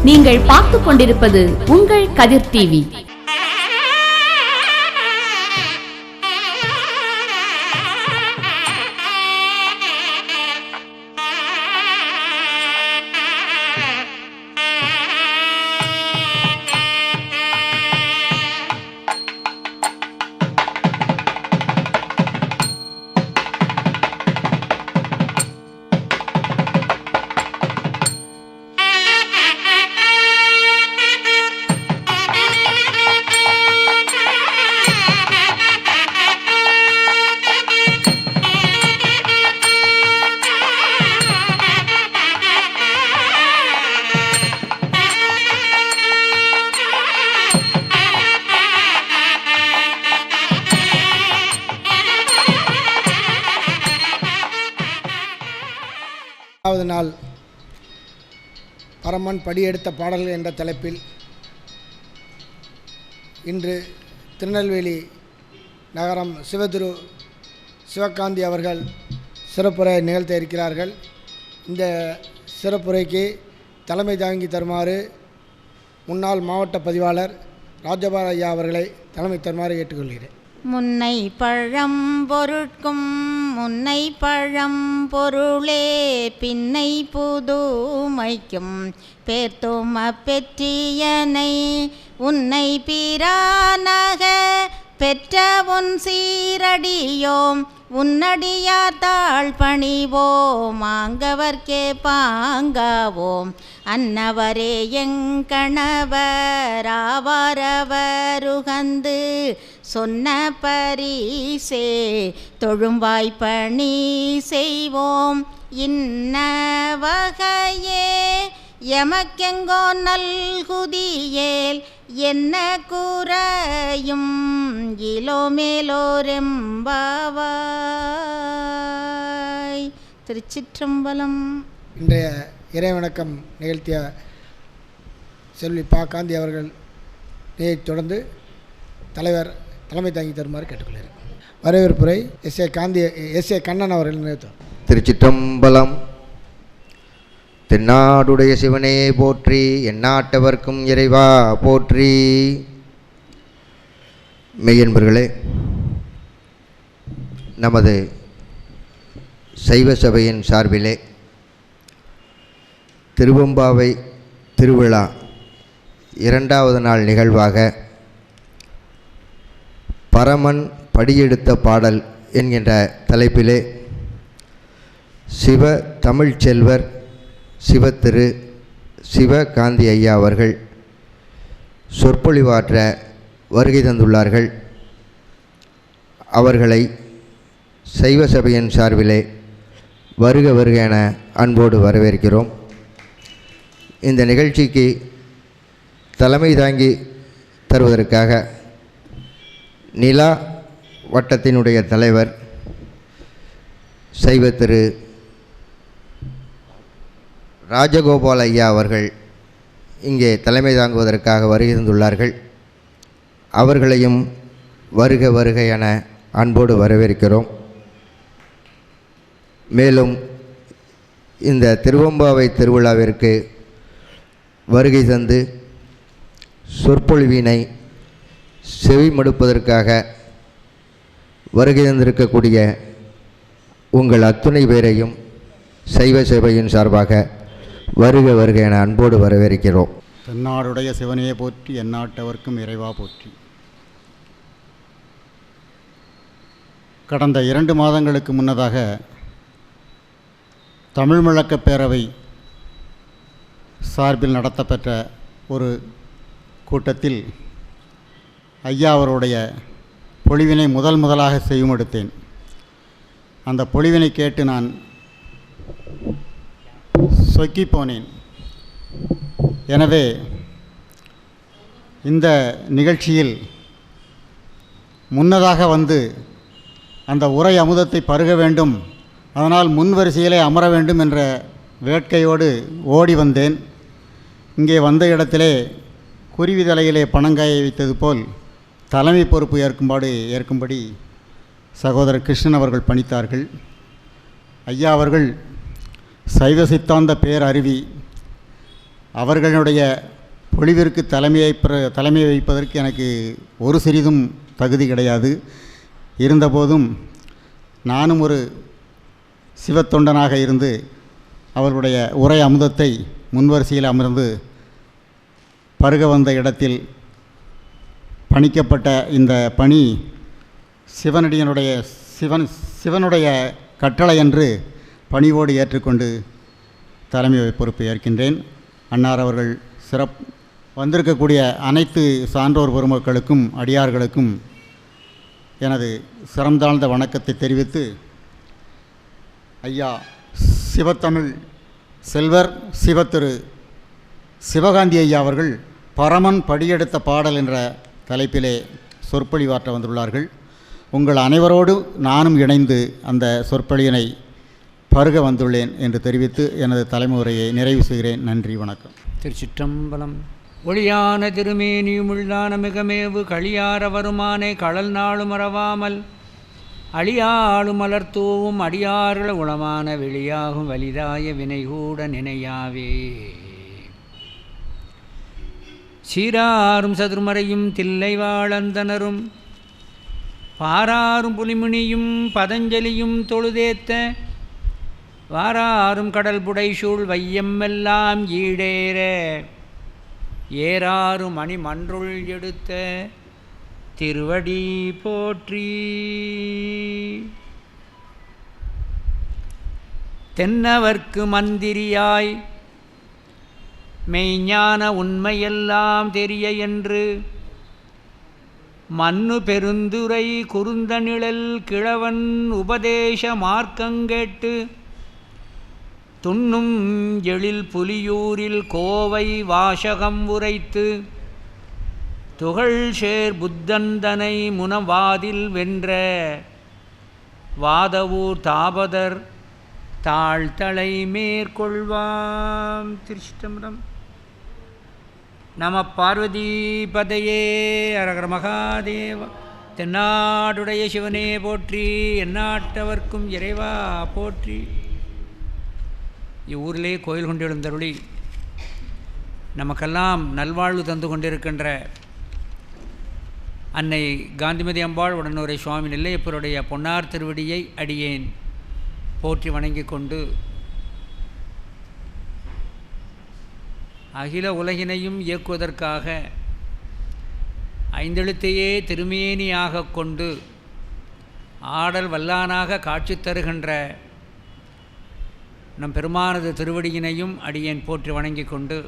நீங்கள் பார்த்துக் கொண்டிருப்பது உங்கள் கதிர் டிவி. நாள் பரமன் படியெடுத்த பாடல்கள் என்ற தலைப்பில் இன்று திருநெல்வேலி நகரம் சிவதிரு சிவகாந்தி அவர்கள் சிறப்புரை நிகழ்த்த இருக்கிறார்கள். இந்த சிறப்புரைக்கு தலைமை தாங்கி தருமாறு முன்னாள் மாவட்ட பதிவாளர் ராஜபால் ஐயா அவர்களை தலைமை தருமாறு கேட்டுக்கொள்கிறேன். முன்னை பழம் பொருட்கும் முன்னை பழம் பொருளே பின்னை புதுமைக்கும் பேர்த்தும பெற்றியனை உன்னை பிரானக பெற்ற உன் சீரடியோம் உன்னடியார் தாழ் பணிவோம் ஆங்கவர்க்கே பாங்காவோம் அன்னவரே எங்கணவராவாரவருகந்து சொன்ன பரிசே தொழும்பாய் பணி செய்வோம் இன்ன வகையே எமக்கெங்கோ நல்குதியேல் என்ன குறையும் இலோமேலோரெம்பாவாய். திருச்சிற்றம்பலம். இன்றைய இறைவணக்கம் நிகழ்த்திய செல்வி பா காந்தி அவர்கள் தொடர்ந்து தலைவர் தலைமை தாங்கி தருமாறு கேட்டுக்கொள்கிறேன். வரவேற்புரை எஸ் ஏ கண்ணன் அவர்கள் நிறுத்தும். திருச்சிற்றம்பலம். தென்னாடுடைய சிவனே போற்றி, எந்நாட்டவர்க்கும் இறைவா போற்றி. மெய்யன்பர்களே, நமது சைவ சபையின் சார்பிலே திருவெம்பாவை திருவிழா 2வது நாள் நிகழ்வாக பரமன் படியெடுத்த பாடல் என்கின்ற தலைப்பிலே சிவ தமிழ் செல்வர் சிவத்திரு சிவகாந்தி ஐயா அவர்கள் சொற்பொழிவாற்ற வருகை தந்துள்ளார்கள். அவர்களை சைவ சபையின் சார்பிலே வருக வருக என அன்போடு வரவேற்கிறோம். இந்த நிகழ்ச்சிக்கு தலைமை தாங்கி தருவதற்காக நிலா வட்டத்தினுடைய தலைவர் சைவ திரு ராஜகோபால் ஐயா அவர்கள் இங்கே தலைமை தாங்குவதற்காக வருகை தந்துள்ளார்கள். அவர்களையும் வருக வருக என அன்போடு வரவேற்கிறோம். மேலும் இந்த திருவெம்பாவை திருவிழாவிற்கு வருகை தந்து சொற்பொழிவினை செவிமடுப்பதற்காக வருகை தந்திருக்கக்கூடிய உங்கள் அத்துணை பேரையும் சைவ சபையின் சார்பாக வருக வருக என அன்போடு வரவேற்கிறோம். தென்னாடுடைய சிவனையே போற்றி, எந்நாட்டவர்க்கும் இறைவா போற்றி. கடந்த 2 மாதங்களுக்கு முன்னதாக தமிழ் முழக்கப் பேரவை சார்பில் நடத்தப்பெற்ற ஒரு கூட்டத்தில் ஐயா அவருடைய பொழிவினை முதலாக செய்யுமெடுத்தேன். அந்த பொழிவினை கேட்டு நான் சொக்கி போனேன். எனவே இந்த நிகழ்ச்சியில் முன்னதாக வந்து அந்த உரை அமுதத்தை பருக வேண்டும், அதனால் முன்வரிசையிலே அமர வேண்டும் என்ற வேட்கையோடு ஓடி வந்தேன். இங்கே வந்த இடத்திலே குருவி தலையிலே பணங்காய வைத்தது போல் தலைமை பொறுப்பு ஏற்கும்படி சகோதரர் கிருஷ்ணன் அவர்கள் பணித்தார்கள். ஐயா அவர்கள் சைவ சித்தாந்த பேரறிவி. அவர்களுடைய பொழிவிற்கு தலைமை வைப்பதற்கு எனக்கு ஒரு சிறிதும் தகுதி கிடையாது. இருந்தபோதும் நானும் ஒரு சிவத்தொண்டனாக இருந்து அவர்களுடைய உரை அமுதத்தை முன்வரிசையில் அமர்ந்து பருக வந்த இடத்தில் பணிக்கப்பட்ட இந்த பணி சிவனுடைய கட்டளை என்று பணிவோடு ஏற்றுக்கொண்டு தலைமை பொறுப்பை ஏற்கின்றேன். அன்னார் அவர்கள் வந்திருக்கக்கூடிய அனைத்து சான்றோர் பெருமக்களுக்கும் அடியார்களுக்கும் எனது சிறந்தாழ்ந்த வணக்கத்தை தெரிவித்து, ஐயா சிவத்தமிழ் செல்வர் சிவத்திரு சிவகாந்தி ஐயா அவர்கள் பரமன் படியெடுத்த பாடல் என்ற தலைப்பிலே சொற்பொழிவாற்ற வந்துள்ளார்கள். உங்கள் அனைவரோடு நானும் இணைந்து அந்த சொற்பொழியினை பருக வந்துள்ளேன் என்று தெரிவித்து எனது தலைமுறையை நிறைவு செய்கிறேன். நன்றி, வணக்கம். திருச்சிற்றம்பலம். ஒளியான திருமேனியும் உள்ளான மிகமேவு களியார வருமானே கடல் நாளும் மறவாமல் அழியாளும் மலர்த்தூவும் அடியார்கள உளமான வெளியாகும் வலிதாய வினைகூட நினையாவே. சீராரும் சதுர்மறையும் தில்லை வாழந்தனரும் பாராரும் புலிமுனியும் பதஞ்சலியும் தொழுதேத்த வாராரும் கடல் புடைசூழ் வையமெல்லாம் ஈடேற ஏறாறு மணி மன்றுள் எடுத்த திருவடி போற்றி. தென்னவர்க்கு மந்திரியாய் மெய்ஞான உண்மையெல்லாம் தெரிய என்று மன்னு பெருந்துரை குறுந்தநிழல் கிழவன் உபதேச மார்க்கங்கேட்டு துண்ணும் எழில் புலியூரில் கோவை வாசகம் உரைத்து துகள் சேர் புத்தந்தனை முனவாதில் வென்ற வாதவூர் தாபதர் தாழ்த்தலை மேற்கொள்வாம். திருஷ்டமிடம். நம பார்வதி பதையே அரகர மகாதேவ. தென்னாடுடைய சிவனே போற்றி, எந்நாட்டவர்க்கும் இறைவா போற்றி. இவ்வூரிலே கோயில் கொண்டு எழுந்தருளி நமக்கெல்லாம் நல்வாழ்வு தந்து கொண்டிருக்கின்ற அன்னை காந்திமதி அம்பாள் உடனுரை சுவாமி நெல்லையப்பருடைய பொன்னார் திருவடியை அடியேன் போற்றி வணங்கி கொண்டு, அகில உலகினையும் இயக்குவதற்காக ஐந்தெழுத்தையே திருமேனியாக கொண்டு ஆடல் வல்லானாக காட்சி தருகின்ற நம் பெருமானது திருவடியினையும் அடியேன் போற்றி வணங்கி கொண்டு,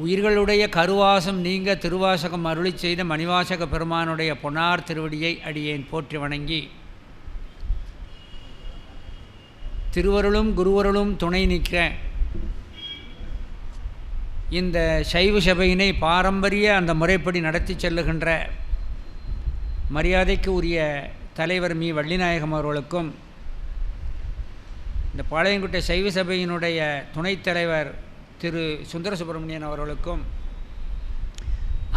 உயிர்களுடைய கருவாசம் நீங்க திருவாசகம் அருளி செய்த மணிவாசக பெருமானுடைய பொன்னார் திருவடியை அடியேன் போற்றி வணங்கி, திருவருளும் குருவருளும் துணை நிற்க இந்த சைவ சபையினை பாரம்பரிய அந்த முறைப்படி நடத்தி செல்லுகின்ற மரியாதைக்கு உரிய தலைவர் மீ வள்ளிநாயகம் அவர்களுக்கும், இந்த பாளையங்குட்டை சைவ சபையினுடைய துணைத் தலைவர் திரு சுந்தர சுப்பிரமணியன் அவர்களுக்கும்,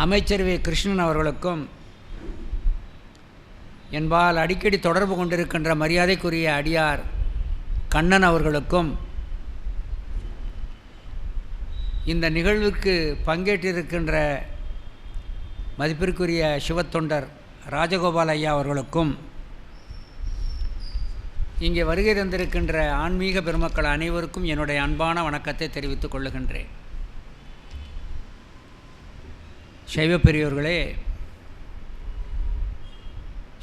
அமைச்சர் வே கிருஷ்ணன் அவர்களுக்கும், என்பால் அடிக்கடி தொடர்பு கொண்டிருக்கின்ற மரியாதைக்குரிய அடியார் கண்ணன் அவர்களுக்கும், இந்த நிகழ்வுக்கு பங்கேற்றிருக்கின்ற மதிப்பிற்குரிய சிவத்தொண்டர் ராஜகோபால் ஐயா அவர்களுக்கும், இங்கே வருகை தந்திருக்கின்ற ஆன்மீக பெருமக்கள் அனைவருக்கும் என்னுடைய அன்பான வணக்கத்தை தெரிவித்துக் கொள்ளுகின்றேன். சைவ பெரியோர்களே,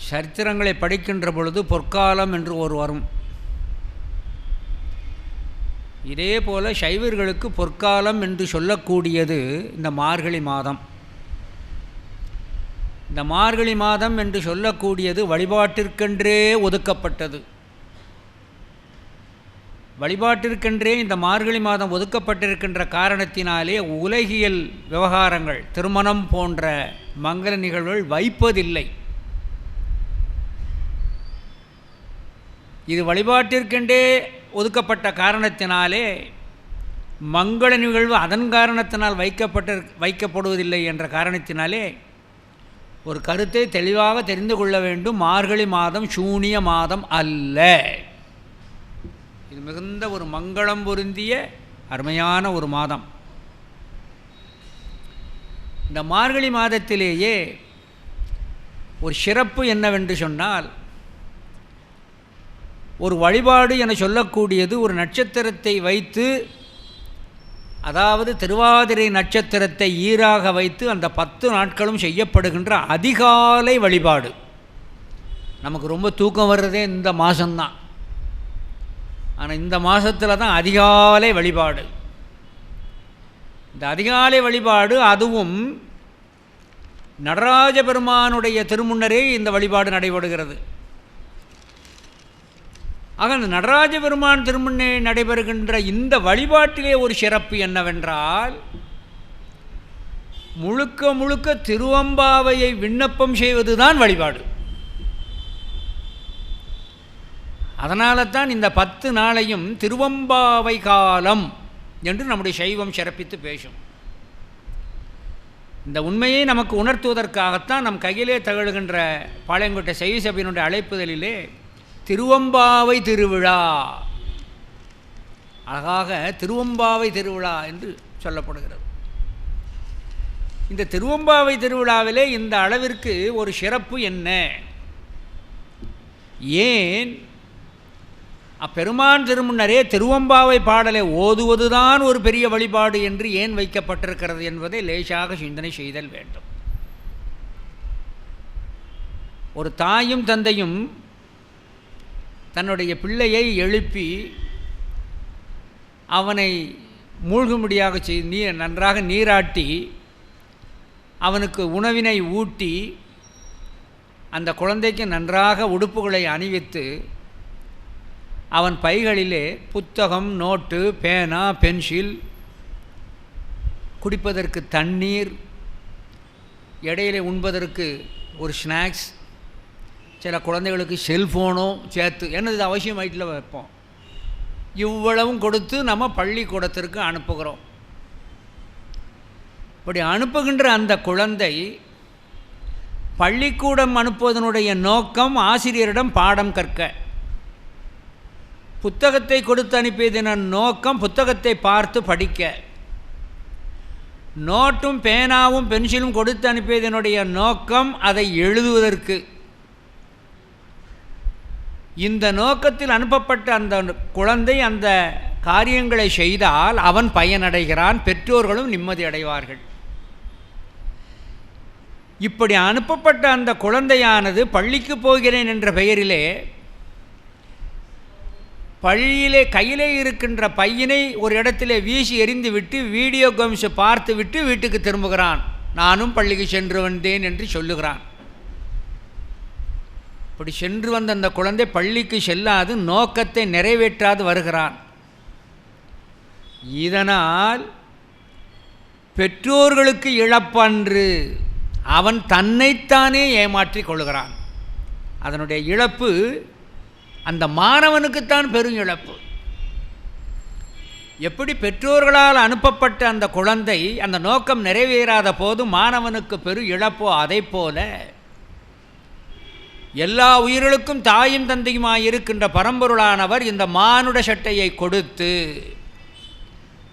சரித்திரங்களை படிக்கின்ற பொழுது பொற்காலம் என்று ஒரு வரும். இதே போல் சைவர்களுக்கு பொற்காலம் என்று சொல்லக்கூடியது இந்த மார்கழி மாதம். இந்த மார்கழி மாதம் என்று சொல்லக்கூடியது வழிபாட்டிற்கென்றே ஒதுக்கப்பட்டது. வழிபாட்டிற்கென்றே இந்த மார்கழி மாதம் ஒதுக்கப்பட்டிருக்கின்ற காரணத்தினாலே உலகியல் விவகாரங்கள், திருமணம் போன்ற மங்கள நிகழ்வுகள் வைப்பதில்லை. இது வழிபாட்டிற்கென்றே ஒதுக்கப்பட்ட காரணத்தினாலே மங்கள நிகழ்வு அதன் காரணத்தினால் வைக்கப்படுவதில்லை என்ற காரணத்தினாலே ஒரு கருத்தை தெளிவாக தெரிந்து கொள்ள வேண்டும். மார்கழி மாதம் சூனிய மாதம் அல்ல. இது மிகுந்த ஒரு மங்களம் பொருந்திய அருமையான ஒரு மாதம். இந்த மார்கழி மாதத்திலேயே ஒரு சிறப்பு என்னவென்று சொன்னால், ஒரு வழிபாடு என சொல்லக்கூடியது ஒரு நட்சத்திரத்தை வைத்து, அதாவது திருவாதிரை நட்சத்திரத்தை ஈராக வைத்து அந்த 10 நாட்களும் செய்யப்படுகின்ற அதிகாலை வழிபாடு. நமக்கு ரொம்ப தூக்கம் வர்றதே இந்த மாதம்தான். ஆனால் இந்த மாதத்தில் தான் அதிகாலை வழிபாடு. இந்த அதிகாலை வழிபாடு, அதுவும் நடராஜ பெருமானுடைய திருமுன்னரே இந்த வழிபாடு நடைபெறுகிறது. ஆக அந்த நடராஜ பெருமான் திருமுன்னே நடைபெறுகின்ற இந்த வழிபாட்டிலே ஒரு சிறப்பு என்னவென்றால், முழுக்க முழுக்க திருவம்பாவையை விண்ணப்பம் செய்வதுதான் வழிபாடு. அதனால தான் இந்த 10 நாளையும் திருவம்பாவை காலம் என்று நம்முடைய சைவம் சிறப்பித்து பேசும். இந்த உண்மையை நமக்கு உணர்த்துவதற்காகத்தான் நம் கையிலே தகழுகின்ற பாளையங்கோட்டை சைவ சபையினுடைய அழைப்புதலிலே திருவம்பாவை திருவிழா, அழகாக திருவம்பாவை திருவிழா என்று சொல்லப்படுகிறது. இந்த திருவம்பாவை திருவிழாவிலே இந்த அளவிற்கு ஒரு சிறப்பு என்ன? ஏன் அப்பெருமான் திருமுன்னரே திருவம்பாவை பாடலை ஓதுவதுதான் ஒரு பெரிய வழிபாடு என்று ஏன் வைக்கப்பட்டிருக்கிறது என்பதை லேசாக சிந்தனை செய்தல் வேண்டும். ஒரு தாயும் தந்தையும் தன்னுடைய பிள்ளையை எழுப்பி அவனை மூழ்கும்படியாக நன்றாக நீராட்டி அவனுக்கு உணவினை ஊட்டி அந்த குழந்தைக்கு நன்றாக உடுப்புகளை அணிவித்து அவன் பைகளிலே புத்தகம், நோட்டு, பேனா, பென்சில், குடிப்பதற்கு தண்ணீர், இடையிலே உண்பதற்கு ஒரு ஸ்நாக்ஸ், சில குழந்தைகளுக்கு செல்ஃபோனும் சேர்த்து, என்னது அவசியம் வயிற்றில் வைப்போம். இவ்வளவும் கொடுத்து நம்ம பள்ளிக்கூடத்திற்கு அனுப்புகிறோம். இப்படி அனுப்புகின்ற அந்த குழந்தை பள்ளிக்கூடம் அனுப்புவதனுடைய நோக்கம் ஆசிரியரிடம் பாடம் கற்க, புத்தகத்தை கொடுத்து அனுப்பியதன் நோக்கம் புத்தகத்தை பார்த்து படிக்க, நோட்டும் பேனாவும் பென்சிலும் கொடுத்து அனுப்பியதனுடைய நோக்கம் அதை எழுதுவதற்கு. இந்த நோக்கத்தில் அனுப்பப்பட்ட அந்த குழந்தை அந்த காரியங்களை செய்தால் அவன் பயனடைகிறான், பெற்றோர்களும் நிம்மதி அடைவார்கள். இப்படி அனுப்பப்பட்ட அந்த குழந்தையானது பள்ளிக்கு போகிறேன் என்ற பெயரிலே பள்ளியிலே கையிலே இருக்கின்ற பையனை ஒரு இடத்திலே வீசி எறிந்து விட்டு வீடியோ கேம்ஸ் பார்த்து விட்டு வீட்டுக்கு திரும்புகிறான். நானும் பள்ளிக்கு சென்று வந்தேன் என்று சொல்லுகிறான். இப்படி சென்று வந்த அந்த குழந்தை பள்ளிக்கு செல்லாது, நோக்கத்தை நிறைவேற்றாது வருகிறான். இதனால் பெற்றோர்களுக்கு இழப்பன்று, அவன் தன்னைத்தானே ஏமாற்றிக் கொள்கிறான். அதனுடைய இழப்பு அந்த மாணவனுக்குத்தான் பெரும் இழப்பு. எப்படி பெற்றோர்களால் அனுப்பப்பட்ட அந்த குழந்தை அந்த நோக்கம் நிறைவேறாத போது மாணவனுக்கு பெரும் இழப்போ, அதை போல எல்லா உயிர்களுக்கும் தாயும் தந்தையுமாய் இருக்கின்ற பரம்பொருளானவர் இந்த மானுட சட்டையை கொடுத்து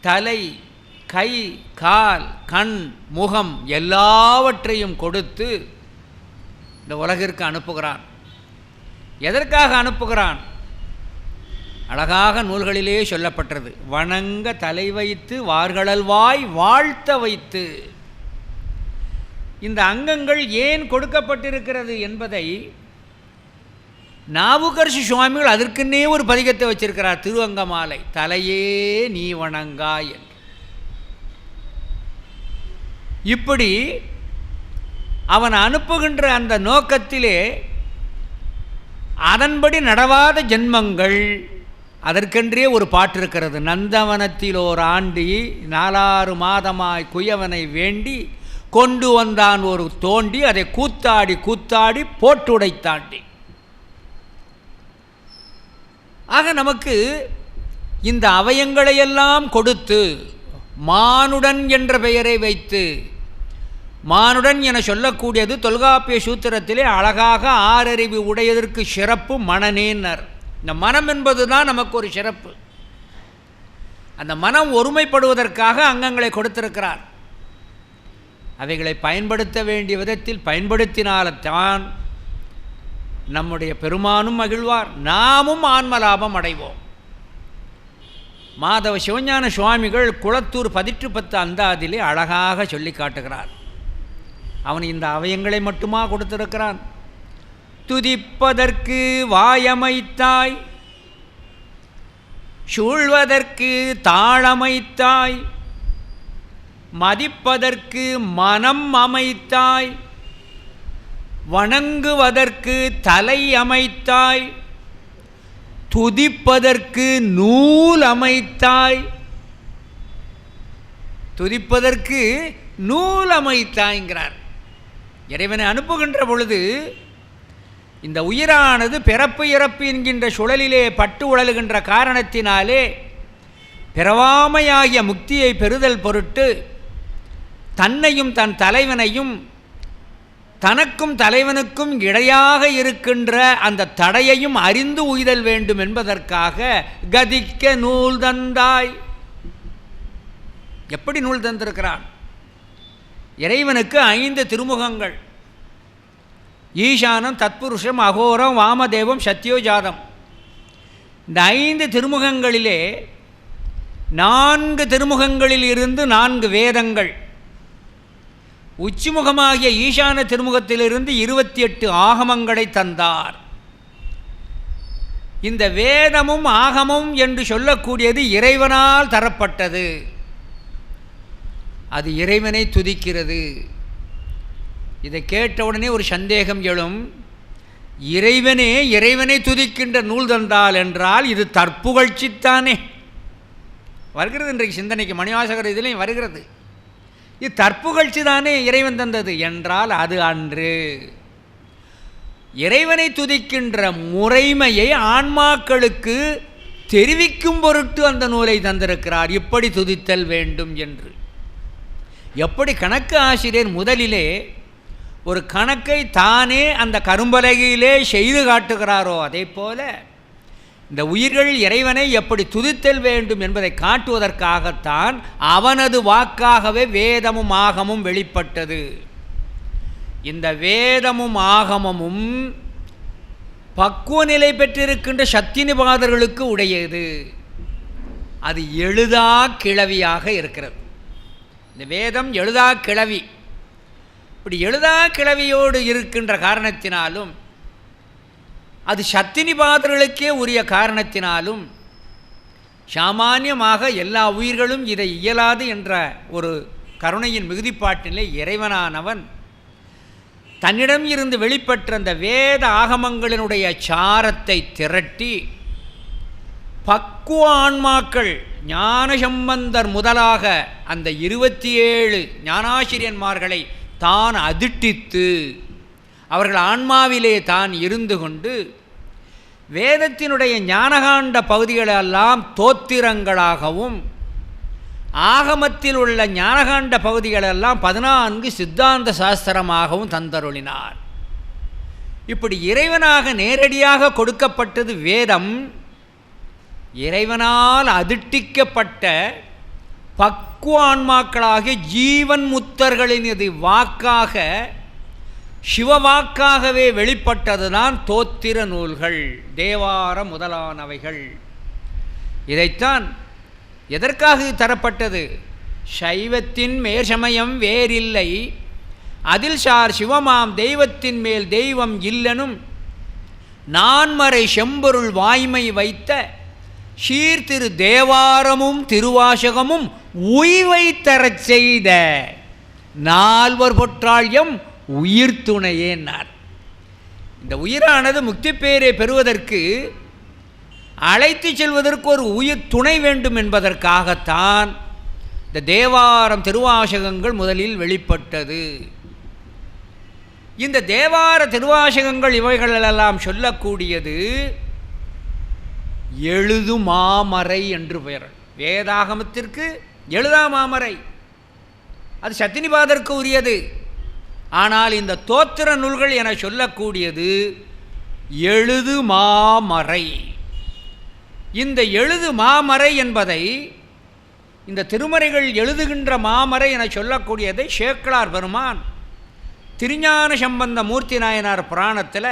தலை, கை, கால், கண், முகம் எல்லாவற்றையும் கொடுத்து இந்த உலகிற்கு அனுப்புகிறான். எதற்காக அனுப்புகிறான்? அழகாக நூல்களிலே சொல்லப்பட்டது. வணங்க தலை வைத்து வார்களல்வாய் வாழ்த்த வைத்து. இந்த அங்கங்கள் ஏன் கொடுக்கப்பட்டிருக்கிறது என்பதை நாவுக்கரசு சுவாமிகள் அதற்குன்னே ஒரு பதிகத்தை வச்சிருக்கிறார், திருவங்கமாலை. தலையே நீ வணங்காய் என்று. இப்படி அவன் அனுப்புகின்ற அந்த நோக்கத்திலே அதன்படி நடவாத ஜென்மங்கள், அதற்கென்றே ஒரு பாட்டு இருக்கிறது. நந்தவனத்தில் ஓர் ஆண்டி 4 மாதமாய் குயவனை வேண்டி கொண்டு வந்தான் ஒரு தோண்டி, அதை கூத்தாடி கூத்தாடி போட்டுடைத்தாண்டி. ஆக நமக்கு இந்த அவயங்களையெல்லாம் கொடுத்து மானுடன் என்ற பெயரை வைத்து, மானுடன் என சொல்லக்கூடியது தொல்காப்பிய சூத்திரத்திலே அழகாக 6 அறிவு உடையதற்கு சிறப்பு மனநேனர். இந்த மனம் என்பது தான் நமக்கு ஒரு சிறப்பு. அந்த மனம் ஒருமைப்படுவதற்காக அங்கங்களை கொடுத்திருக்கிறார். அவைகளை பயன்படுத்த வேண்டிய விதத்தில் பயன்படுத்தினால்தான் நம்முடைய பெருமானும் மகிழ்வார், நாமும் ஆன்மலாபம் அடைவோம். மாதவ சிவஞான சுவாமிகள் குளத்தூர் 18 அந்தாதிலே அழகாக சொல்லி காட்டுகிறார். அவன் இந்த அவயங்களை மட்டுமா கொடுத்திருக்கிறான்? துதிப்பதற்கு வாயமைத்தாய், சூழ்வதற்கு தாளமைத்தாய், மதிப்பதற்கு மனம் அமைத்தாய், வணங்குவதற்கு தலை அமைத்தாய், துதிப்பதற்கு நூல் அமைத்தாய். துதிப்பதற்கு நூல் அமைத்தாய்ங்கிறார். இறைவனை அனுப்புகின்ற பொழுது இந்த உயிரானது பிறப்பு இறப்பு என்கின்ற சுழலிலே பட்டு உழலுகின்ற காரணத்தினாலே பிறவாமையாகிய முக்தியை பெறுதல் பொருட்டு தன்னையும் தன் தலைவனையும் தனக்கும் தலைவனுக்கும் இடையாக இருக்கின்ற அந்த தடையையும் அறிந்து உய்தல் வேண்டும் என்பதற்காக கதிக்க நூல் தந்தாய். எப்படி நூல் தந்திருக்கிறான்? இறைவனுக்கு 5 திருமுகங்கள். ஈசானம், தத்புருஷம், அகோரம், வாமதேவம், சத்யோஜாதம். இந்த 5 திருமுகங்களிலே 4 திருமுகங்களில் இருந்து 4 வேதங்கள், உச்சிமுகமாகிய ஈசான திருமுகத்திலிருந்து 28 ஆகமங்களை தந்தார். இந்த வேதமும் ஆகமும் என்று சொல்லக்கூடியது இறைவனால் தரப்பட்டது. அது இறைவனை துதிக்கிறது. இதை கேட்டவுடனே ஒரு சந்தேகம் எழும். இறைவனை துதிக்கின்ற நூல் தந்தால் என்றால் இது தற்புகழ்ச்சித்தானே வருகிறது. இன்றைக்கு சிந்தனைக்கு மணிவாசகர் இதிலையும் வருகிறது. இது தற்புகழ்ச்சி தானே இறைவன் தந்தது என்றால் அது அன்று. இறைவனை துதிக்கின்ற முறைமையை ஆன்மாக்களுக்கு தெரிவிக்கும் பொருட்டு அந்த நூலை தந்திருக்கிறார். இப்படி துதித்தல் வேண்டும் என்று. எப்படி கணக்கு ஆசிரியர் முதலிலே ஒரு கணக்கை தானே அந்த கரும்பலகையிலே செய்து காட்டுகிறாரோ அதே போல இந்த உயிர்கள் இறைவனை எப்படி துதித்தல் வேண்டும் என்பதை காட்டுவதற்காகத்தான் அவனது வாக்காகவே வேதமும் ஆகமும் வெளிப்பட்டது. இந்த வேதமும் ஆகமும் பக்குவ நிலை பெற்றிருக்கின்ற சத்தினிபாதர்களுக்கு உடையது. அது எழுதா கிளவியாக இருக்கிறது. இந்த வேதம் எழுதா கிளவி. இப்படி எழுதா கிளவியோடு இருக்கின்ற காரணத்தினாலும் அது சத்தினிபாதர்களுக்கே உரிய காரணத்தினாலும் சாமானியமாக எல்லா உயிர்களும் இதை இயலாது என்ற ஒரு கருணையின் மிகுதிப்பாட்டிலே இறைவனானவன் தன்னிடம் இருந்து வெளிப்பட்ட அந்த வேத ஆகமங்களினுடைய சாரத்தை திரட்டி பக்குவ ஆன்மாக்கள் ஞானசம்பந்தர் முதலாக அந்த 27 ஞானாசிரியன்மார்களை தான் அதிட்டித்து அவர்கள் ஆன்மாவிலே தான் இருந்து கொண்டு வேதத்தினுடைய ஞானகாண்ட பகுதிகளெல்லாம் தோத்திரங்களாகவும் ஆகமத்தில் உள்ள ஞானகாண்ட பகுதிகளெல்லாம் 14 சித்தாந்த சாஸ்திரமாகவும் தந்தருளினார். இப்படி இறைவனாக நேரடியாக கொடுக்கப்பட்டது வேதம். இறைவனால் அதிட்டிக்கப்பட்ட பக்குவ ஆன்மாக்களாகிய ஜீவன் முத்தர்களின் இது வாக்காக சிவவாக்காகவே வெளிப்பட்டதுதான் தோத்திர நூல்கள், தேவார முதலானவைகள். இதைத்தான் எதற்காக தரப்பட்டது? சைவத்தின் மேற்சமயம் வேறில்லை, அதில் சார் சிவமாம் தெய்வத்தின் மேல் தெய்வம் இல்லனும் நான்மறை செம்பொருள் வாய்மை வைத்த சீர்திரு தேவாரமும் திருவாசகமும் உய்வை தரச் செய்த நால்வர் பொற்றாள்யம் உயிர் துணையேனார். இந்த உயிரானது முக்தி பேரை பெறுவதற்கு அழைத்து செல்வதற்கு ஒரு உயிர் துணை வேண்டும் என்பதற்காகத்தான் இந்த தேவாரம் திருவாசகங்கள் முதலில் வெளிப்பட்டது. இந்த தேவார திருவாசகங்கள் இவைகளெல்லாம் சொல்லக்கூடியது எழுது மாமறை என்று பெயர். வேதாகமத்திற்கு எழுதா மாமறை, அது சத்தினிபாதருக்கு உரியது. ஆனால் இந்த தோத்திர நூல்கள் என சொல்லக்கூடியது எழுது மாமறை. இந்த எழுது மாமறை என்பதை இந்த திருமறைகள் எழுதுகின்ற மாமறை என சொல்லக்கூடியதை சேக்கிழார் பெருமான் திருஞான சம்பந்த மூர்த்தி நாயனார் புராணத்தில்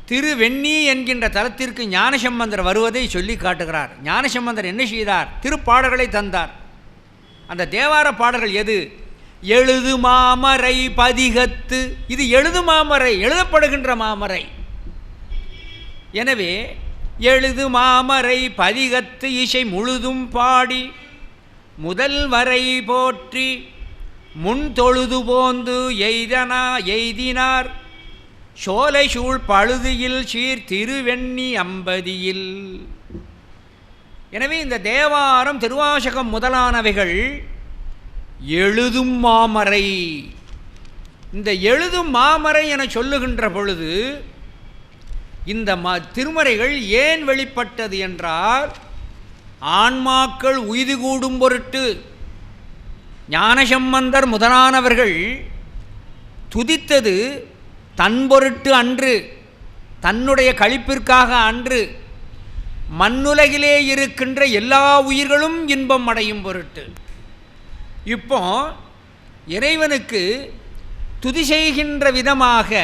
திருவெண்ணி என்கின்ற தலத்திற்கு ஞானசம்பந்தர் வருவதை சொல்லி காட்டுகிறார். ஞானசம்பந்தர் என்ன செய்தார்? திருப்பாடல்களை தந்தார். அந்த தேவார பாடல்கள் எது? எழுது மாமறை பதிகத்து. இது எழுது மாமறை, எழுதப்படுகின்ற மாமறை. எனவே எழுது மாமறை பதிகத்து இசை முழுதும் பாடி முதல் வரை போற்றி முன் தொழுது போந்து எய்தினார் சோலை சூழ் பழுதியில் சீர் திருவெண்ணி அம்பதியில். எனவே இந்த தேவாரம், திருவாசகம் முதலானவைகள் எழுதும் மாமறை. இந்த எழுதும் மாமறை என சொல்லுகின்ற பொழுது இந்த திருமறைகள் ஏன் வெளிப்பட்டது என்றால், ஆன்மாக்கள் உய்து கூடும் பொருட்டு ஞானசம்பந்தர் முதலானவர்கள் துதித்தது தன் பொருட்டு அன்று, தன்னுடைய களிப்பிற்காக அன்று, மண்ணுலகிலே இருக்கின்ற எல்லா உயிர்களும் இன்பம் அடையும் பொருட்டு. இப்போ இறைவனுக்கு துதி செய்கின்ற விதமாக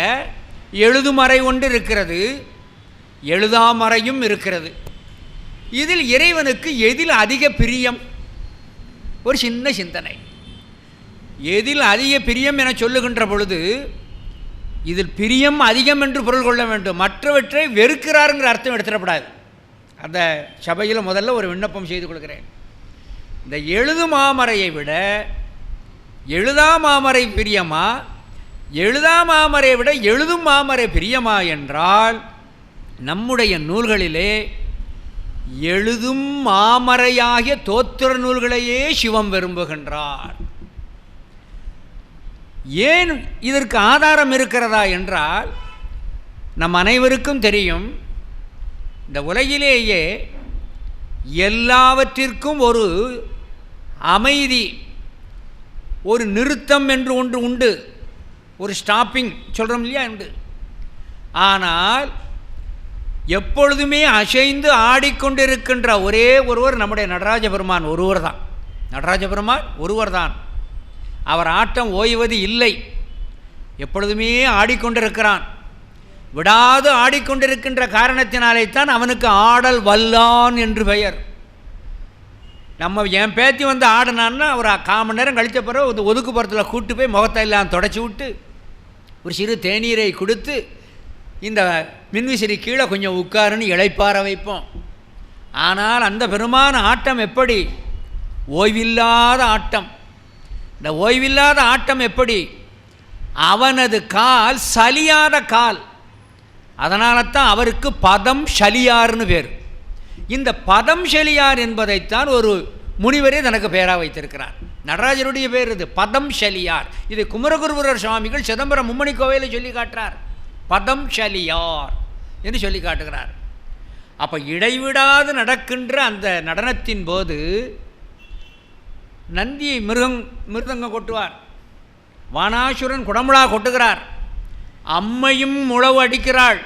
எழுதுமறை ஒன்று இருக்கிறது, எழுதாமறையும் இருக்கிறது. இதில் இறைவனுக்கு எதில் அதிக பிரியம்? ஒரு சின்ன சிந்தனை. எதில் அதிக பிரியம் என சொல்லுகின்ற பொழுது இதில் பிரியம் அதிகம் என்று பொருள் கொள்ள வேண்டும், மற்றவற்றை வெறுக்கிறாருங்கிற அர்த்தம் எடுத்துடப்படாது. அந்த சபையில் முதல்ல ஒரு விண்ணப்பம் செய்து கொள்கிறேன். இந்த எழுது மாமறையை விட எழுதா மாமறை பிரியமா, எழுதா மாமரை விட எழுதும் மாமரை பிரியமா என்றால், நம்முடைய நூல்களிலே எழுதும் மாமறையாகிய தோத்திர நூல்களையே சிவம் விரும்புகின்றார். ஏன் இதற்கு ஆதாரம் இருக்கிறதா என்றால், நம் அனைவருக்கும் தெரியும், இந்த உலகிலேயே எல்லாவற்றிற்கும் ஒரு அமைதி, ஒரு நிறுத்தம் என்று ஒன்று உண்டு, ஒரு ஸ்டாப்பிங் சொல்கிறோம் இல்லையா உண்டு. ஆனால் எப்பொழுதுமே அசைந்து ஆடிக்கொண்டிருக்கின்ற ஒரே ஒருவர் நம்முடைய நடராஜ பெருமான் ஒருவர் தான். நடராஜ பெருமான் ஒருவர் தான். அவர் ஆட்டம் ஓய்வது இல்லை, எப்பொழுதுமே ஆடிக்கொண்டிருக்கிறான். விடாது ஆடிக்கொண்டிருக்கின்ற காரணத்தினாலே தான் அவனுக்கு ஆடல் வல்லான் என்று பெயர். நம்ம என் பேத்தி வந்து ஆடினான்னா ஒரு 1/4 மணி நேரம் கழித்த பிறகு ஒரு ஒதுக்குப்புறத்தில் கூட்டு போய் முகத்தை எல்லாம் தொடச்சி விட்டு ஒரு சிறு தேநீரை கொடுத்து இந்த மின்விசிறி கீழே கொஞ்சம் உட்காருன்னு இளைப்பார வைப்போம். ஆனால் அந்த பெருமான ஆட்டம் எப்படி? ஓய்வில்லாத ஆட்டம். இந்த ஓய்வில்லாத ஆட்டம் எப்படி? அவனது கால் சலியாத கால். அதனால தான் அவருக்கு பதம் சலியார்னு பேர். இந்த பதம் சலியார் என்பதைத்தான் ஒரு முனிவரே தனக்கு பெயராக வைத்திருக்கிறார். நடராஜருடைய பேர் இது, பதம் சலியார். இது குமரகுருபரர் சுவாமிகள் சிதம்பரம் மும்மணி கோவையில் சொல்லி காட்டுறார், பதம் சலியார் என்று சொல்லி காட்டுகிறார். அப்போ இடைவிடாது நடக்கின்ற அந்த நடனத்தின் போது நந்தி மிருதங்கம் கொட்டுவார், வானாசுரன் குடமுழா கொட்டுகிறார், அம்மையும் முழவு அடிக்கிறாள்,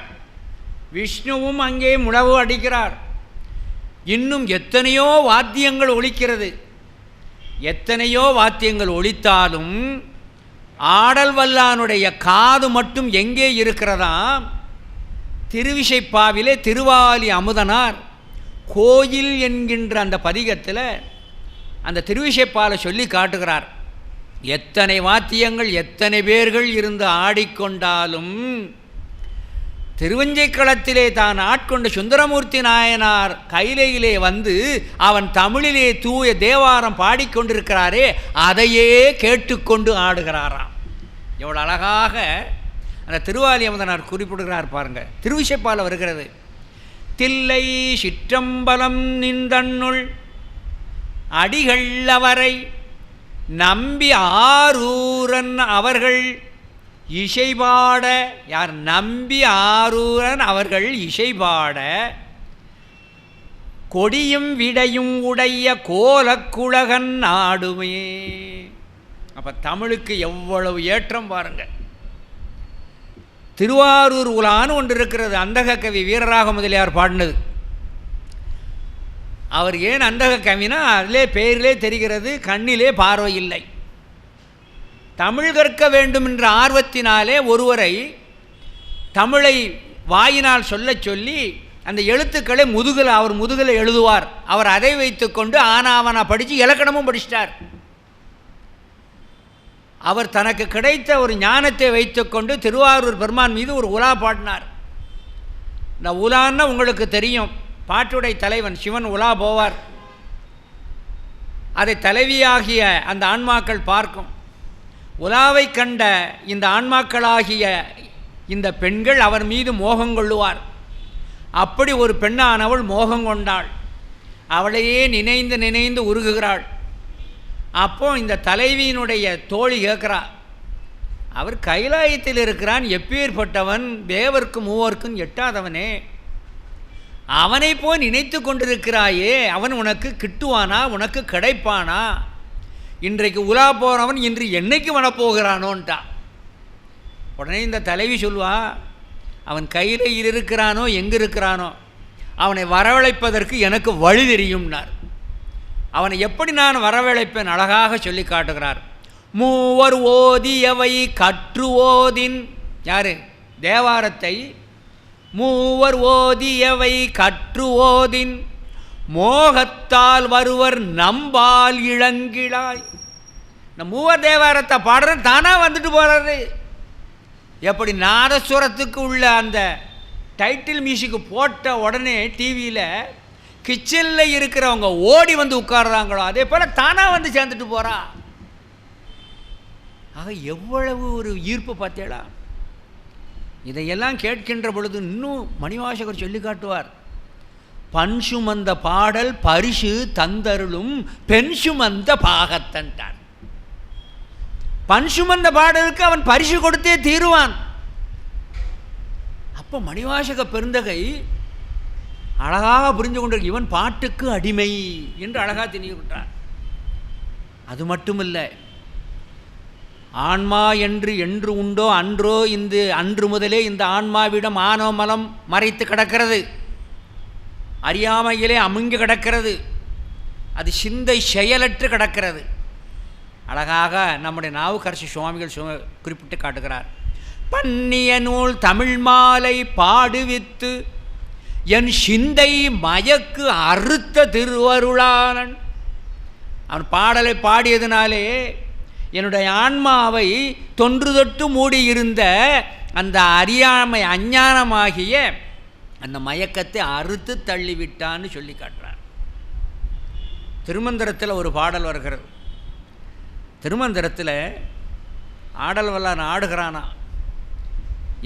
விஷ்ணுவும் அங்கே முழவு அடிக்கிறார். இன்னும் எத்தனையோ வாத்தியங்கள் ஒலிக்கிறது. எத்தனையோ வாத்தியங்கள் ஒலித்தாலும் ஆடல் வல்லானுடைய காது மட்டும் எங்கே இருக்கிறதாம்? திருவிசைப்பாவிலே திருவாலி அமுதனார் கோயில் என்கின்ற அந்த பதிகத்தில் அந்த திருவிசைப்பாலை சொல்லி காட்டுகிறார். எத்தனை வாத்தியங்கள் எத்தனை பேர்கள் இருந்து ஆடிக்கொண்டாலும் திருவஞ்சைக்களத்திலே தான் ஆட்கொண்ட சுந்தரமூர்த்தி நாயனார் கைலையிலே வந்து அவன் தமிழிலே தூய தேவாரம் பாடிக்கொண்டிருக்கிறாரே, அதையே கேட்டுக்கொண்டு ஆடுகிறாராம். எவ்வளோ அழகாக அந்த திருவாலி அமுதனார் குறிப்பிடுகிறார் பாருங்கள். திருவிசைப்பால் வருகிறது, தில்லை சிற்றம்பலம் நின்றன்னுள் அடிகள் அவரை நம்பி ஆரூரன் அவர்கள் இசைபாட. யார்? நம்பி ஆரூரன் அவர்கள் இசைபாட கொடியும் விடையும் உடைய கோலக்குழகன் நாடுமே. அப்போ தமிழுக்கு எவ்வளவு ஏற்றம் பாருங்க. திருவாரூர் உலான்னு ஒன்று இருக்கிறது, அந்தக கவி வீரராக முதலியார் பாடினது. அவர் ஏன் அந்தக கவினா அதிலே பெயரிலே தெரிகிறது, கண்ணிலே பார்வை இல்லை. தமிழ் கற்க வேண்டும் என்ற ஆர்வத்தினாலே ஒருவரை தமிழை வாயினால் சொல்லச் சொல்லி அந்த எழுத்துக்களை அவர் முதுகில் எழுதுவார். அவர் அதை வைத்துக்கொண்டு ஆனாவனா படித்து இலக்கணமும் படிச்சிட்டார். அவர் தனக்கு கிடைத்த ஒரு ஞானத்தை வைத்துக்கொண்டு திருவாரூர் பெருமான் மீது ஒரு உலா பாடினார். இந்த உலான்னா உங்களுக்கு தெரியும், பாட்டுடை தலைவன் சிவன் உலா போவார். அதை தலைவியாகிய அந்த ஆன்மாக்கள் பார்க்கும். உலாவை கண்ட இந்த ஆன்மாக்களாகிய இந்த பெண்கள் அவர் மீது மோகம் கொள்ளுவார். அப்படி ஒரு பெண்ணானவள் மோகம் கொண்டாள். அவளையே நினைந்து நினைந்து உருகுகிறாள். அப்போ இந்த தலைவியினுடைய தோழி கேட்குறா, அவர் கைலாயத்தில் இருக்கிறான், எப்பேற்பட்டவன், தேவர்க்கும் மூவர்க்கும் எட்டாதவனே, அவனை போய் நினைத்து கொண்டிருக்கிறாயே, அவன் உனக்கு கிட்டுவானா, உனக்கு கிடைப்பானா? இன்றைக்கு உலா போகிறவன் இன்று என்னைக்கு வரப்போகிறானோன்ட்டான். உடனே இந்த தலைவி சொல்வா, அவன் கையில் இருக்கிறானோ எங்கே இருக்கிறானோ அவனை வரவழைப்பதற்கு எனக்கு வழி தெரியும்னார். அவனை எப்படி நான் வரவழைப்பேன் அழகாக சொல்லி காட்டுகிறார். மூவர் ஓதியவை கற்று ஓதின், யார்? தேவாரத்தை மூவர் ஓதியவை கற்று ஓதின் மோகத்தால் வருவர் நம்பால் இளங்கிழாய். இந்த மூவர் தேவாரத்தை பாடுறேன் தானாக வந்துட்டு போகிறாரு. எப்படி நாதஸ்வரத்துக்கு உள்ள அந்த டைட்டில் மியூசிக்கு போட்ட உடனே டிவியில் கிச்சனில் இருக்கிறவங்க ஓடி வந்து உட்கார்றாங்களோ அதே போல் தானாக வந்து சேர்ந்துட்டு போகிறா. ஆக எவ்வளவு ஒரு ஈர்ப்பு பார்த்தேடா. இதையெல்லாம் கேட்கின்ற பொழுது இன்னும் மணிவாசகர் சொல்லி காட்டுவார். பண் சுமந்த பாடல் பரிசு தந்தருளும் பெண் சுமந்த பாகத்தன்றார். பண் சுமந்த பாடலுக்கு அவன் பரிசு கொடுத்தே தீருவான். அப்போ மணிவாசக பெருந்தகை அழகாக புரிஞ்சு கொண்டு இவன் பாட்டுக்கு அடிமை என்று அழகாக தெரிவிக்கின்றார். அது மட்டுமில்லை, ஆன்மா என்று உண்டோ அன்றோ அன்று முதலே இந்த ஆன்மாவிடம் ஆணவ மலம் மறைத்து கிடக்கிறது, அறியாமையிலே அமுங்கி கிடக்கிறது, அது சிந்தை செயலற்று கிடக்கிறது. அழகாக நம்முடைய நாவுக்கரசு சுவாமிகள் குறிப்பிட்டு காட்டுகிறார். பண்ணிய நூல் தமிழ் மாலை பாடுவித்து என் சிந்தை மயக்கு அறுத்த திருவருளானன். அவன் பாடலை பாடியதினாலே என்னுடைய ஆன்மாவை தொன்று தொட்டு மூடியிருந்த அந்த அறியாமை அஞ்ஞானமாகிய அந்த மயக்கத்தை அறுத்து தள்ளிவிட்டான்னு சொல்லி காட்டுறார். திருமந்திரத்தில் ஒரு பாடல் வருகிறது. திருமந்திரத்தில் ஆடல் வல்லான் ஆடுகிறானா,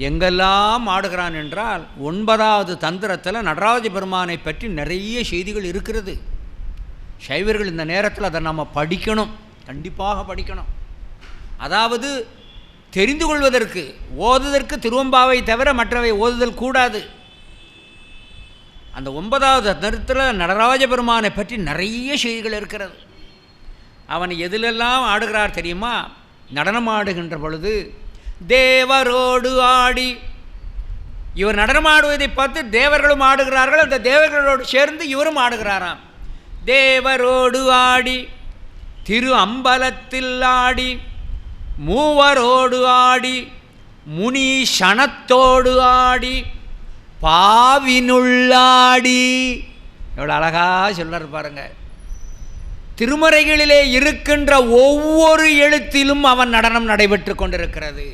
எங்கெல்லாம் ஆடுகிறான் என்றால் 9வது தந்திரத்தில் நடராஜ பெருமானை பற்றி நிறைய செய்திகள் இருக்கிறது. சைவர்கள் இந்த நேரத்தில் அதை நம்ம படிக்கணும், கண்டிப்பாக படிக்கணும். அதாவது தெரிந்து கொள்வதற்கு, ஓதுதற்கு திருவம்பாவை தவிர மற்றவை ஓதுதல் கூடாது. அந்த 9வது தந்திரத்தில் நடராஜ பெருமானை பற்றி நிறைய செய்திகள் இருக்கிறது. அவன் எதிலெல்லாம் ஆடுகிறார் தெரியுமா? நடனம் ஆடுகின்ற பொழுது தேவரோடு ஆடி, இவர் நடனமாடுவதை பார்த்து தேவர்களும் ஆடுகிறார்கள், அந்த தேவர்களோடு சேர்ந்து இவரும் ஆடுகிறாராம். தேவரோடு ஆடி திரு அம்பலத்தில் ஆடி மூவரோடு ஆடி முனி சனத்தோடு ஆடி பாவினுள்ளாடி. எவ்வளோ அழகாக சொல்றார் பாருங்க. திருமறைகளிலே இருக்கின்ற ஒவ்வொரு எழுத்திலும் அவன் நடனம் நடைபெற்று கொண்டிருக்கிறது.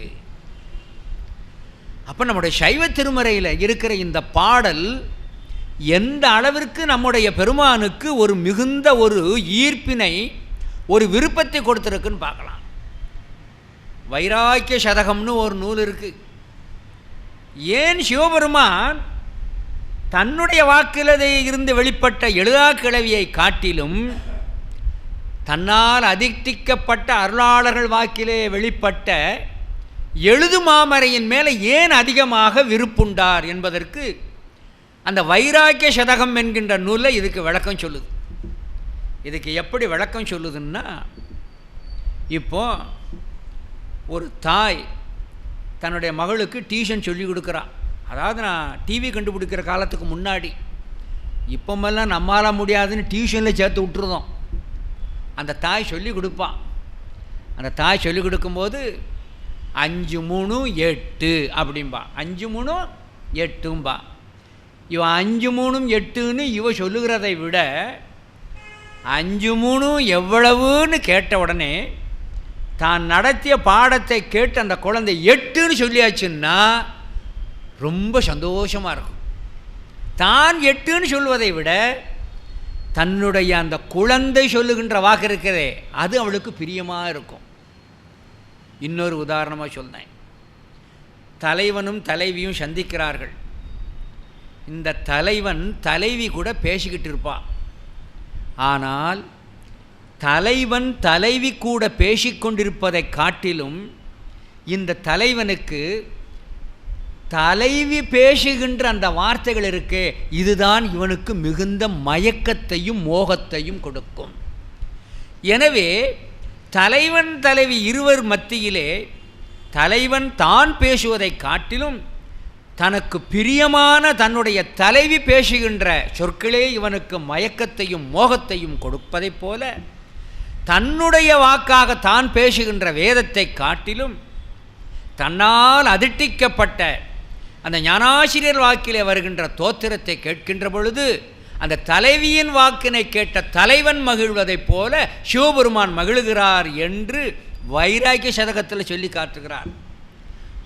அப்போ நம்முடைய சைவ திருமறையில் இருக்கிற இந்த பாடல் எந்த அளவிற்கு நம்முடைய பெருமானுக்கு ஒரு மிகுந்த ஒரு ஈர்ப்பினை, ஒரு விருப்பத்தை கொடுத்துருக்குன்னு பார்க்கலாம். வைராக்கிய சதகம்னு ஒரு நூல் இருக்குது. ஏன் சிவபெருமான் தன்னுடைய வாக்கிலதை இருந்து வெளிப்பட்ட எழுதா கிளவியை காட்டிலும் தன்னால் அதிர்ஷ்டிக்கப்பட்ட அருளாளர்கள் வாக்கிலே வெளிப்பட்ட எழுது மாமரையின் மேலே ஏன் அதிகமாக விருப்புண்டார் என்பதற்கு அந்த வைராக்கிய சதகம் என்கின்ற நூலை இதுக்கு விளக்கம் சொல்லுது. இதுக்கு எப்படி விளக்கம் சொல்லுதுன்னா, இப்போ ஒரு தாய் தன்னுடைய மகளுக்கு டியூஷன் சொல்லி கொடுக்குறான். அதாவது நான் டிவி கண்டுபிடிக்கிற காலத்துக்கு முன்னாடி இப்போமெல்லாம் நம்மளால் முடியாதுன்னு டியூஷனில் சேர்த்து விட்டுருதோம். அந்த தாய் சொல்லி கொடுப்பான். அந்த தாய் சொல்லி கொடுக்கும்போது 5 3 8 அப்படின்பா. 5 3 8 இவன் 5 3 8ன்னு இவ சொல்லுகிறதை விட 5 3 எவ்வளவுன்னு கேட்ட உடனே தான் நடத்திய பாடத்தை கேட்டு அந்த குழந்தை 8ன்னு சொல்லியாச்சுன்னா ரொம்ப சந்தோஷமாக இருக்கும். தான் 8ன்னு சொல்வதை விட தன்னுடைய அந்த குழந்தை சொல்லுகின்ற வாக்கு இருக்கிறதே அது அவளுக்கு பிரியமாக இருக்கும். இன்னொரு உதாரணமாக சொன்னேன். தலைவனும் தலைவியும் சந்திக்கிறார்கள். இந்த தலைவன் தலைவி கூட பேசிக்கிட்டு இருப்பான். ஆனால் தலைவன் தலைவி கூட பேசிக்கொண்டிருப்பதை காட்டிலும் இந்த தலைவனுக்கு தலைவி பேசுகின்ற அந்த வார்த்தைகள் இருக்கே இதுதான் இவனுக்கு மிகுந்த மயக்கத்தையும் மோகத்தையும் கொடுக்கும். எனவே தலைவன் தலைவி இருவர் மத்தியிலே தலைவன் தான் பேசுவதை காட்டிலும் தனக்கு பிரியமான தன்னுடைய தலைவி பேசுகின்ற சொற்களே இவனுக்கு மயக்கத்தையும் மோகத்தையும் கொடுப்பதைப் போல தன்னுடைய வாக்காக தான் பேசுகின்ற வேதத்தை காட்டிலும் தன்னால் அதிர்ஷ்டிக்கப்பட்ட அந்த ஞானாசிரியர் வாக்கிலே வருகின்ற தோத்திரத்தை கேட்கின்ற பொழுது அந்த தலைவியின் வாக்கினை கேட்ட தலைவன் மகிழ்வதைப் போல சிவபெருமான் மகிழ்கிறார் என்று வைராக்கிய சதகத்தில் சொல்லி காட்டுகிறார்.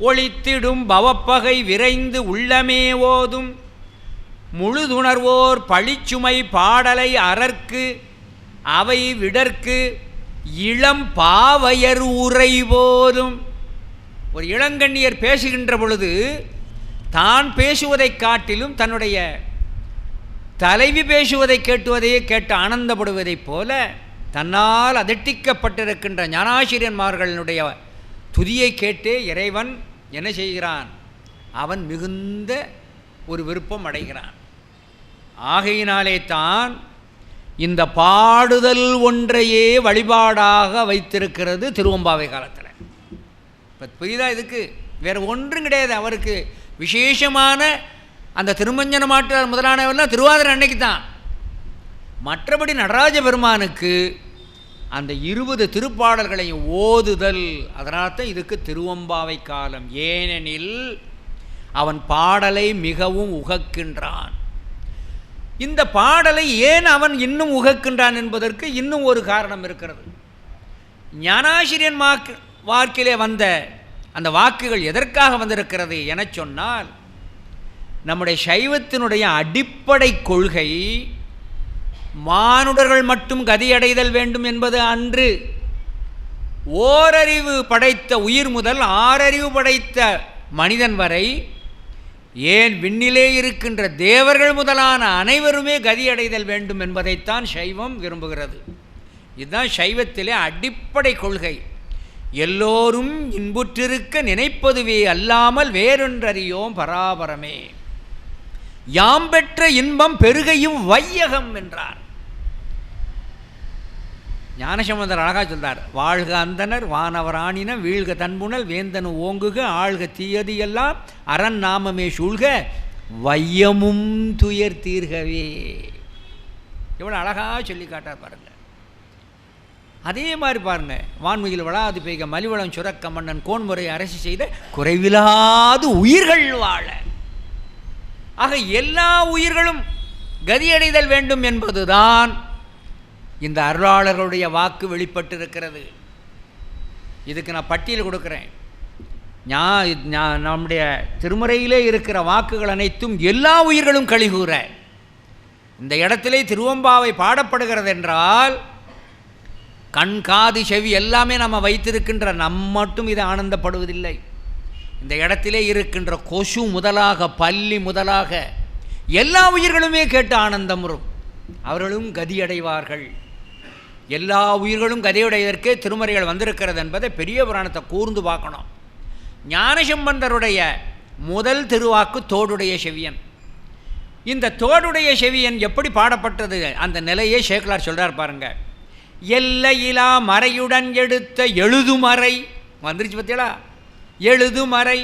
ஒளித்திடும் பவப்பகை விரைந்து உள்ளமே ஓதும் முழுதுணர்வோர் பழிச்சுமை பாடலை அறற்கு அவை விடற்கு இளம் பாவையர் உரை போதும். ஒரு இளங்கண்ணியர் பேசுகின்ற பொழுது தான் பேசுவதை காட்டிலும் தன்னுடைய தலைவி பேசுவதை கேட்டு ஆனந்தப்படுவதைப் போல தன்னால் அதிர்ஷ்டிக்கப்பட்டிருக்கின்ற ஞானாசிரியன்மார்களுடைய துதியை கேட்டே இறைவன் என்ன செய்கிறான்? அவன் மிகுந்த ஒரு விருப்பம் அடைகிறான். ஆகையினாலே தான் இந்த பாடுதல் ஒன்றையே வழிபாடாக வைத்திருக்கிறது திருவம்பாவை காலத்தில். இப்போ புரியுதா? இதுக்கு வேறு ஒன்றும் கிடையாது. அவருக்கு விசேஷமான அந்த திருமஞ்சன மாற்றார் முதலானவெல்லாம் திருவாதிரை அன்னைக்கு தான். மற்றபடி நடராஜ பெருமானுக்கு அந்த 20 திருப்பாடல்களையும் ஓதுதல். அதனால்தான் இதுக்கு திருவம்பாவை காலம். ஏனெனில் அவன் பாடலை மிகவும் உகக்கின்றான். இந்த பாடலை ஏன் அவன் இன்னும் உகக்கின்றான் என்பதற்கு இன்னும் ஒரு காரணம் இருக்கிறது. ஞானாசிரியன் வாக்கிலே வந்த அந்த வாக்குகள் எதற்காக வந்திருக்கிறது என சொன்னால், நம்முடைய சைவத்தினுடைய அடிப்படை கொள்கை மானுடர்கள் மட்டும் கதியடைதல் வேண்டும் என்பது அன்று. ஓரறிவு படைத்த உயிர் முதல் 6 அறிவு படைத்த மனிதன் வரை, ஏன் விண்ணிலே இருக்கின்ற தேவர்கள் முதலான அனைவருமே கதியடைதல் வேண்டும் என்பதைத்தான் சைவம் விரும்புகிறது. இதுதான் சைவத்திலே அடிப்படை கொள்கை. எல்லோரும் இன்புற்றிருக்க நினைப்பதுவே அல்லாமல் வேறொன்றறியோம் பராபரமே, யாம் பெற்ற இன்பம் பெருகையும் வையகம் என்றார் ஞானசம்பந்தர். அழகா சொல்றார், வாழ்க அந்தனர் வானவராணின வீழ்க தன்புணல் வேந்தனு ஓங்குக ஆழ்க தீயது எல்லாம் அரண் நாமமே சூழ்க வையமும் துயர் தீர்கவே. எவ்வளோ அழகா சொல்லி காட்டார் பாருங்க. அதே மாதிரி பாருங்க, வான்மையில் வளாது பெய்க மலிவளம் சுரக்க மன்னன் கோன்முறை அரசு செய்த குறைவிலாது உயிர்கள் வாழ. ஆக எல்லா உயிர்களும் கதியடைதல் வேண்டும் என்பதுதான் இந்த அருளாளர்களுடைய வாக்கு வெளிப்பட்டிருக்கிறது. இதுக்கு நான் பட்டியல் கொடுக்குறேன். நம்முடைய திருமுறையிலே இருக்கிற வாக்குகள் அனைத்தும் எல்லா உயிர்களும் கழிகூற. இந்த இடத்திலே திருவம்பாவை பாடப்படுகிறது என்றால் கண் காது செவி எல்லாமே நம்ம வைத்திருக்கின்ற மட்டும் இதை ஆனந்தப்படுவதில்லை. இந்த இடத்திலே இருக்கின்ற கொசு முதலாக பல்லி முதலாக எல்லா உயிர்களுமே கேட்டு ஆனந்தமுறும். அவர்களும் கதியடைவார்கள். எல்லா உயிர்களும் கதியடைவதற்கே திருமறைகள் வந்திருக்கிறது என்பதை பெரிய புராணத்தை கூர்ந்து பார்க்கணும். ஞானசம்பந்தருடைய முதல் திருவாக்கு தோடுடைய செவியன். இந்த தோடுடைய செவியன் எப்படி பாடப்பட்டது அந்த நிலையை சேக்கலார் சொல்கிறார் பாருங்க. எல்லையிலா மறையுடன் எடுத்த எழுதுமறை வந்துருச்சு பார்த்தீங்களா? எழுதுமறை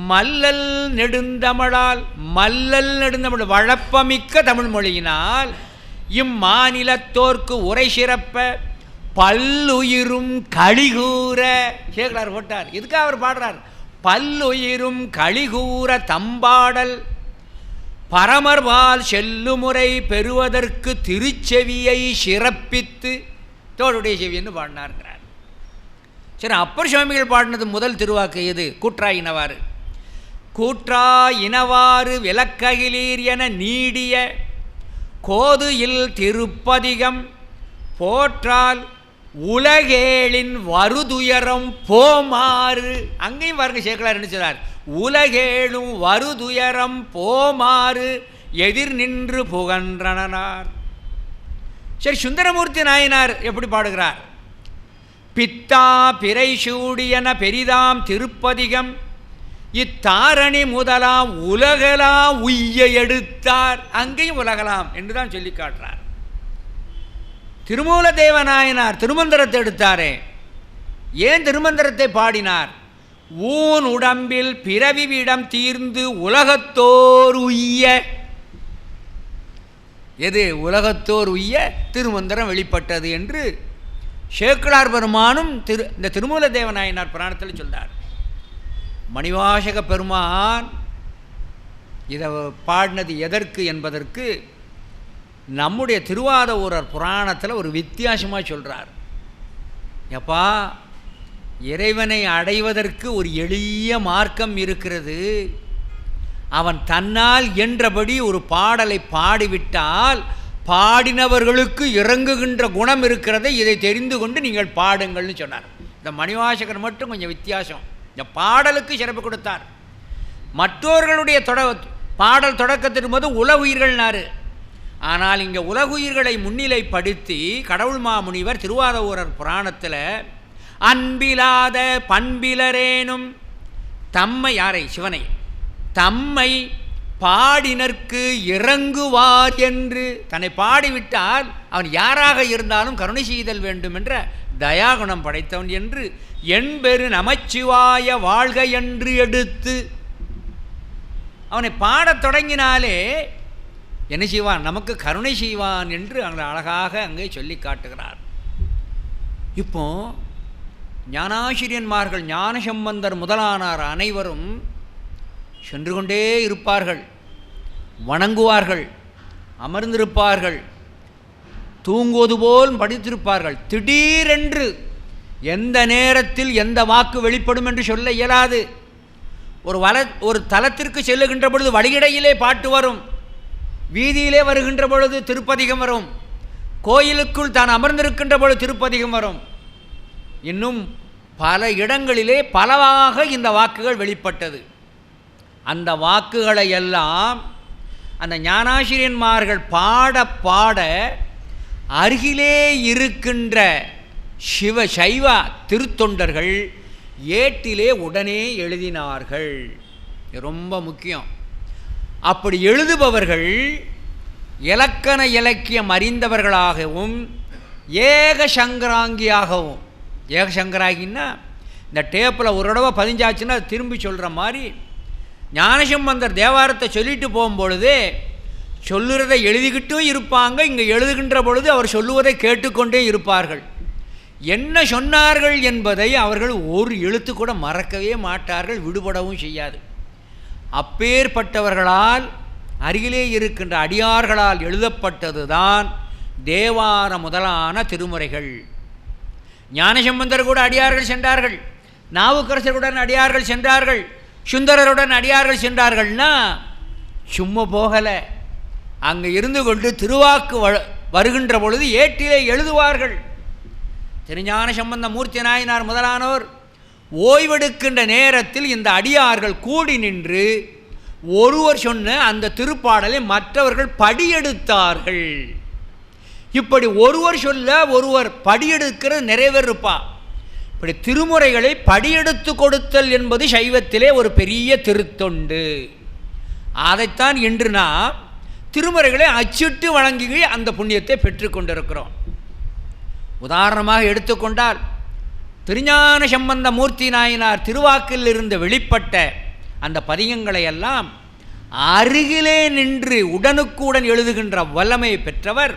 மல்லல் நெடுந்தமிழால், மல்லல் நெடுந்தமிழ் வழப்பமிக்க தமிழ் மொழியினால் இம்மாநிலத்தோர்க்கு உரை சிறப்ப பல்லுயிரும் கழிகூற. சேகலார் போட்டார், இதுக்காக அவர் பாடுறார். பல்லுயிரும் கழிகூற தம்பாடல் பரமர்பால் செல்லுமுறை பெறுவதற்கு திருச்செவியை சிறப்பித்து தோளுடைய செவின்னு பாடினார்கிறார். சரி, அப்பர் சுவாமிகள் பாடினது முதல் திருவாக்கு எது? கூற்றா இனவாறு. கூற்றா இனவாறு விளக்ககிலீர் என நீடிய கோது இல் திருப்பதிகம் போற்றால் உலகேளின் வருதுயரம் போமாறு. அங்கேயும் பாருங்க, சேக்கலார் என்ன சொல்றார்? உலகேளும் வருதுயரம் போமாறு எதிர் நின்று புகன்றனார். சரி, சுந்தரமூர்த்தி நாயனார் எப்படி பாடுகிறார்? பித்தா பிறை சூடியன பெரிதாம் திருப்பதிகம் இத்தாரணி முதலாம் உலகலாம் உய்ய எடுத்தார். அங்கேயும் உலகலாம் என்று தான் சொல்லி காட்டுறார். திருமூல தேவநாயனார் திருமந்திரத்தை எடுத்தாரே, ஏன் திருமந்திரத்தை பாடினார்? ஊன் உடம்பில் பிறவிவிடம் தீர்ந்து உலகத்தோர் உய்ய. எது உலகத்தோர் உய்ய? திருமந்திரம் வெளிப்பட்டது என்று சேக்கிழார் பெருமானும் இந்த திருமூல தேவநாயனார் புராணத்தில் சொல்றார். மணிவாசக பெருமான் இதை பாடினது எதற்கு என்பதற்கு நம்முடைய திருவாதவூரர் புராணத்தில் ஒரு வித்தியாசமாக சொல்கிறார். எப்பா, இறைவனை அடைவதற்கு ஒரு எளிய மார்க்கம் இருக்கிறது. அவன் தன்னால் என்றபடி ஒரு பாடலை பாடிவிட்டால் பாடினவர்களுக்கு இறங்குகின்ற குணம் இருக்கிறதை இதை தெரிந்து கொண்டு நீங்கள் பாடுங்கள்னு சொன்னார். இந்த மணிவாசகர் மட்டும் கொஞ்சம் வித்தியாசம். இந்த பாடலுக்கு சிறப்பு கொடுத்தார். மற்றவர்களுடைய பாடல் தொடக்கத்தின் போது உலகுயிர்கள்னாரு. ஆனால் இங்கே உலகுயிர்களை முன்னிலைப்படுத்தி கடவுள் மாமுனிவர் திருவாதவூரர் புராணத்தில் அன்பிலாத பண்பிலரேனும் தம்மை, யாரை? சிவனை, தம்மை பாடினர்க்கு இறங்குவார் என்று தன்னை பாடிவிட்டால் அவன் யாராக இருந்தாலும் கருணை செய்தல் வேண்டும் என்ற தயாகுணம் படைத்தவன் என்று என்பெரு நமச்சிவாய வாழ்க என்று எடுத்து அவனை பாடத் தொடங்கினாலே என்ன செய்வான்? நமக்கு கருணை செய்வான் என்று அங்கே அழகாக அங்கே சொல்லி காட்டுகிறார். இப்போ ஞானாசிரியன்மார்கள் ஞானசம்பந்தர் முதலானார் அனைவரும் சென்று கொண்டே இருப்பார்கள், வணங்குவார்கள், அமர்ந்திருப்பார்கள், தூங்குவது போல் படித்திருப்பார்கள். திடீரென்று எந்த நேரத்தில் எந்த வாக்கு வெளிப்படும் என்று சொல்ல இயலாது. ஒரு தலத்திற்கு செல்லுகின்ற பொழுது வழியிடையிலே பாட்டு வரும், வீதியிலே வருகின்ற பொழுது திருப்பதிகம் வரும், கோயிலுக்குள் தான் அமர்ந்திருக்கின்ற பொழுது திருப்பதிகம் வரும். இன்னும் பல இடங்களிலே பலவாக இந்த வாக்குகள் வெளிப்பட்டது. அந்த வாக்குகளை எல்லாம் அந்த ஞானாசிரியன்மார்கள் பாட பாட அருகிலே இருக்கின்ற சைவ திருத்தொண்டர்கள் ஏட்டிலே உடனே எழுதினார்கள். ரொம்ப முக்கியம். அப்படி எழுதுபவர்கள் இலக்கண இலக்கியம் அறிந்தவர்களாகவும் ஏகசங்கராங்கியாகவும், ஏகசங்கராகின்னா இந்த டேப்பில் ஒரு தடவை பதிஞ்சாச்சுன்னா திரும்பி சொல்கிற மாதிரி, ஞானசம்பந்தர் தேவாரத்தை சொல்லிட்டு போகும்பொழுது சொல்லுறதை எழுதிக்கிட்டும் இருப்பாங்க, இங்கே எழுதுகின்ற பொழுது அவர் சொல்லுவதை கேட்டுக்கொண்டே இருப்பார்கள். என்ன சொன்னார்கள் என்பதை அவர்கள் ஒரு எழுத்து கூட மறக்கவே மாட்டார்கள், விடுபடவும் செய்யாது. அப்பேற்பட்டவர்களால் அருகிலே இருக்கின்ற அடியார்களால் எழுதப்பட்டது தான் தேவார முதலான திருமுறைகள். ஞானசம்பந்தர் கூட அடியார்கள் சென்றார்கள், நாவுக்கரசருடன் அடியார்கள் சென்றார்கள், சுந்தரருடன் அடியார்கள் சென்றார்கள்னா சும்மா போகலை. அங்கே இருந்து கொண்டு திருவாக்கு வருகின்ற பொழுது ஏட்டிலே எழுதுவார்கள். திருஞான சம்பந்த மூர்த்தி நாயனார் முதலானோர் ஓய்வெடுக்கின்ற நேரத்தில் இந்த அடியார்கள் கூடி நின்று ஒருவர் சொன்ன அந்த திருப்பாடலை மற்றவர்கள் படியெடுத்தார்கள். இப்படி ஒருவர் சொல்ல ஒருவர் படியெடுக்கிறது நிறைவேறுப்பா. இப்படி திருமுறைகளை படியெடுத்து கொடுத்தல் என்பது சைவத்திலே ஒரு பெரிய திருத்தொண்டு. அதைத்தான் இன்று நாம் திருமுறைகளை அச்சிட்டு வழங்கி அந்த புண்ணியத்தை பெற்றுக்கொண்டிருக்கிறோம். உதாரணமாக எடுத்துக்கொண்டால் திருஞான சம்பந்த மூர்த்தி நாயனார் திருவாக்கில் இருந்து வெளிப்பட்ட அந்த பதிகங்களை எல்லாம் அருகிலே நின்று உடனுக்குடன் எழுதுகின்ற வல்லமை பெற்றவர்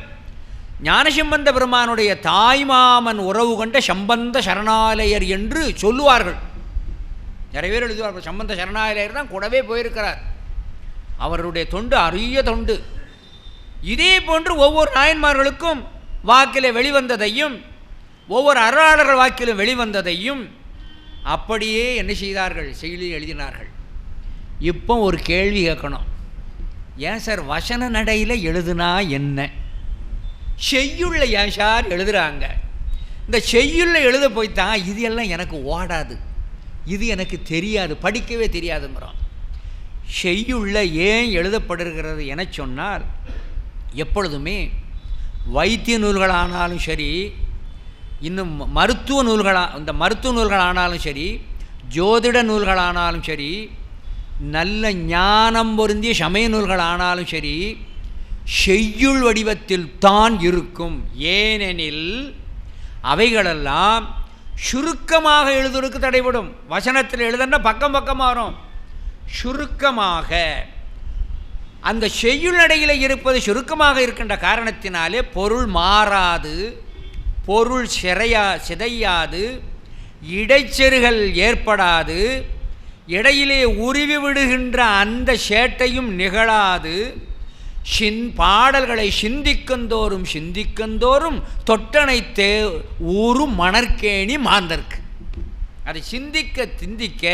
ஞானசம்பந்த பெருமானுடைய தாய்மாமன் உறவு கொண்ட சம்பந்த சரணாலயர் என்று சொல்லுவார்கள். நிறைய பேர் எழுதுவார்கள். சம்பந்த சரணாலயர் தான் கூடவே போயிருக்கிறார். அவருடைய தொண்டு அரிய தொண்டு. இதே போன்று ஒவ்வொரு நாயன்மார்களுக்கும் வாக்கில் வெளிவந்ததையும் ஒவ்வொரு அருளாளர்கள் வாக்கிலும் வெளிவந்ததையும் அப்படியே என்ன செய்தார்கள், செயலில் எழுதினார்கள். இப்போ ஒரு கேள்வி கேட்கணும். ஏன் சார் வசன நடையில் எழுதுனா என்ன, செய்யுள்ள ஏன் சார் எழுதுகிறாங்க? இந்த செய்யுள்ள எழுத போய்த்தான் இது எல்லாம் எனக்கு ஓடாது, இது எனக்கு தெரியாது, படிக்கவே தெரியாதுங்கிறோம். செய்யுள்ள ஏன் எழுதப்படுகிறது என சொன்னால், எப்பொழுதுமே வைத்திய நூல்களானாலும் சரி, இன்னும் மருத்துவ நூல்களானாலும் சரி, ஜோதிட நூல்களானாலும் சரி, நல்ல ஞானம் பொருந்திய சமய நூல்கள் ஆனாலும் சரி, செய்யுள் வடிவத்தில் தான் இருக்கும். ஏனெனில் அவைகளெல்லாம் சுருக்கமாக எழுதுவதற்கு தடைபடும். வசனத்தில் எழுதுனா பக்கம் பக்கமாக வரும். சுருக்கமாக அந்த செய்யுள் நடையில் இருப்பது சுருக்கமாக இருக்கின்ற காரணத்தினாலே பொருள் மாறாது, பொருள் சிதையாது, இடைச்செருகல் ஏற்படாது, இடையிலே உருவி விடுகின்ற அந்த சேட்டையும் நிகழாது. பாடல்களை சிந்திக்கந்தோறும் தொட்டனைத்தே ஊரும் மணற்கேணி மாந்தற்கு. அதை சிந்திக்க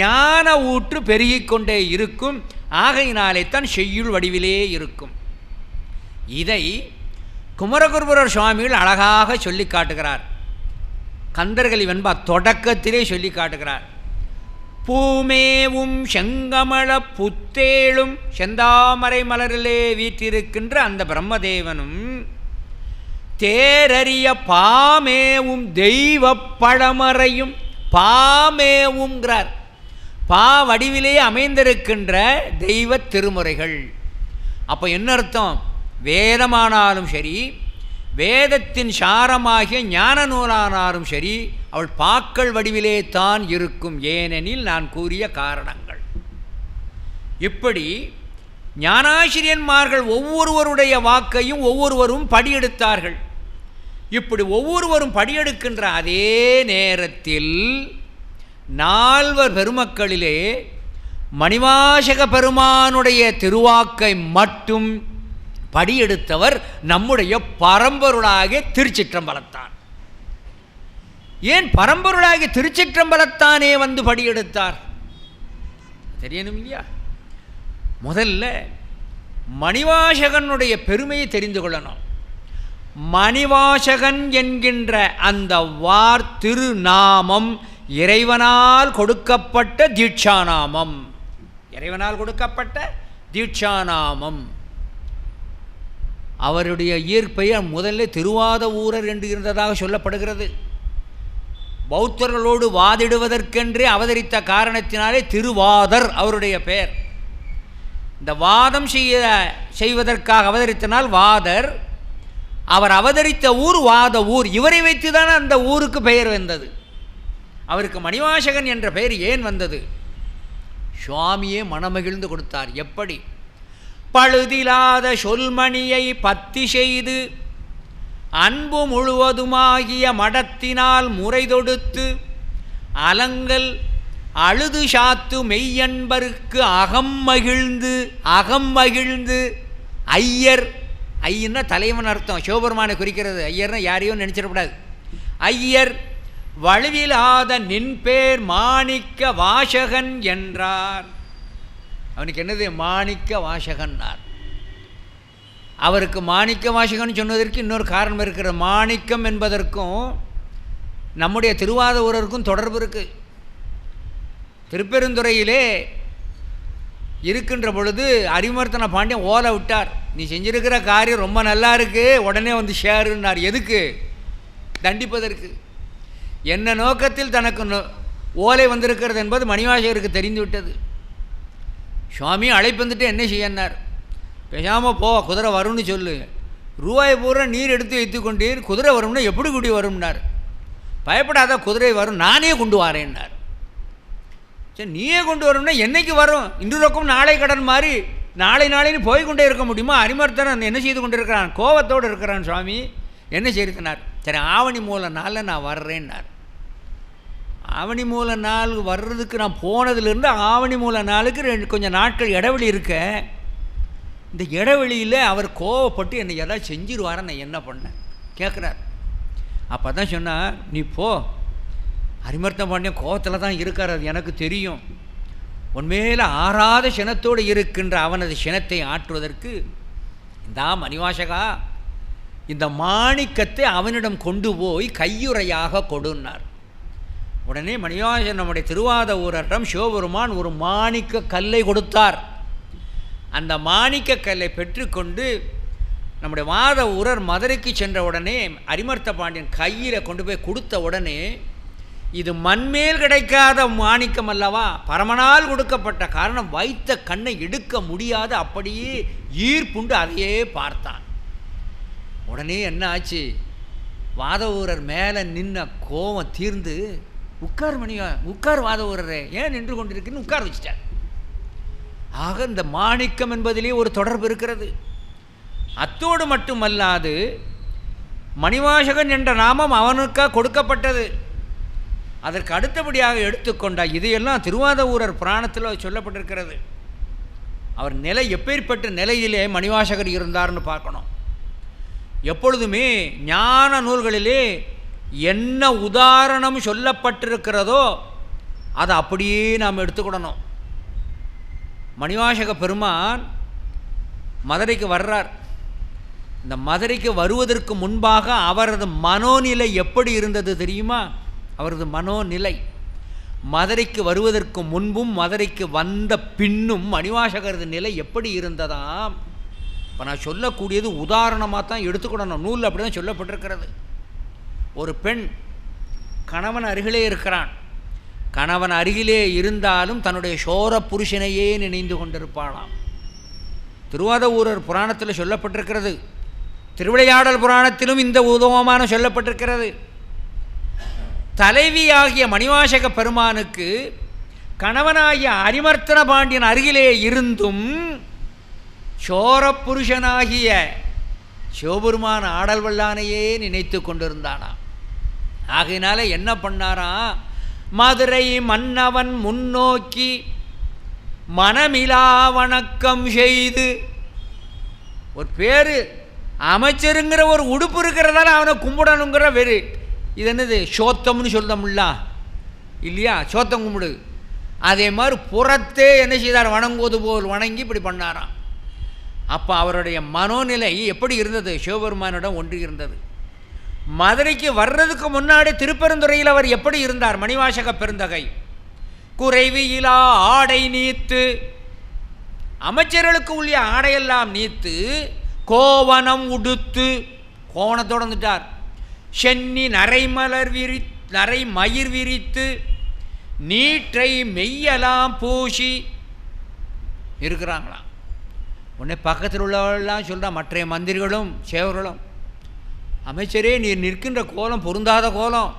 ஞான ஊற்று பெருகிக்கொண்டே இருக்கும். ஆகையினாலே தான் செய்யுள் வடிவிலே இருக்கும். இதை குமரகுருபரர் சுவாமிகள் அழகாக சொல்லி காட்டுகிறார். கந்தர்கலி வெண்பா தொடக்கத்திலே சொல்லி காட்டுகிறார். பூமேவும் செங்கமல புத்தேளும் செந்தாமரை மலரிலே வீற்றிருக்கின்ற அந்த பிரம்மதேவனும் தேரறிய பாமேவும் தெய்வ பழமறையும், பாமேவுங்கிறார், பா வடிவிலே அமைந்திருக்கின்ற தெய்வ திருமுறைகள். அப்போ என்ன அர்த்தம்? வேதமானாலும் சரி, வேதத்தின் சாரமாகிய ஞான நூலானாலும் சரி, அவள் பாக்கள் வடிவிலே தான் இருக்கும். ஏனெனில் நான் கூறிய காரணங்கள். இப்படி ஞானாசிரியன்மார்கள் ஒவ்வொருவருடைய வாக்கையும் ஒவ்வொருவரும் படியெடுத்தார்கள். இப்படி ஒவ்வொருவரும் படியெடுக்கின்ற அதே நேரத்தில் நால்வர் பெருமக்களிலே மணிவாசக பெருமானுடைய திருவாக்கை மட்டும் படியெடுத்தவர் நம்முடைய பரம்பொருளாகிய திருச்சிற்றம்பலத்தான். ஏன் பரம்பொருளாகிய திருச்சிற்றம்பலத்தானே வந்து படியெடுத்தார் தெரியணும் இல்லையா? முதல்ல மணிவாசகனுடைய பெருமையை தெரிந்து கொள்ளணும். மணிவாசகன் என்கின்ற அந்த திருநாமம் இறைவனால் கொடுக்கப்பட்ட தீட்சாநாமம். இறைவனால் கொடுக்கப்பட்ட தீட்சாநாமம். அவருடைய இயற்பெயர் முதல்ல திருவாத ஊரர் என்று இருந்ததாக சொல்லப்படுகிறது. பௌத்தர்களோடு வாதிடுவதற்கென்றே அவதரித்த காரணத்தினாலே திருவாதர் அவருடைய பெயர். இந்த வாதம் செய்வதற்காக அவதரித்தனால் வாதர். அவர் அவதரித்த ஊர் வாத ஊர். இவரை வைத்துதான் அந்த ஊருக்கு பெயர் வந்தது. அவருக்கு மணிவாசகன் என்ற பெயர் ஏன் வந்தது? சுவாமியே மனமகிழ்ந்து கொடுத்தார். எப்படி? பழுதிலாத சொல்மணியை பத்தி செய்து அன்பு முழுவதுமாகிய மடத்தினால் முறை தொடுத்து அலங்கல் அழுது சாத்து மெய்யன்பருக்கு அகம் மகிழ்ந்து ஐயர், ஐயன்னா தலைவன் அர்த்தம், சிவபெருமானை குறிக்கிறது. ஐயர்னா யாரையும் நினச்சிடக்கூடாது. ஐயர் வலுவிலாத நின்பேர் மாணிக்க வாசகன் என்றார். அவனுக்கு என்னது? மாணிக்க வாசகன்னார். அவருக்கு மாணிக்க வாசகன் சொன்னதற்கு இன்னொரு காரணம் இருக்கிற. மாணிக்கம் என்பதற்கும் நம்முடைய திருவாத ஊரருக்கும் தொடர்பு இருக்குது. திருப்பெருந்துறையிலே இருக்கின்ற பொழுது அரிமர்த்தன பாண்டியன் ஓலை விட்டார். நீ செஞ்சிருக்கிற காரியம் ரொம்ப நல்லா இருக்கு, உடனே வந்து ஷேருன்னார். எதுக்கு? தண்டிப்பதற்கு. என்ன நோக்கத்தில் தனக்கு ஓலை வந்திருக்கிறது என்பது மணிவாசகருக்கு தெரிந்து விட்டது. சுவாமி அழைப்பு வந்துட்டு என்ன செய்யன்னார்? பேசாமல் போ, குதிரை வரும்னு சொல்லு. ரூபாய் பூரா நீர் எடுத்து வைத்து கொண்டீர், குதிரை வரும்னா எப்படி கூட்டி வரும்னார். பயப்படாத, குதிரை வரும், நானே கொண்டு வரேன்னார். சரி நீயே கொண்டு வரணும்னா என்னைக்கு வரும்? இன்று ரொக்கம் நாளை கடன் மாதிரி நாளைன்னு போய் கொண்டே இருக்க முடியுமா? அரிமர்த்தன் என்ன செய்து கொண்டு இருக்கிறான்? கோபத்தோடு இருக்கிறான். சுவாமி என்ன செய்திருக்கிறார்? சரி ஆவணி மூல நாளில் நான் வர்றேன்னார். ஆவணி மூல நாள் வர்றதுக்கு நான் போனதுலேருந்து ஆவணி மூல நாளுக்கு கொஞ்சம் நாட்கள் இடைவெளி இருக்க. இந்த இடைவெளியில் அவர் கோவப்பட்டு என்னை எதாவது செஞ்சிருவார, நான் என்ன பண்ணேன் கேட்குறார். அப்போ தான் சொன்னார், நீ போ, அரிமர்த்த பாண்டியன் கோவத்தில் தான் இருக்கார், அது எனக்கு தெரியும். உண்மையில் ஆறாத சினத்தோடு இருக்கின்ற அவனது சினத்தை ஆற்றுவதற்கு இந்த மணிவாசகா இந்த மாணிக்கத்தை அவனிடம் கொண்டு போய் கையுறையாக கொடுன்னார். உடனே மணிவாசகன் நம்முடைய திருவாத ஊரிடம் சிவபெருமான் ஒரு மாணிக்க கல்லை கொடுத்தார். அந்த மாணிக்க கல்லை பெற்றுக்கொண்டு நம்முடைய வாத ஊரர் மதுரைக்கு சென்ற உடனே அரிமர்த்த பாண்டியன் கையில் கொண்டு போய் கொடுத்த உடனே, இது மண்மேல் கிடைக்காத மாணிக்கம் அல்லவா, பரமனால் கொடுக்கப்பட்ட காரணம் வைத்த கண்ணை எடுக்க முடியாது, அப்படியே ஈர்ப்புண்டு அதையே பார்த்தான். உடனே என்ன ஆச்சு? வாத ஊரர் மேலே நின்ன கோபம் தீர்ந்து, உட்கார் மணியா, உட்கார் வாத ஊரரே, ஏன் நின்று கொண்டிருக்குன்னு உட்கார வச்சிட்டார். ஆக இந்த மாணிக்கம் என்பதிலே ஒரு தொடர்பு இருக்கிறது. அத்தோடு மட்டுமல்லாது மணிவாசகன் என்ற நாமம் அவனுக்காக கொடுக்கப்பட்டது. அதற்கு அடுத்தபடியாக எடுத்துக்கொண்டால் இதையெல்லாம் திருவாத ஊரர் புராணத்தில் சொல்லப்பட்டிருக்கிறது. அவர் நிலை எப்பேற்பட்ட நிலையிலே மணிவாசகர் இருந்தார்னு பார்க்கணும். எப்பொழுதுமே ஞான நூல்களிலே என்ன உதாரணம் சொல்லப்பட்டிருக்கிறதோ அதை அப்படியே நாம் எடுத்துக்கிடணும். மணிவாசக பெருமான் மதுரைக்கு வர்றார். இந்த மதுரைக்கு வருவதற்கு முன்பாக அவரது மனோநிலை எப்படி இருந்தது தெரியுமா? அவரது மனோநிலை மதுரைக்கு வருவதற்கு முன்பும் மதுரைக்கு வந்த பின்னும் மணிவாசகரது நிலை எப்படி இருந்ததாம்? இப்போ நான் சொல்லக்கூடியது உதாரணமாக தான் எடுத்துக்கிடணும். நூலில் அப்படி தான் சொல்லப்பட்டிருக்கிறது. ஒரு பெண் கணவன் அருகிலே இருக்கிறான். கணவன் அருகிலே இருந்தாலும் தன்னுடைய சோர புருஷனையே நினைந்து கொண்டிருப்பாளாம். திருவாத ஊரர் புராணத்தில் சொல்லப்பட்டிருக்கிறது. திருவிளையாடல் புராணத்திலும் இந்த உதவமானம் சொல்லப்பட்டிருக்கிறது. தலைவியாகிய மணிவாசக பெருமானுக்கு கணவனாகிய அரிமர்த்தன பாண்டியன் அருகிலே இருந்தும் சோரப்புருஷனாகிய சிவபெருமான் ஆடல் வல்லானையே நினைத்து கொண்டிருந்தானா. ஆகையினால என்ன பண்ணாரா? மதுரை மன்னவன் முன்னோக்கி மனமிலா வணக்கம் செய்து, ஒரு பேர் அமைச்சருங்கிற ஒரு உடுப்பு இருக்கிறதால அவனை கும்பிடணுங்கிற வெறு, இது என்னது சோத்தம்னு சொல்லும்ல இல்லையா? சோத்தம் கும்பிடு. அதே மாதிரி புறத்தே என்ன செய்தார்? வணங்குவது போல் வணங்கி இப்படி பண்ணாராம். அப்போ அவருடைய மனோநிலை எப்படி இருந்தது? சிவபெருமானிடம் ஒன்றி இருந்தது. மதுரைக்கு வர்றதுக்கு முன்னாடி திருப்பெருந்துறையில் அவர் எப்படி இருந்தார்? மணிவாசக பெருந்தகை குறைவியிலா ஆடை நீத்து, அமைச்சர்களுக்கு உள்ள ஆடையெல்லாம் நீத்து, கோவணம் உடுத்து, கோவணத்தோடு வந்துட்டார். சென்னி நரை மயிர் விரித்து, நீற்றை மெய்யெல்லாம் பூசி இருக்கிறாங்களாம். உடனே பக்கத்தில் உள்ளவர்கள்லாம் சொல்கிறான், மற்ற மந்திரிகளும் சேவர்களும், அமைச்சரே நீர் நிற்கின்ற கோலம் பொருந்தாத கோலம்,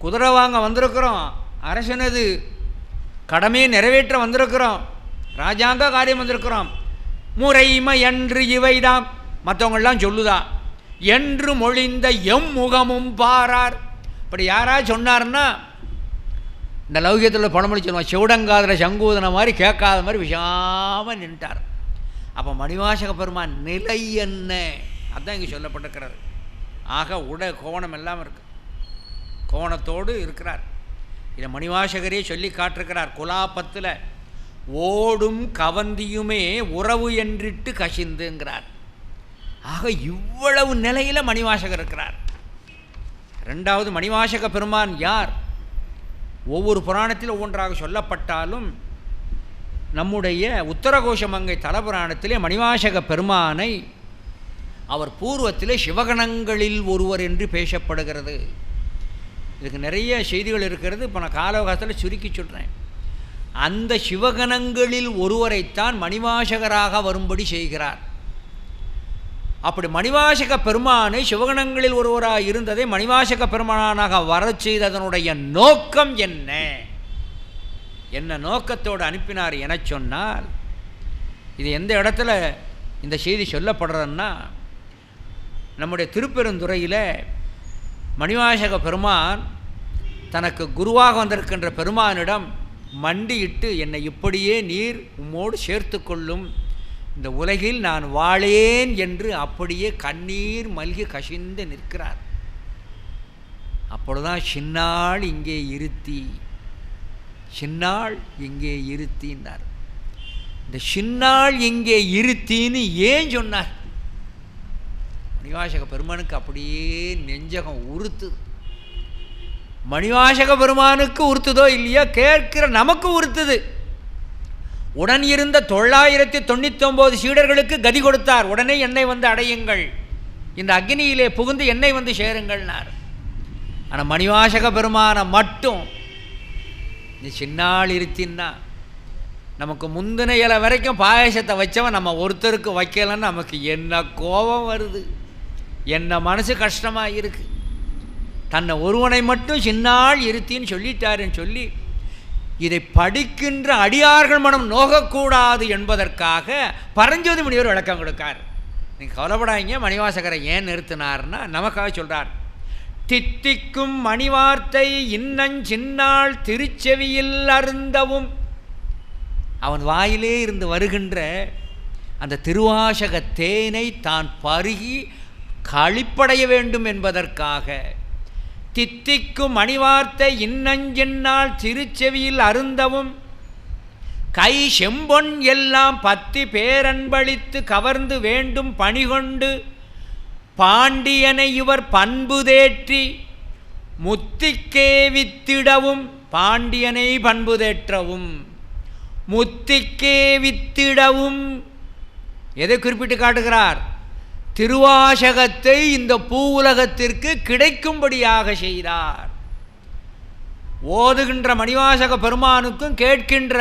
குதிரை வாங்க வந்திருக்கிறோம், அரசனது கடமையை நிறைவேற்ற வந்திருக்கிறோம், ராஜாங்க காரியம் வந்திருக்கிறோம், முறைமை என்று இவைதான் மற்றவங்கள்லாம் சொல்லுதா என்று மொழிந்த முகமும் பாரார். இப்படி யாராவது சொன்னார்னா இந்த லௌகியத்தில் பழமொழி சொல்லுவான், சிவடங்காதில் சங்கூதன மாதிரி கேட்காத மாதிரி விஷாமல் நின்ட்டார். அப்போ மணிவாசக பெருமான் நிலை என்ன? அதுதான் இங்கே சொல்லப்பட்டிருக்கிறது. ஆக கோணம் எல்லாம் இருக்கு, கோணத்தோடு இருக்கிறார். இதை மணிவாசகரே சொல்லி காட்டிருக்கிறார் குலாப்பத்தில். ஓடும் கவந்தியுமே உறவு என்றிட்டு கசிந்துங்கிறார். ஆக இவ்வளவு நிலையில் மணிவாசகர் இருக்கிறார். ரெண்டாவது, மணிவாசக பெருமான் யார்? ஒவ்வொரு புராணத்தில் ஒவ்வொன்றாக சொல்லப்பட்டாலும் நம்முடைய உத்தரகோஷமங்கை தலபுராணத்திலே மணிவாசக பெருமானை அவர் பூர்வத்திலே சிவகணங்களில் ஒருவர் என்று பேசப்படுகிறது. இதுக்கு நிறைய செய்திகள் இருக்கிறது. இப்போ நான் காலவகாசத்தில் சுருக்கி சொல்கிறேன். அந்த சிவகணங்களில் ஒருவரைத்தான் மணிவாசகராக வரும்படி செய்கிறார். அப்படி மணிவாசக பெருமானை சிவகணங்களில் ஒருவராக இருந்ததை மணிவாசக பெருமானாக வரச் செய்ததனுடைய நோக்கம் என்ன என்ன நோக்கத்தோடு அனுப்பினார் என சொன்னால், இது எந்த இடத்துல இந்த செய்தி சொல்லப்படுறதுன்னா, நம்முடைய திருப்பெருந்துறையில் மணிவாசக பெருமான் தனக்கு குருவாக வந்திருக்கின்ற பெருமானிடம் மண்டியிட்டு, என்னை இப்படியே நீர் உம்மோடு சேர்த்து கொள்ளும், இந்த உலகில் நான் வாழேன் என்று அப்படியே கண்ணீர் மல்கி கசிந்து நிற்கிறார். அப்பொழுதுதான் சின்னாள் இங்கே இருத்தி, சின்னாள் இங்கே இருத்தின்னார். இந்த சின்னாள் இங்கே இருத்தின்னு ஏன் சொன்னார்? மணிவாசக பெருமானுக்கு அப்படியே நெஞ்சகம் உறுத்துது. மணிவாசக பெருமானுக்கு உறுத்துதோ இல்லையோ, கேட்கிற நமக்கு உறுத்துது. உடன் இருந்த 999 சீடர்களுக்கு கதி கொடுத்தார். உடனே என்னை வந்து அடையுங்கள், இந்த அக்னியிலே புகுந்து என்னை வந்து சேருங்கள்னார். ஆனால் மணிவாசக பெருமானை மட்டும் நீ சின்னாள் இருத்தின்னா, நமக்கு முந்தின இலை வரைக்கும் பாயசத்தை வச்சவன் நம்ம ஒருத்தருக்கு வைக்கலன்னு நமக்கு என்ன கோபம் வருது, என்ன மனசு கஷ்டமாக இருக்குது. தன்னை ஒருவனை மட்டும் சின்னாள் இருத்தின்னு சொல்லிட்டாருன்னு சொல்லி, இதை படிக்கின்ற அடியார்கள் மனம் நோகக்கூடாது என்பதற்காக பரஞ்சோதி முனிவர் விளக்கம் கொடுக்கார். நீங்கள் கவலைப்படாதீங்க, மணிவாசகரை ஏன் நிறுத்தினார்னா நமக்காக சொல்கிறார். தித்திக்கும் மணிவார்த்தை இன்னஞ்சின்னாள் திருச்செவியில் அருந்தவும், அவன் வாயிலே இருந்து வருகின்ற அந்த திருவாசக தேனை தான் பருகி களிப்படைய வேண்டும் என்பதற்காக, தித்திக்கும் மணிவார்த்தை இன்னஞ்சின்னாள் திருச்செவியில் அருந்தவும், கை செம்பொன் எல்லாம் 10 பேரன்பளித்து கவர்ந்து வேண்டும் பணிகொண்டு, பாண்டியனை இவர் பண்பு தேற்றி முத்திக்கே வித்திடவும், பாண்டியனை பண்பு தேற்றவும் முத்திக்கே வித்திடவும். எதை குறிப்பிட்டு காட்டுகிறார்? திருவாசகத்தை இந்த பூவுலகத்திற்கு கிடைக்கும்படியாக செய்தார். ஓதுகின்ற மணிவாசக பெருமானுக்கும் கேட்கின்ற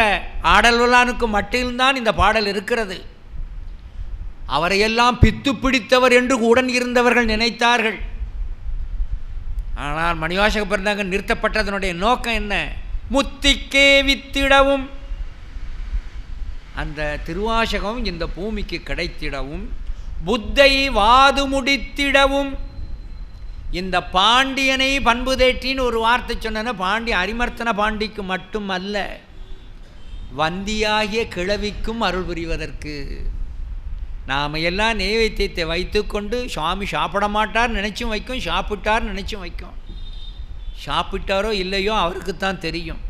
ஆடல்வலானுக்கும் மட்டில்தான் இந்த பாடல் இருக்கிறது. அவரையெல்லாம் பித்து பிடித்தவர் என்று உடன் இருந்தவர்கள் நினைத்தார்கள். ஆனால் மணிவாசக பெருந்தகன் நிறுத்தப்பட்டதனுடைய நோக்கம் என்ன? முத்திக்கே வித்திடவும், அந்த திருவாசகம் இந்த பூமிக்கு கிடைத்திடவும், புத்தை வாது முடித்திடவும். இந்த பாண்டியனை பண்பு தேற்றின்னு ஒரு வார்த்தை சொன்ன பாண்டி அரிமர்த்தன பாண்டிக்கு மட்டும் அல்ல, வந்தியாகிய கிழவிக்கும் அருள் புரிவதற்கு. நாம் எல்லாம் நெய்வேத்தியத்தை வைத்துக்கொண்டு சுவாமி சாப்பிட மாட்டார் நினச்சும் வைக்கும், சாப்பிட்டார் நினச்சும் வைக்கும். சாப்பிட்டாரோ இல்லையோ அவருக்குத்தான் தெரியும்.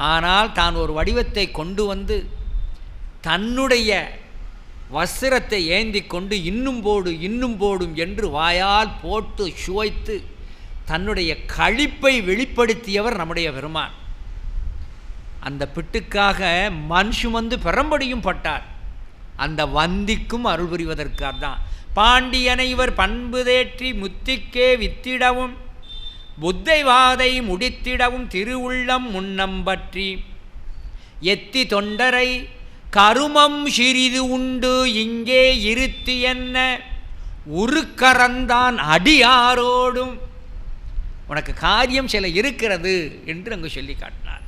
ஆனால் தான் ஒரு வடிவத்தை கொண்டு வந்து தன்னுடைய வஸ்திரத்தை ஏந்தி கொண்டு இன்னும் போடு இன்னும் போடும் என்று வாயால் போட்டு சுவைத்து தன்னுடைய களிப்பை வெளிப்படுத்தியவர் நம்முடைய பெருமான். அந்த பிட்டுக்காக மண் சுமந்து பெரம்படியும் பட்டார். அந்த வந்திக்கும் அருள் புரிவதற்காக தான். பாண்டியனை இவர் பண்பு தேற்றி முத்திக்கே வித்திடவும், புத்தைவாதை முடித்திடவும், திருவுள்ளம் முன்னம்பற்றி எத்தி தொண்டரை கருமம் சிறிது உண்டு இங்கே இருத்தி என்ன உருக்கரந்தான் அடியாரோடும். உனக்கு காரியம் சில இருக்கிறது என்று அங்கு சொல்லி காட்டினார்.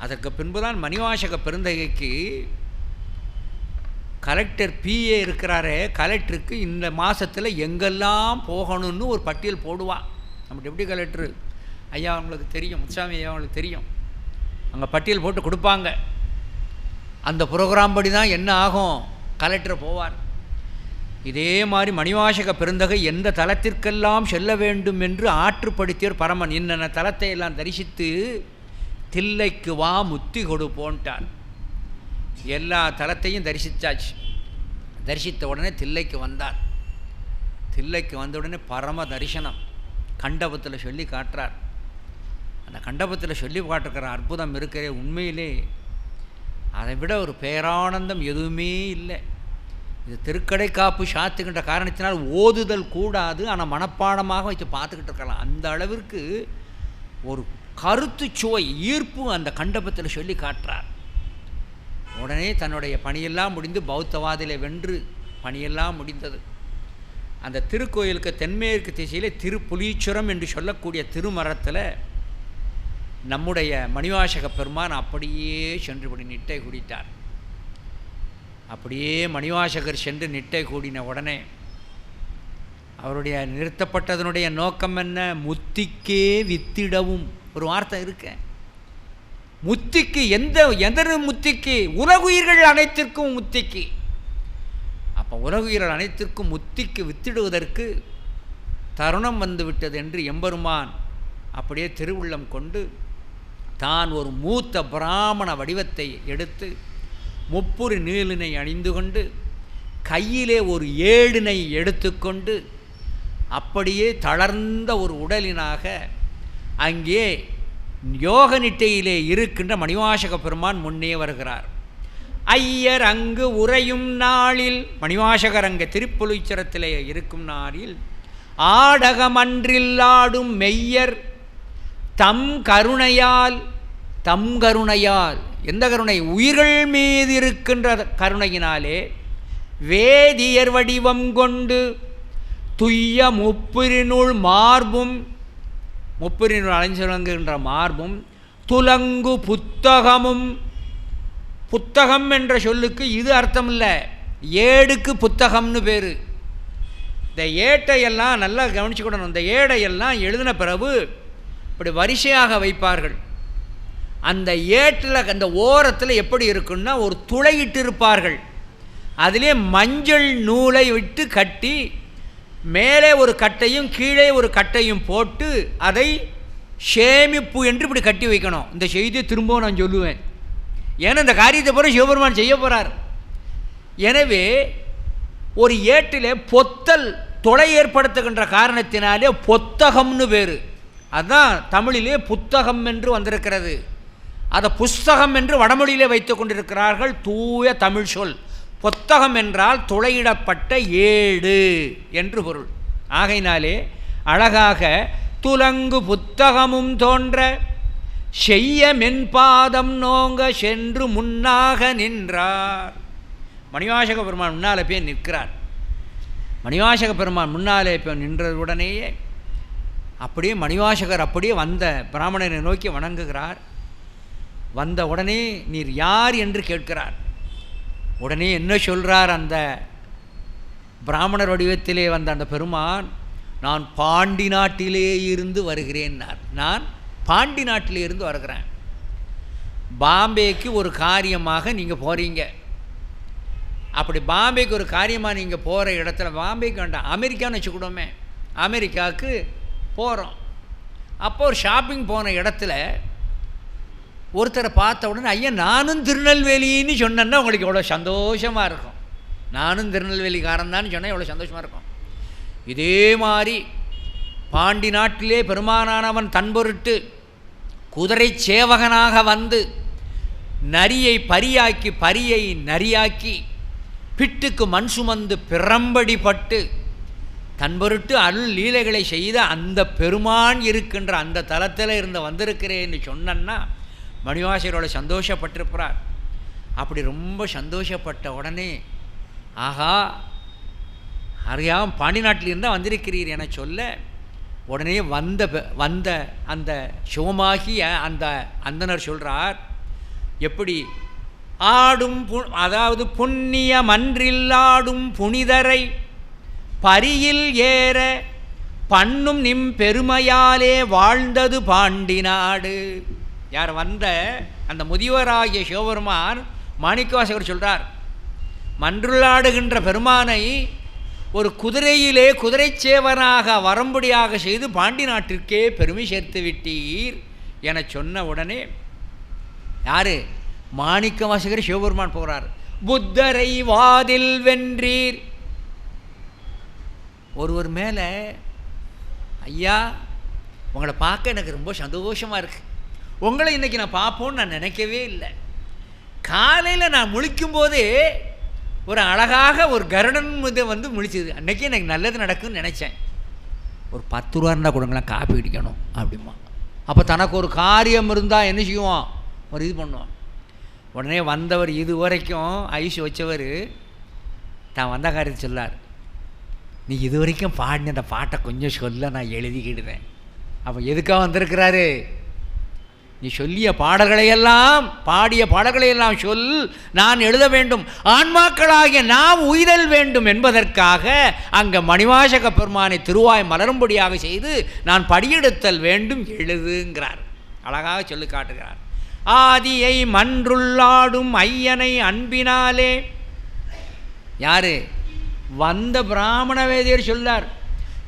அதற்கு பின்புதான் மணிவாசக பெருந்தகைக்கு கலெக்டர் பிஏ இருக்கிறாரே, கலெக்டருக்கு இந்த மாதத்தில் எங்கெல்லாம் போகணும்னு ஒரு பட்டியல் போடுவான். நம்ம டெப்டி கலெக்டரு ஐயா அவங்களுக்கு தெரியும், முத்துசாமி ஐயா அவங்களுக்கு தெரியும், அங்கே பட்டியல் போட்டு கொடுப்பாங்க. அந்த ப்ரோக்ராம் படி தான் என்ன ஆகும், கலெக்டர் போவார். இதே மாதிரி மணிவாசக பெருந்தகை எந்த தலத்திற்கெல்லாம் செல்ல வேண்டும் என்று ஆற்றுப்படுத்தியவர் பரமன். இன்னென்ன தலத்தை எல்லாம் தரிசித்து தில்லைக்கு வா முத்தி கொடுப்போன்ட்டார். எல்லா தலத்தையும் தரிசித்தாச்சு. தரிசித்த உடனே தில்லைக்கு வந்தார். தில்லைக்கு வந்த உடனே பரம தரிசனம் கண்டபத்தில் சொல்லி காட்டுறார். அந்த கண்டபத்தில் சொல்லி காட்டுக்கிற அற்புதம் இருக்கிற உண்மையிலே அதை விட ஒரு பேரானந்தம் எதுவுமே இல்லை. இது திருக்கடை காப்பு சாத்துக்கின்ற காரணத்தினால் ஓதுதல் கூடாது, ஆனால் மனப்பாடமாக வச்சு பார்த்துக்கிட்டு இருக்கலாம். அந்த அளவிற்கு ஒரு கருத்து சுவை ஈர்ப்பு அந்த கண்டபத்தில் சொல்லி காட்டுறார். உடனே தன்னுடைய பணியெல்லாம் முடிந்து பௌத்தவாதிலை வென்று பணியெல்லாம் முடிந்தது. அந்த திருக்கோயிலுக்கு தென்மேற்கு திசையில் திருப்புலீச்சுரம் என்று சொல்லக்கூடிய திருமரத்தில் நம்முடைய மணிவாசக பெருமான் அப்படியே சென்றுபடி நிட்டை கூடிட்டார். அப்படியே மணிவாசகர் சென்று நிட்டை கூடின உடனே அவருடைய நிறுத்தப்பட்டதனுடைய நோக்கம் என்ன? முத்திக்கே வித்திடவும். ஒரு வார்த்தை இருக்க, முத்திக்கு எந்த முத்திக்கு? உலகுயிர்கள் அனைத்திற்கும் முத்திக்கு. அப்போ உலகுயிர்கள் அனைத்திற்கும் முத்திக்கு வித்திடுவதற்கு தருணம் வந்து விட்டது என்று எம்பெருமான் அப்படியே திருவுள்ளம் கொண்டு தான் ஒரு மூத்த பிராமண வடிவத்தை எடுத்து முப்புரி நீலினை அணிந்து கொண்டு கையிலே ஒரு ஏடினை எடுத்துக்கொண்டு அப்படியே தளர்ந்த ஒரு உடலினாக அங்கே யோக நிட்டையிலே இருக்கின்ற மணிவாசக பெருமான் முன்னே வருகிறார். ஐயர் அங்கு உறையும் நாளில், மணிவாசகர் அங்கே திருப்புலிச்சரத்திலே இருக்கும் நாளில், ஆடகமன்றில் ஆடும் மெய்யர் தம் கருணையால், தம் கருணையால், எந்த கருணை? உயிர்கள் மீது இருக்கின்ற கருணையினாலே வேதியர் வடிவம் கொண்டு துய்ய முப்பிரினுள் மார்பும், முப்பிரினுள் அலைஞ்சலங்குகின்ற மார்பும், துலங்கு புத்தகமும். புத்தகம் என்ற சொல்லுக்கு இது அர்த்தம் இல்லை, ஏடுக்கு புத்தகம்னு பேர். இந்த ஏட்டையெல்லாம் நல்லா கவனிச்சுக்கூடணும். இந்த ஏடையெல்லாம் எழுதின பிறகு இப்படி வரிசையாக வைப்பார்கள். அந்த ஏட்டில் அந்த ஓரத்தில் எப்படி இருக்குன்னா ஒரு துளையிட்டு இருப்பார்கள். அதிலே மஞ்சள் நூலை விட்டு கட்டி மேலே ஒரு கட்டையும் கீழே ஒரு கட்டையும் போட்டு அதை சேமிப்பு என்று இப்படி கட்டி வைக்கணும். இந்த செய்தியை திரும்பவும் நான் சொல்லுவேன், ஏன்னா இந்த காரியத்தை பூரா சிவபெருமான் செய்ய போகிறார். எனவே ஒரு ஏட்டிலே பொத்தல் துளை ஏற்படுத்துகின்ற காரணத்தினாலே பொத்தகம்னு பேர். அதுதான் தமிழிலே புத்தகம் என்று வந்திருக்கிறது. அதை புஸ்தகம் என்று வடமொழியிலே வைத்து கொண்டிருக்கிறார்கள். தூய தமிழ் சொல். புத்தகம் என்றால் துளையிடப்பட்ட ஏடு என்று பொருள். ஆகையினாலே அழகாக துலங்கு புத்தகமும் தோன்ற செய்ய மென்பாதம் நோங்க சென்று முன்னாக நின்றார். மணிவாசக பெருமான் முன்னாலே போய் நிற்கிறார். மணிவாசக பெருமான் முன்னாலே போய் நின்றவுடனேயே அப்படியே மணிவாசகர் அப்படியே வந்த பிராமணனை நோக்கி வணங்குகிறார். வந்த உடனே நீர் யார் என்று கேட்கிறார். உடனே என்ன சொல்கிறார் அந்த பிராமணர் வடிவத்திலே வந்த அந்த பெருமான்? நான் பாண்டி நாட்டிலே இருந்து வருகிறேன்னார். நான் பாண்டி நாட்டிலே இருந்து வருகிறேன். பாம்பேக்கு ஒரு காரியமாக நீங்கள் போகிறீங்க. அப்படி பாம்பேக்கு ஒரு காரியமாக நீங்கள் போகிற இடத்துல, பாம்பேக்கு வேண்டாம், அமெரிக்கான்னு வச்சுக்கூடோமே, அமெரிக்காவுக்கு போகிறோம். அப்போ ஒரு ஷாப்பிங் போன இடத்துல ஒருத்தரை பார்த்த உடனே ஐயா நானும் திருநெல்வேலின்னு சொன்னேன்னா உங்களுக்கு எவ்வளோ சந்தோஷமாக இருக்கும். நானும் திருநெல்வேலிக்காரன் தான் சொன்னால் எவ்வளோ சந்தோஷமாக இருக்கும். இதே மாதிரி பாண்டி நாட்டிலே பெருமானானவன் தன்பொருட்டு குதிரை சேவகனாக வந்து நரியை பரியாக்கி பரியை நரியாக்கி பிட்டுக்கு மண் சுமந்து பிறம்படி பட்டு தன்பொருட்டு அருள் லீலைகளை செய்த அந்த பெருமான் இருக்கின்ற அந்த தலத்தில் இருந்து வந்திருக்கிறேன்னு சொன்னன்னா மணிவாசகரோட சந்தோஷப்பட்டிருப்பார். அப்படி ரொம்ப சந்தோஷப்பட்ட உடனே ஆகா அறியாம் பாண்டி நாட்டிலிருந்தால் வந்திருக்கிறீர் என சொல்ல உடனே வந்த அந்த சிவமாகிய அந்த அந்தனர் சொல்கிறார், எப்படி ஆடும் அதாவது புண்ணிய மன்றில் ஆடும் புனிதரை பரியில் ஏற பண்ணும் நிம் பெருமையாலே வாழ்ந்தது பாண்டி நாடு. யார் வந்த அந்த முதியவராகிய சிவபெருமான் மாணிக்கவாசகர் சொல்கிறார், மன்றுள்ளாடுகின்ற பெருமானை ஒரு குதிரையிலே குதிரை சேவனாக வரும்படியாக செய்து பாண்டி நாட்டிற்கே பெருமை சேர்த்து விட்டீர் என சொன்ன உடனே யார்? மாணிக்கவாசகர் சிவபெருமான் போகிறார். புத்தரை வாதில் வென்றீர். ஒருவர் மேலே ஐயா உங்களை பார்க்க எனக்கு ரொம்ப சந்தோஷமாக இருக்குது. உங்களை இன்றைக்கி நான் பார்ப்போன்னு நான் நினைக்கவே இல்லை. காலையில் நான் முழிக்கும்போதே ஒரு அழகாக ஒரு கருடன் இதை வந்து முழிச்சுது. அன்றைக்கி எனக்கு நல்லது நடக்கும்னு நினச்சேன். ஒரு 10 ரூபா இருந்தால் கொடுங்களேன், காப்பி அடிக்கணும் அப்படிமா. அப்போ தனக்கு ஒரு காரியம் இருந்தால் என்ன செய்வோம்? ஒரு இது பண்ணுவோம். உடனே வந்தவர் இது வரைக்கும் ஐஸ் வச்சவர் தான் வந்த காரியத்தை சொல்லார், நீ இது வரைக்கும் பாடின அந்த பாட்டை கொஞ்சம் சொல்ல நான் எழுதிக்கிடுவேன். அப்போ எதுக்காக வந்திருக்கிறாரு? நீ சொல்லிய பாடல்களையெல்லாம் பாடிய பாடல்களையெல்லாம் சொல், நான் எழுத வேண்டும், ஆன்மாக்களாகிய நாம் உய்தல் வேண்டும் என்பதற்காக அங்கே மணிவாசக பெருமானை திருவாய் மலரும்படியாக செய்து நான் படியெடுத்தல் வேண்டும், எழுதுங்கிறார். அழகாக சொல்லி காட்டுகிறார். ஆதியை மன்றுள்ளாடும் ஐயனை அன்பினாலே. யாரு? வந்த பிராமண வேதியர் சொல்லார்,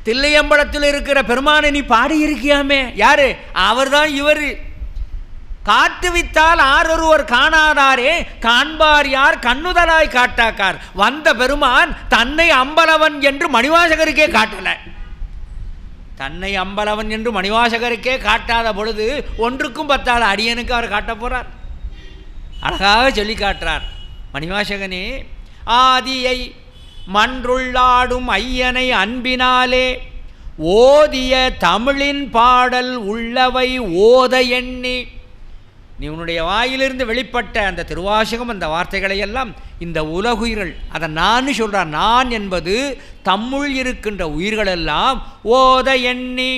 தில்லையம்பலத்தில் இருக்கிற பெருமானை நீ பாடியிருக்கியாமே. யாரு? அவர்தான் இவர். காட்டுவித்தால் ஆரொருவர் காணாதாரே, காண்பார் யார் கண்ணுதலாய் காட்டாக்கார். வந்த பெருமான் தன்னை அம்பலவன் என்று மணிவாசகருக்கே காட்டல. தன்னை அம்பலவன் என்று மணிவாசகருக்கே காட்டாத பொழுது ஒன்றுக்கும் பத்தால் அடியனுக்கு அவர் காட்ட போறார். அழகாக சொல்லி காட்டுறார் மணிவாசகனே. ஆதியை மன்றுள்ளாடும் ஐயனை அன்பினாலே ஓதிய தமிழின் பாடல் உள்ளவை ஓத எண்ணி. நீ உன்னுடைய வாயிலிருந்து வெளிப்பட்ட அந்த திருவாசகம், அந்த வார்த்தைகளை எல்லாம் இந்த உலகுயிர்கள், அதை நான் சொல்கிறார், நான் என்பது தம்முள் இருக்கின்ற உயிர்களெல்லாம் ஓத எண்ணி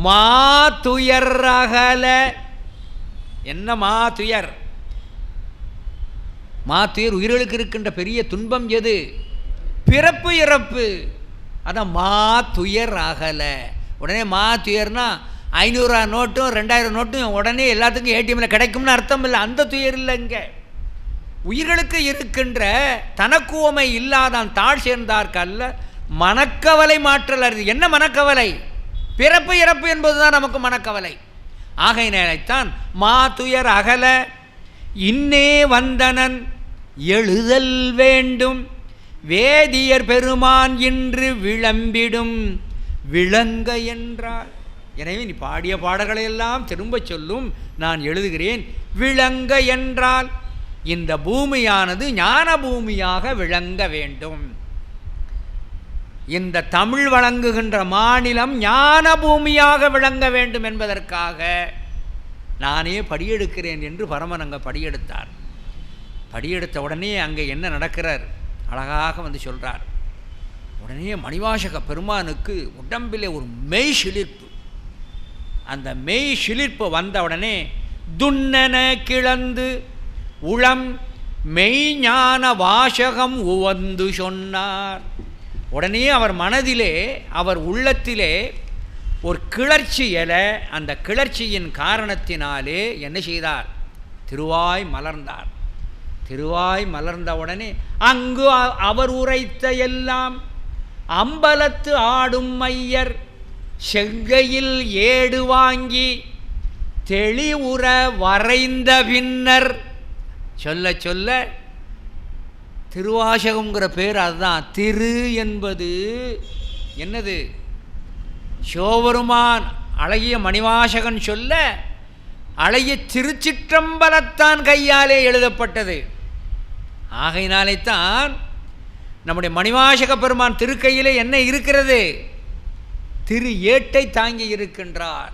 மா துயர் அகல. என்ன மா துயர்? மாத்துயர் உயிர்களுக்கு இருக்கின்ற பெரிய துன்பம் எது? பிறப்பு இறப்பு. அதான் மாத்துயர் அகல. உடனே மாத்துயர்னா 500 நோட்டும் 2000 நோட்டும் உடனே எல்லாத்துக்கும் ஏடிஎம்மில் கிடைக்கும்னு அர்த்தம் இல்லை. அந்த துயர் இல்லை. இங்கே உயிர்களுக்கு இருக்கின்ற தனக்குவமை இல்லாதான் தாழ் சேர்ந்தார்கல்ல மனக்கவலை மாற்றல் அறிது. என்ன மனக்கவலை? பிறப்பு இறப்பு என்பதுதான் நமக்கு மனக்கவலை. ஆகையினால்தான் மாத்துயர் அகல இன்னே வந்தனன் எழுதல் வேண்டும் வேதியர் பெருமான் இன்று விளம்பிடும் விளங்க என்றார். எனவே நீ பாடிய பாடல்களையெல்லாம் திரும்ப சொல்லும், நான் எழுதுகிறேன். விளங்க என்றால் இந்த பூமியானது ஞான பூமியாக விளங்க வேண்டும். இந்த தமிழ் வழங்குகின்ற மாநிலம் ஞான பூமியாக விளங்க வேண்டும் என்பதற்காக நானே படியெடுக்கிறேன் என்று பரமன் அங்கே படியெடுத்தார். படியெடுத்த உடனே அங்கே என்ன நடக்கிறார் அழகாக வந்து சொல்கிறார். உடனே மணிவாசக பெருமானுக்கு உடம்பிலே ஒரு மெய் சிலிர்ப்பு. அந்த மெய் சிலிர்ப்பு வந்த உடனே துன்னன கிளந்து உளம் மெய்ஞான வாசகம் உவந்து சொன்னார். உடனே அவர் மனதிலே, அவர் உள்ளத்திலே ஒரு கிளர்ச்சி எழ, அந்த கிளர்ச்சியின் காரணத்தினாலே என்ன செய்தார்? திருவாய் மலர்ந்தார். திருவாய் மலர்ந்த உடனே அங்கு அவர் உரைத்த எல்லாம் அம்பலத்து ஆடும் மையர் செங்கையில் ஏடு வாங்கி தெளிவுற வரைந்த பின்னர் சொல்ல சொல்ல திருவாசகங்கிற பேர் அதுதான். திரு என்பது என்னது? சிவபெருமான் அழகிய மணிவாசகன் சொல்ல அழகிய திருச்சிற்றம்பலத்தான் கையாலே எழுதப்பட்டது. ஆகையினாலே தான் நம்முடைய மணிவாசக பெருமான் திருக்கையிலே என்ன இருக்கிறது? திரு ஏட்டை தாங்கி இருக்கின்றார்.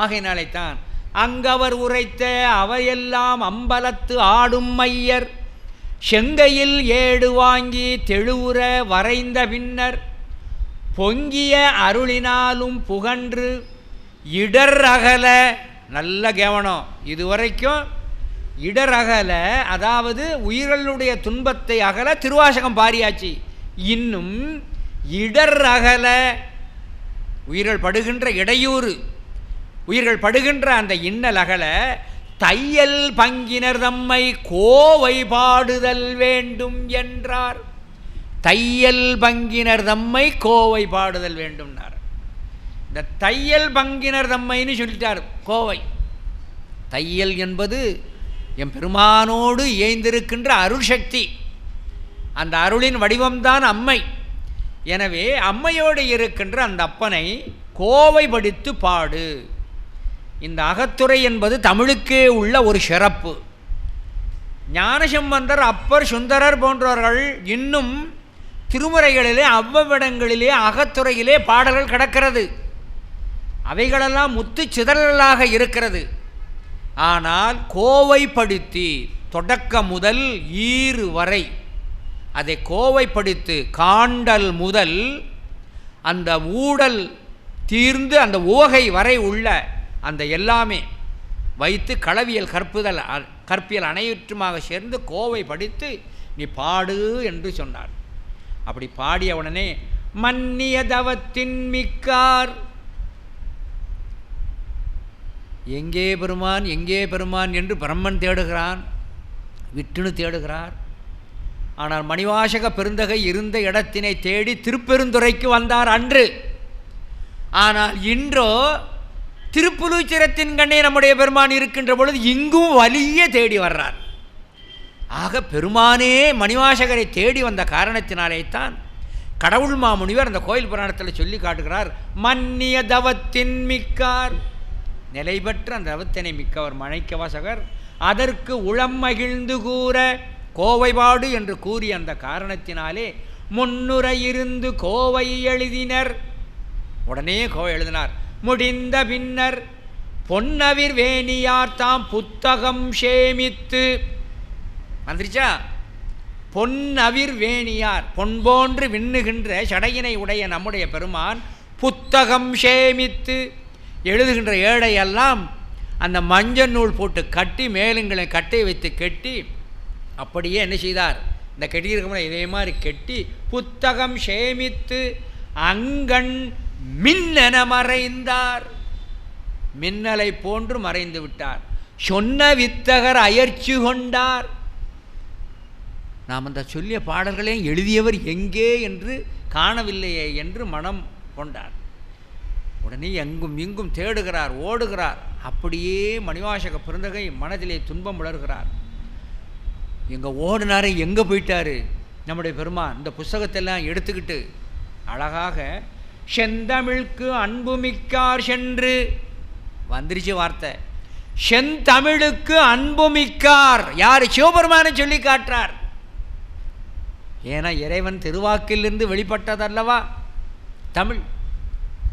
ஆகையினாலே தான் அங்கவர் உரைத்த அவையெல்லாம் அம்பலத்து ஆடும் மையர் செங்கையில் ஏடு வாங்கி தெளிவுற வரைந்த பின்னர் பொங்கிய அருளினாலும் புகன்று இடர் அகல. நல்ல கவனம். இதுவரைக்கும் இடர் அகல, அதாவது உயிர்களுடைய துன்பத்தை அகல திருவாசகம் பாரியாச்சு. இன்னும் இடர் அகல, உயிர்கள் படுகின்ற இடையூறு, உயிர்கள் படுகின்ற அந்த இன்னல் அகல தையல் பங்கினர் தம்மை கோவை பாடுதல் வேண்டும் என்றார். தையல் பங்கினர் தம்மை கோவை பாடுதல் வேண்டும்னார். இந்த தையல் பங்கினர் தம்மைன்னு சொல்லிட்டார். கோவை தையல் என்பது என் பெருமானோடு இயைந்திருக்கின்ற அருள் சக்தி. அந்த அருளின் வடிவம்தான் அம்மை. எனவே அம்மையோடு இருக்கின்ற அந்த அப்பனை கோவைப்படுத்து பாடு. இந்த அகத்துறை என்பது தமிழுக்கே உள்ள ஒரு சிறப்பு. ஞானசம்பந்தர், அப்பர், சுந்தரர் போன்றவர்கள் இன்னும் திருமுறைகளிலே அவ்வவிடங்களிலே அகத்துறையிலே பாடல்கள் கிடக்கிறது. அவைகளெல்லாம் முத்து சிதறலாக இருக்கிறது. ஆனால் கோவைப்படுத்தி தொடக்க முதல் ஈறு வரை அதை கோவைப்படுத்தி காண்டல் முதல் அந்த ஊடல் தீர்ந்து அந்த ஓகை வரை உள்ள அந்த எல்லாமே வைத்து களவியல் கற்பியல் அனைத்துமாக சேர்ந்து கோவை படித்து நீ பாடு என்று சொன்னார். அப்படி பாடிய உடனே மன்னிய தவத்தின் மிக்கார், எங்கே பெருமான் எங்கே பெருமான் என்று பிரம்மன் தேடுகிறான், விட்டுணு தேடுகிறார். ஆனால் மணிவாசக பெருந்தகை இருந்த இடத்தினை தேடி திருப்பெருந்துறைக்கு வந்தார் அன்று. ஆனால் இன்றோ திருப்புலூச்சிரத்தின் கண்ணே நம்முடைய பெருமான் இருக்கின்ற பொழுது இங்கும் வலிய தேடி வர்றார். ஆக பெருமானே மணிவாசகரை தேடி வந்த காரணத்தினாலே தான் கடவுள் மாமுனிவர் அந்த கோயில் புராணத்தில் சொல்லி காட்டுகிறார், மன்னிய தவத்தின் மிக்கார், நிலை பெற்ற அந்த தவத்தினை மிக்கவர் மாணிக்க வாசகர். அதற்கு உளம் மகிழ்ந்து கூற கோவைபாடு என்று கூறிய அந்த காரணத்தினாலே முன்னுரை இருந்து கோவை எழுதினர். உடனே கோவை எழுதினார். முடிந்த பின்னர் பொன்னவிர் வேணியார் தாம் புத்தகம் சேமித்து வந்துருச்சா. பொன்னவிர் வேணியார், பொன் போன்று விண்ணுகின்ற சடையினை உடைய நம்முடைய பெருமான் புத்தகம் சேமித்து எழுதுகின்ற ஏடையெல்லாம் அந்த மஞ்சள் நூல் போட்டு கட்டி மேலுங்களை கட்டை வைத்து கட்டி அப்படியே என்ன செய்தார், இந்த கட்டியிருக்க இதே மாதிரி கட்டி புத்தகம் சேமித்து அங்கண் மின்னென மறைந்தார். மின்னலை போன்று மறைந்து விட்டார். சொன்ன வித்தகர் அயர்ச்சி கொண்டார். நாம் அந்த சொல்லிய பாடல்களையும் எழுதியவர் எங்கே என்று காணவில்லையே என்று மனம் கொண்டார். உடனே எங்கும் இங்கும் தேடுகிறார், ஓடுகிறார். அப்படியே மணிவாசக பெருந்தகை மனதிலே துன்பம் உணர்கிறார். எங்கே ஓடினாரு, எங்கே போயிட்டாரு நம்முடைய பெருமான்? இந்த புஸ்தகத்தெல்லாம் எடுத்துக்கிட்டு அழகாக செந்தமிழுக்கு அன்புமிக்கார் சென்று வந்துருச்சு வார்த்தை. செந்தமிழுக்கு அன்புமிக்கார் யார்? சிவபெருமானை சொல்லி காட்டுறார். ஏன்னா இறைவன் திருவாக்கிலிருந்து வெளிப்பட்டதல்லவா தமிழ்.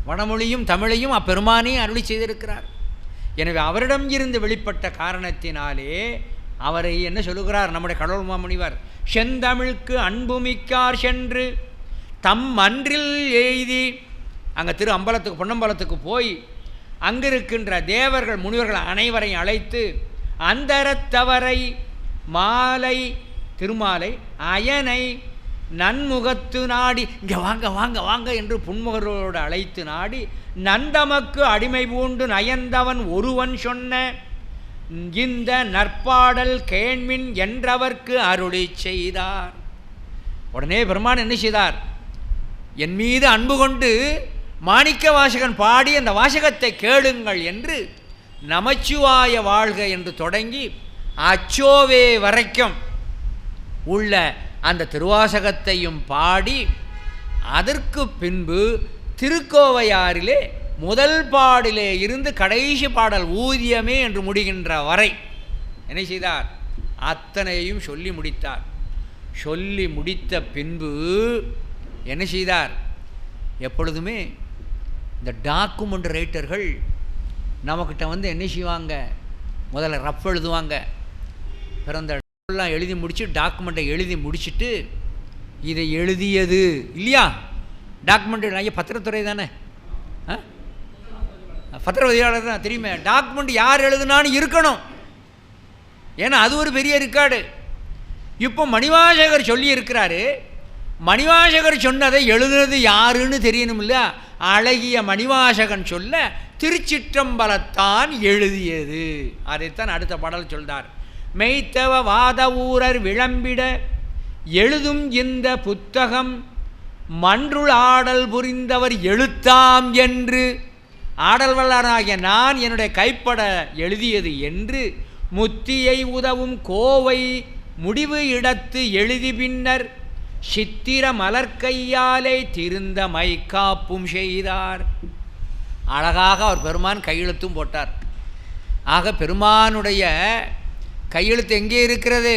வடமொழியும் தமிழையும் அப்பெருமானே அருளி செய்திருக்கிறார். எனவே அவரிடம் இருந்து வெளிப்பட்ட காரணத்தினாலே அவரை என்ன சொல்லுகிறார் நம்முடைய கடவுள் மாமுனிவர்? செந்தமிழுக்கு அன்புமிக்கார் சென்று தம் அன்றில் எய்தி, அங்கே திரு அம்பலத்துக்கு பொன்னம்பலத்துக்கு போய் அங்கிருக்கின்ற தேவர்கள் முனிவர்கள் அனைவரையும் அழைத்து அந்தரத்தவரை மாலை திருமாலை அயனை நன்முகத்து நாடி, இங்கே வாங்க வாங்க வாங்க என்று புன்முகரோடு அழைத்து நாடி நந்தமக்கு அடிமை பூண்டு நயந்தவன் ஒருவன் சொன்ன இந்த நற்பாடல் கேண்மின் என்றவர்க்கு அருளி செய்தார். உடனே பெருமான் என்ன செய்தார்? என் மீது அன்பு கொண்டு மாணிக்க வாசகன் பாடி அந்த வாசகத்தை கேளுங்கள் என்று நமச்சிவாய வாழ்க என்று தொடங்கி அச்சோவே வரைக்கும் உள்ள அந்த திருவாசகத்தையும் பாடி அதற்கு பின்பு திருக்கோவையாரிலே முதல் பாடிலே இருந்து கடைசி பாடல் ஊதியமே என்று முடிகின்ற வரை என்ன செய்தார்? அத்தனையும் சொல்லி முடித்தார். சொல்லி முடித்த பின்பு என்ன செய்தார்? எப்பொழுதுமே இந்த டாக்குமெண்ட் ரைட்டர்கள் நம்மக்கிட்ட வந்து என்ன செய்வாங்க? முதல்ல ரஃப் எழுதுவாங்க. பிறந்த எல்லாம் எழுதி முடிச்சு டாக்குமெண்ட்டை எழுதி முடிச்சுட்டு இதை எழுதியது இல்லையா? டாக்குமெண்ட் ஐயா பத்திரத்துறை தானே, பத்திரவதியாளர் தான் தெரியுமே. டாக்குமெண்ட் யார் எழுதுனான்னு இருக்கணும். ஏன்னா அது ஒரு பெரிய ரெக்கார்டு. இப்போ மணிவாசகர் சொல்லி இருக்கிறாரு. மணிவாசகர் சொன்னதை எழுதுனது யாருன்னு தெரியணும் இல்லையா? அழகிய மணிவாசகன் சொல்ல திருச்சிற்றம்பலத்தான் எழுதியது. அதைத்தான் அடுத்த பாடல் சொல்றார். மெய்த்தவ வாத ஊரர் விளம்பிட எழுதும் இந்த புத்தகம் மன்றுள் ஆடல் புரிந்தவர் எழுத்தாம் என்று, ஆடல் வல்லானாகிய நான் என்னுடைய கைப்பட எழுதியது என்று முத்தியை உதவும் கோவை முடிவு இடத்து எழுதி பின்னர் சித்திர மலர்கையாலே திருந்த மை காப்பும் செய்தார். அழகாக அவர் பெருமான் கையெழுத்தும் போட்டார். ஆக பெருமானுடைய கையெழுத்து எங்கே இருக்கிறது?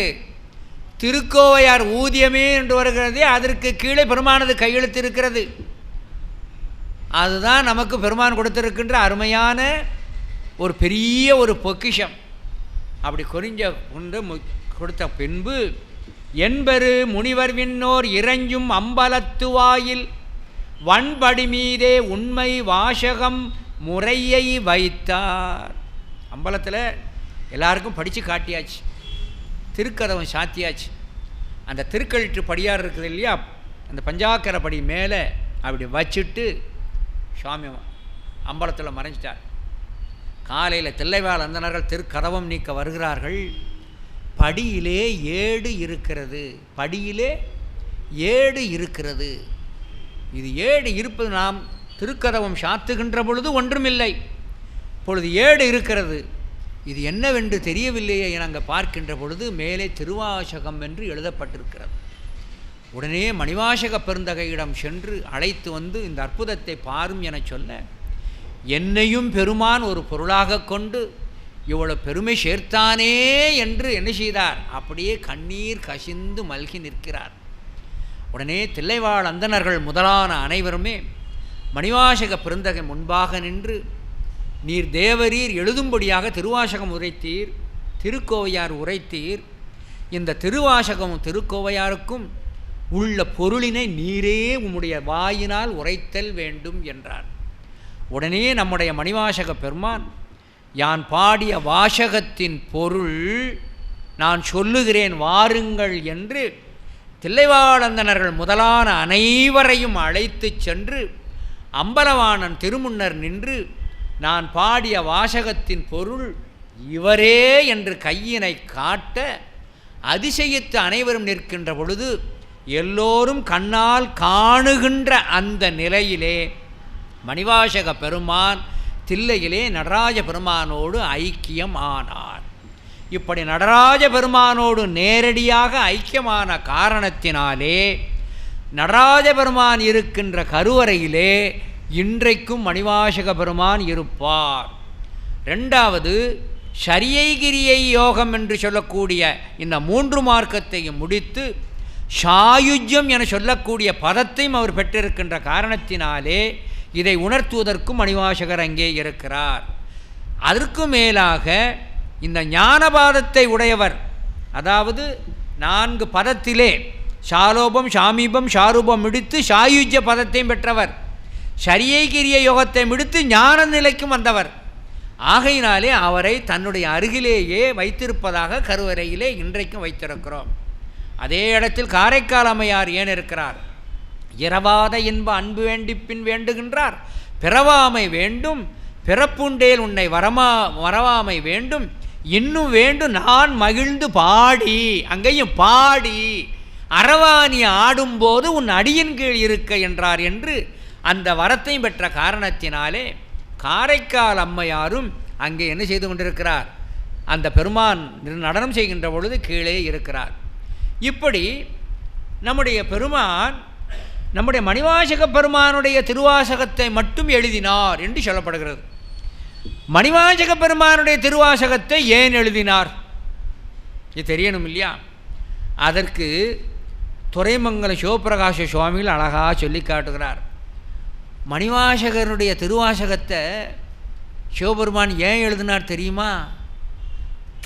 திருக்கோவையார் ஊதியமே என்று வருகிறது. அதற்கு கீழே பெருமானது கையெழுத்து இருக்கிறது. அதுதான் நமக்கு பெருமான் கொடுத்திருக்கின்ற அருமையான ஒரு பெரிய ஒரு பொக்கிஷம். அப்படி குறிஞ்ச கொண்டு கொடுத்த பின்பு என்பரு முனிவர் விண்ணோர் இறைஞ்சும் அம்பலத்து வாயில் வன்படி மீதே உண்மை வாசகம் முறையை வைத்தார். அம்பலத்தில் எல்லாருக்கும் படித்து காட்டியாச்சு, திருக்கதவம் சாத்தியாச்சு. அந்த திருக்கழிற்று படியார் இருக்குது இல்லையா, அந்த பஞ்சாக்கரை படி மேலே அப்படி வச்சுட்டு சுவாமி அம்பலத்தில் மறைஞ்சிட்டார். காலையில் தில்லைவாழ் அந்தணர்கள் திருக்கதவம் நீக்க வருகிறார்கள். படியிலே ஏடு இருக்கிறது, படியிலே ஏடு இருக்கிறது. இது ஏடு இருப்பது நாம் திருக்கதவம் சாத்துகின்ற பொழுது ஒன்றுமில்லை, இப்பொழுது ஏடு இருக்கிறது, இது என்னவென்று தெரியவில்லையே என அங்கே பார்க்கின்ற பொழுது மேலே திருவாசகம் என்று எழுதப்பட்டிருக்கிறது. உடனே மணிவாசக பெருந்தகையிடம் சென்று அழைத்து வந்து இந்த அற்புதத்தை பாரும் என சொல்ல, என்னையும் பெருமான் ஒரு பொருளாக கொண்டு இவ்வளோ பெருமை சேர்த்தானே என்று என்ன செய்தார், அப்படியே கண்ணீர் கசிந்து மல்கி நிற்கிறார். உடனே தில்லைவாழ் அந்தணர்கள் முதலான அனைவருமே மணிவாசக பெருந்தகை முன்பாக நின்று, நீர் தேவரீர் எழுதும்படியாக திருவாசகம் உரைத்தீர், திருக்கோவையார் உரைத்தீர், இந்த திருவாசகமும் திருக்கோவையாருக்கும் உள்ள பொருளினை நீரே உம்முடைய வாயினால் உரைத்தல் வேண்டும் என்றார். உடனே நம்முடைய மணிவாசக பெருமான், யான் பாடிய வாசகத்தின் பொருள் நான் சொல்லுகிறேன் வாருங்கள் என்று தில்லைவாழந்தனர்கள் முதலான அனைவரையும் அழைத்து சென்று அம்பலவாணன் திருமுன்னர் நின்று, நான் பாடிய வாசகத்தின் பொருள் இவரே என்று கையினை காட்ட அதிசயித்து அனைவரும் நிற்கின்ற பொழுது எல்லோரும் கண்ணால் காணுகின்ற அந்த நிலையிலே மணிவாசக பெருமான் தில்லையிலே நடராஜ பெருமானோடு ஐக்கியம் ஆனார். இப்படி நடராஜ பெருமானோடு நேரடியாக ஐக்கியமான காரணத்தினாலே நடராஜ பெருமான் இருக்கின்ற கருவறையிலே இன்றைக்கும் மணிவாசக பெருமான் இருப்பார். ரெண்டாவது, சரியைகிரியை யோகம் என்று சொல்லக்கூடிய இந்த 3 மார்க்கத்தையும் முடித்து சாயுஜ்யம் என சொல்லக்கூடிய பதத்தையும் அவர் பெற்றிருக்கின்ற காரணத்தினாலே இதை உணர்த்துவதற்கும் மணிவாசகர் அங்கே இருக்கிறார். அதற்கு மேலாக இந்த ஞானபாதத்தை உடையவர், அதாவது 4 பதத்திலே சாலோபம் சாமீபம் சாரூபம் முடித்து சாயுஜ்ய பதத்தையும் பெற்றவர், சரியைகிரிய யோகத்தை முடித்து ஞான நிலைக்கும் வந்தவர். ஆகையினாலே அவரை தன்னுடைய அருகிலேயே வைத்திருப்பதாக கருவறையிலே இன்றைக்கும் வைத்திருக்கிறோம். அதே இடத்தில் காரைக்கால் அம்மையார் ஏன் இருக்கிறார், இரவாத இன்ப அன்பு வேண்டி பின் வேண்டுகின்றார், பிறவாமை வேண்டும் பிறப்புண்டேல் உன்னை வரவாமை வேண்டும், இன்னும் வேண்டும் நான் மகிழ்ந்து பாடி, அங்கேயும் பாடி அரவாணி ஆடும்போது உன் அடியின் கீழ் இருக்க என்றார் என்று அந்த வரத்தையும் பெற்ற காரணத்தினாலே காரைக்கால் அம்மையாரும் அங்கே என்ன செய்து கொண்டிருக்கிறார், அந்த பெருமான் நடனம் செய்கின்ற பொழுது கீழே இருக்கிறார். இப்படி நம்முடைய பெருமான் நம்முடைய மணிவாசக பெருமானுடைய திருவாசகத்தை மட்டும் எழுதினார் என்று சொல்லப்படுகிறது. மணிவாசக பெருமானுடைய திருவாசகத்தை ஏன் எழுதினார் இது தெரியணும் இல்லையா? அதற்கு துரைமங்கல சிவபிரகாச சுவாமிகள் அழகாக சொல்லி காட்டுகிறார். மணிவாசகருடைய திருவாசகத்தை சிவபெருமான் ஏன் எழுதினார் தெரியுமா?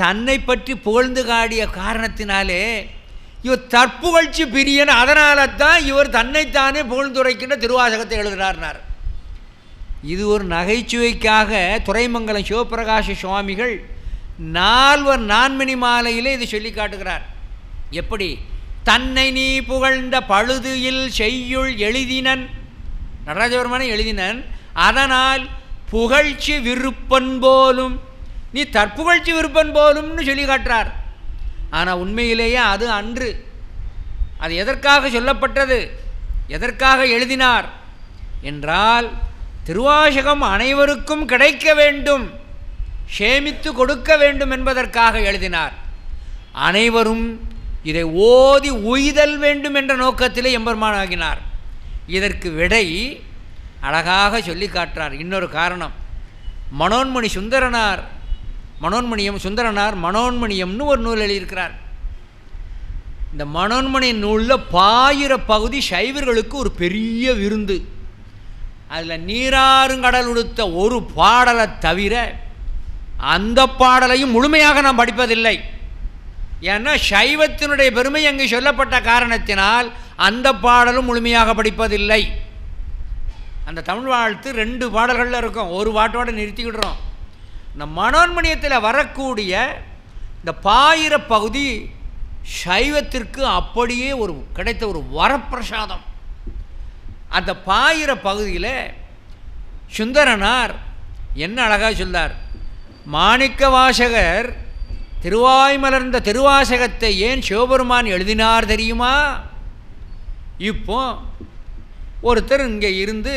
தன்னை பற்றி புகழ்ந்து காடிய காரணத்தினாலே இவர் தற்புகழ்ச்சி பிரியன், அதனால தான் இவர் தன்னைத்தானே புகழ்ந்துரைக்கின்ற திருவாசகத்தை எழுதுகிறார்னார். இது ஒரு நகைச்சுவைக்காக துரைமங்கலம் சிவபிரகாச சுவாமிகள் 4 நான்மணி மாலையிலே இது சொல்லி காட்டுகிறார். எப்படி? தன்னை நீ புகழ்ந்த பழுதில் செய்யுள் எழுதினன், நடராஜபெருமானை எழுதினன், அதனால் புகழ்ச்சி விருப்பன் போலும், நீ தற்புகழ்ச்சி விருப்பன் போலும்னு சொல்லி காட்டுறார். ஆனால் உண்மையிலேயே அது அன்று. அது எதற்காக சொல்லப்பட்டது, எதற்காக எழுதினார் என்றால், திருவாசகம் அனைவருக்கும் கிடைக்க வேண்டும், சேமித்து கொடுக்க வேண்டும் என்பதற்காக எழுதினார். அனைவரும் இதை ஓதி உய்தல் வேண்டும் என்ற நோக்கத்திலே எம்பெருமான் ஆகினார். இதற்கு விடை அழகாக சொல்லி காட்டுறார். இன்னொரு காரணம், மனோன்மணி சுந்தரனார் மனோன்மணியம்னு ஒரு நூல் எழுதியிருக்கிறார். இந்த மனோன்மணி நூலில் பாயிர பகுதி சைவர்களுக்கு ஒரு பெரிய விருந்து. அதில் நீராறுங்கடல் உடுத்த ஒரு பாடலை தவிர அந்த பாடலையும் முழுமையாக நாம் படிப்பதில்லை. ஏன்னா சைவத்தினுடைய பெருமை அங்கு சொல்லப்பட்ட காரணத்தினால் அந்த பாடலும் முழுமையாக படிப்பதில்லை. அந்த தமிழ் வாழ்த்து 2 பாடல்களில் இருக்கும், ஒரு பாட்டோடு நிறுத்திக்கிடுறோம். இந்த மனோன்மணியத்தில் வரக்கூடிய இந்த பாயிர பகுதி சைவத்திற்கு அப்படியே ஒரு கிடைத்த ஒரு வரப்பிரசாதம். அந்த பாயிர பகுதியில் சுந்தரனார் என்ன அழகாக சொல்லார், மாணிக்க வாசகர் திருவாய்மலர்ந்த திருவாசகத்தை ஏன் சிவபெருமான் எழுதினார் தெரியுமா? இப்போ ஒருத்தர் இங்கே இருந்து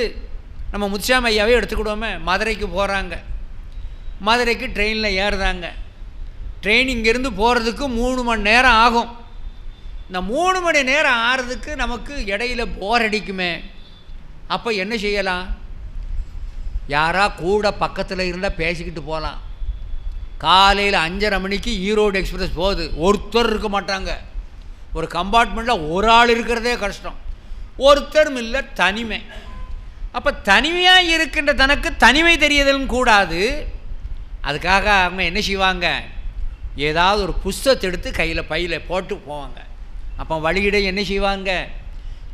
நம்ம முத்துசாமி ஐயாவே எடுத்துக்கிடுவோமே, மதுரைக்கு போகிறாங்க. மதுரைக்கு ட்ரெயினில் ஏறுறாங்க. ட்ரெயின் இங்கேருந்து போகிறதுக்கு 3 மணி நேரம் ஆகும். இந்த 3 மணி நேரம் ஆகிறதுக்கு நமக்கு இடையில போர் அடிக்குமே. அப்போ என்ன செய்யலாம்? யாரா கூட பக்கத்தில் இருந்தால் பேசிக்கிட்டு போகலாம். காலையில் 5:30 மணிக்கு ஈரோடு எக்ஸ்பிரஸ் போகுது, ஒருத்தர் இருக்க மாட்டாங்க. ஒரு கம்பார்ட்மெண்ட்டில் ஒரு ஆள் இருக்கிறதே கஷ்டம், ஒருத்தரும் இல்லை, தனிமை. அப்போ தனிமையாக இருக்கின்ற தனக்கு தனிமை தெரியதலும் கூடாது. அதுக்காக அவங்க என்ன செய்வாங்க, ஏதாவது ஒரு புஸ்தகத்தை எடுத்து கையில் பையில் போட்டு போவாங்க. அப்போ வழியிட என்ன செய்வாங்க,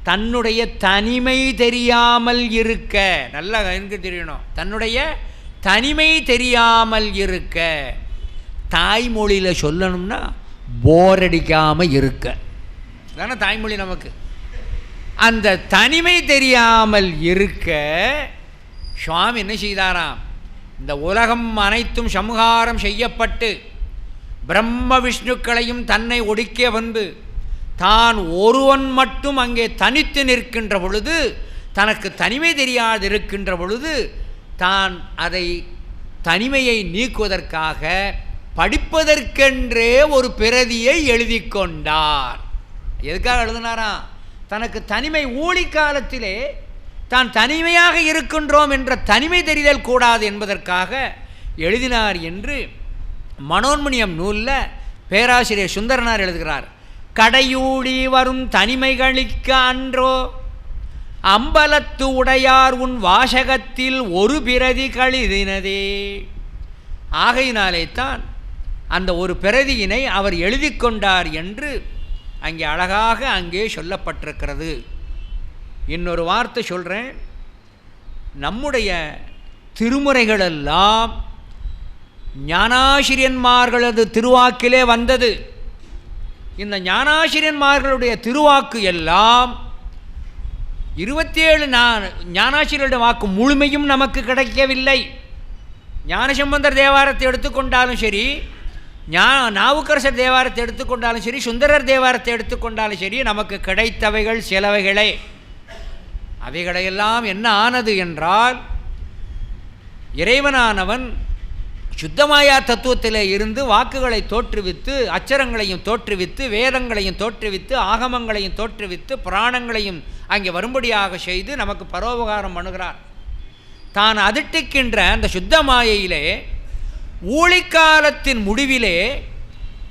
தன்னுடைய தனிமை தெரியாமல் இருக்க, நல்லா எனக்கு தெரியணும், தன்னுடைய தனிமை தெரியாமல் இருக்க, தாய்மொழியில் சொல்லணும்னா போர் அடிக்காமல் இருக்க, அதான தாய்மொழி நமக்கு. அந்த தனிமை தெரியாமல் இருக்க சுவாமி என்ன செய்தாராம், இந்த உலகம் அனைத்தும் சம்ஹாரம் செய்யப்பட்டு பிரம்ம விஷ்ணுக்களையும் தன்னை ஒடுக்கிய வந்து தான் ஒருவன் மட்டும் அங்கே தனித்து நிற்கின்ற பொழுது, தனக்கு தனிமை தெரியாது இருக்கின்ற பொழுது, தான் அதை தனிமையை நீக்குவதற்காக படிப்பதற்கென்றே ஒரு பிரதியை எழுதி கொண்டார். எதுக்காக எழுதினாராம்? தனக்கு தனிமை ஊழி காலத்திலே தான் தனிமையாக இருக்கின்றோம் என்ற தனிமை தெரிதல் கூடாது என்பதற்காக எழுதினார் என்று மனோன்மணியம் நூலில் பேராசிரியர் சுந்தரனார் எழுதுகிறார். கடையூழி வரும் தனிமைகளிக்க அன்றோ அம்பலத்து உடையார் உன் வாசகத்தில் ஒரு பிரதி கழிதினதே. ஆகையினாலே தான் அந்த ஒரு பிரதியினை அவர் எழுதி கொண்டார் என்று அங்கே அழகாக அங்கே சொல்லப்பட்டிருக்கிறது. இன்னொரு வார்த்தை சொல்கிறேன், நம்முடைய திருமுறைகளெல்லாம் ஞானாசிரியன்மார்களது திருவாக்கிலே வந்தது. இந்த ஞானாசிரியன்மார்களுடைய திருவாக்கு எல்லாம் 27 ஞானாசிரியருடைய வாக்கு முழுமையும் நமக்கு கிடைக்கவில்லை. ஞானசம்பந்தர் தேவாரத்தை எடுத்துக்கொண்டாலும் சரி, நாவுக்கரசர் தேவாரத்தை எடுத்துக்கொண்டாலும் சரி, சுந்தரர் தேவாரத்தை எடுத்துக்கொண்டாலும் சரி, நமக்கு கிடைத்தவைகள் சிலவைகளே. அவைகளையெல்லாம் என்ன ஆனது என்றால், இறைவனானவன் சுத்தமாயா தத்துவத்திலே இருந்து வாக்குகளை தோற்றுவித்து, அச்சரங்களையும் தோற்றுவித்து, வேதங்களையும் தோற்றுவித்து, ஆகமங்களையும் தோற்றுவித்து, புராணங்களையும் அங்கே வரும்படியாக செய்து நமக்கு பரோபகாரம் பண்ணுகிறார். தான் அதிர்ட்டிக்கின்ற அந்த சுத்தமாயிலே ஊழிக்காலத்தின் முடிவிலே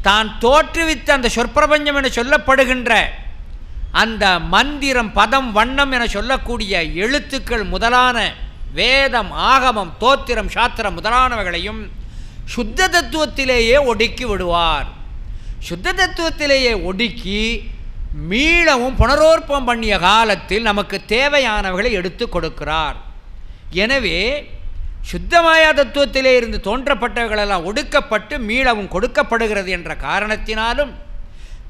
தான் தோற்றுவித்த அந்த சொற்பிரபஞ்சம் என சொல்லப்படுகின்ற அந்த மந்திரம், பதம், வண்ணம் என சொல்லக்கூடிய எழுத்துக்கள் முதலான வேதம், ஆகமம், தோத்திரம், சாத்திரம் முதலானவைகளையும் சுத்த தத்துவத்திலேயே ஒடுக்கி விடுவார். சுத்த தத்துவத்திலேயே ஒடுக்கி மீளவும் புனரோற்பம் பண்ணிய காலத்தில் நமக்கு தேவையானவைகளை எடுத்து கொடுக்கிறார். எனவே சுத்தமாயா தத்துவத்திலே இருந்து தோன்றப்பட்டவைகளெல்லாம் ஒடுக்கப்பட்டு மீளவும் கொடுக்கப்படுகிறது என்ற காரணத்தினாலும்,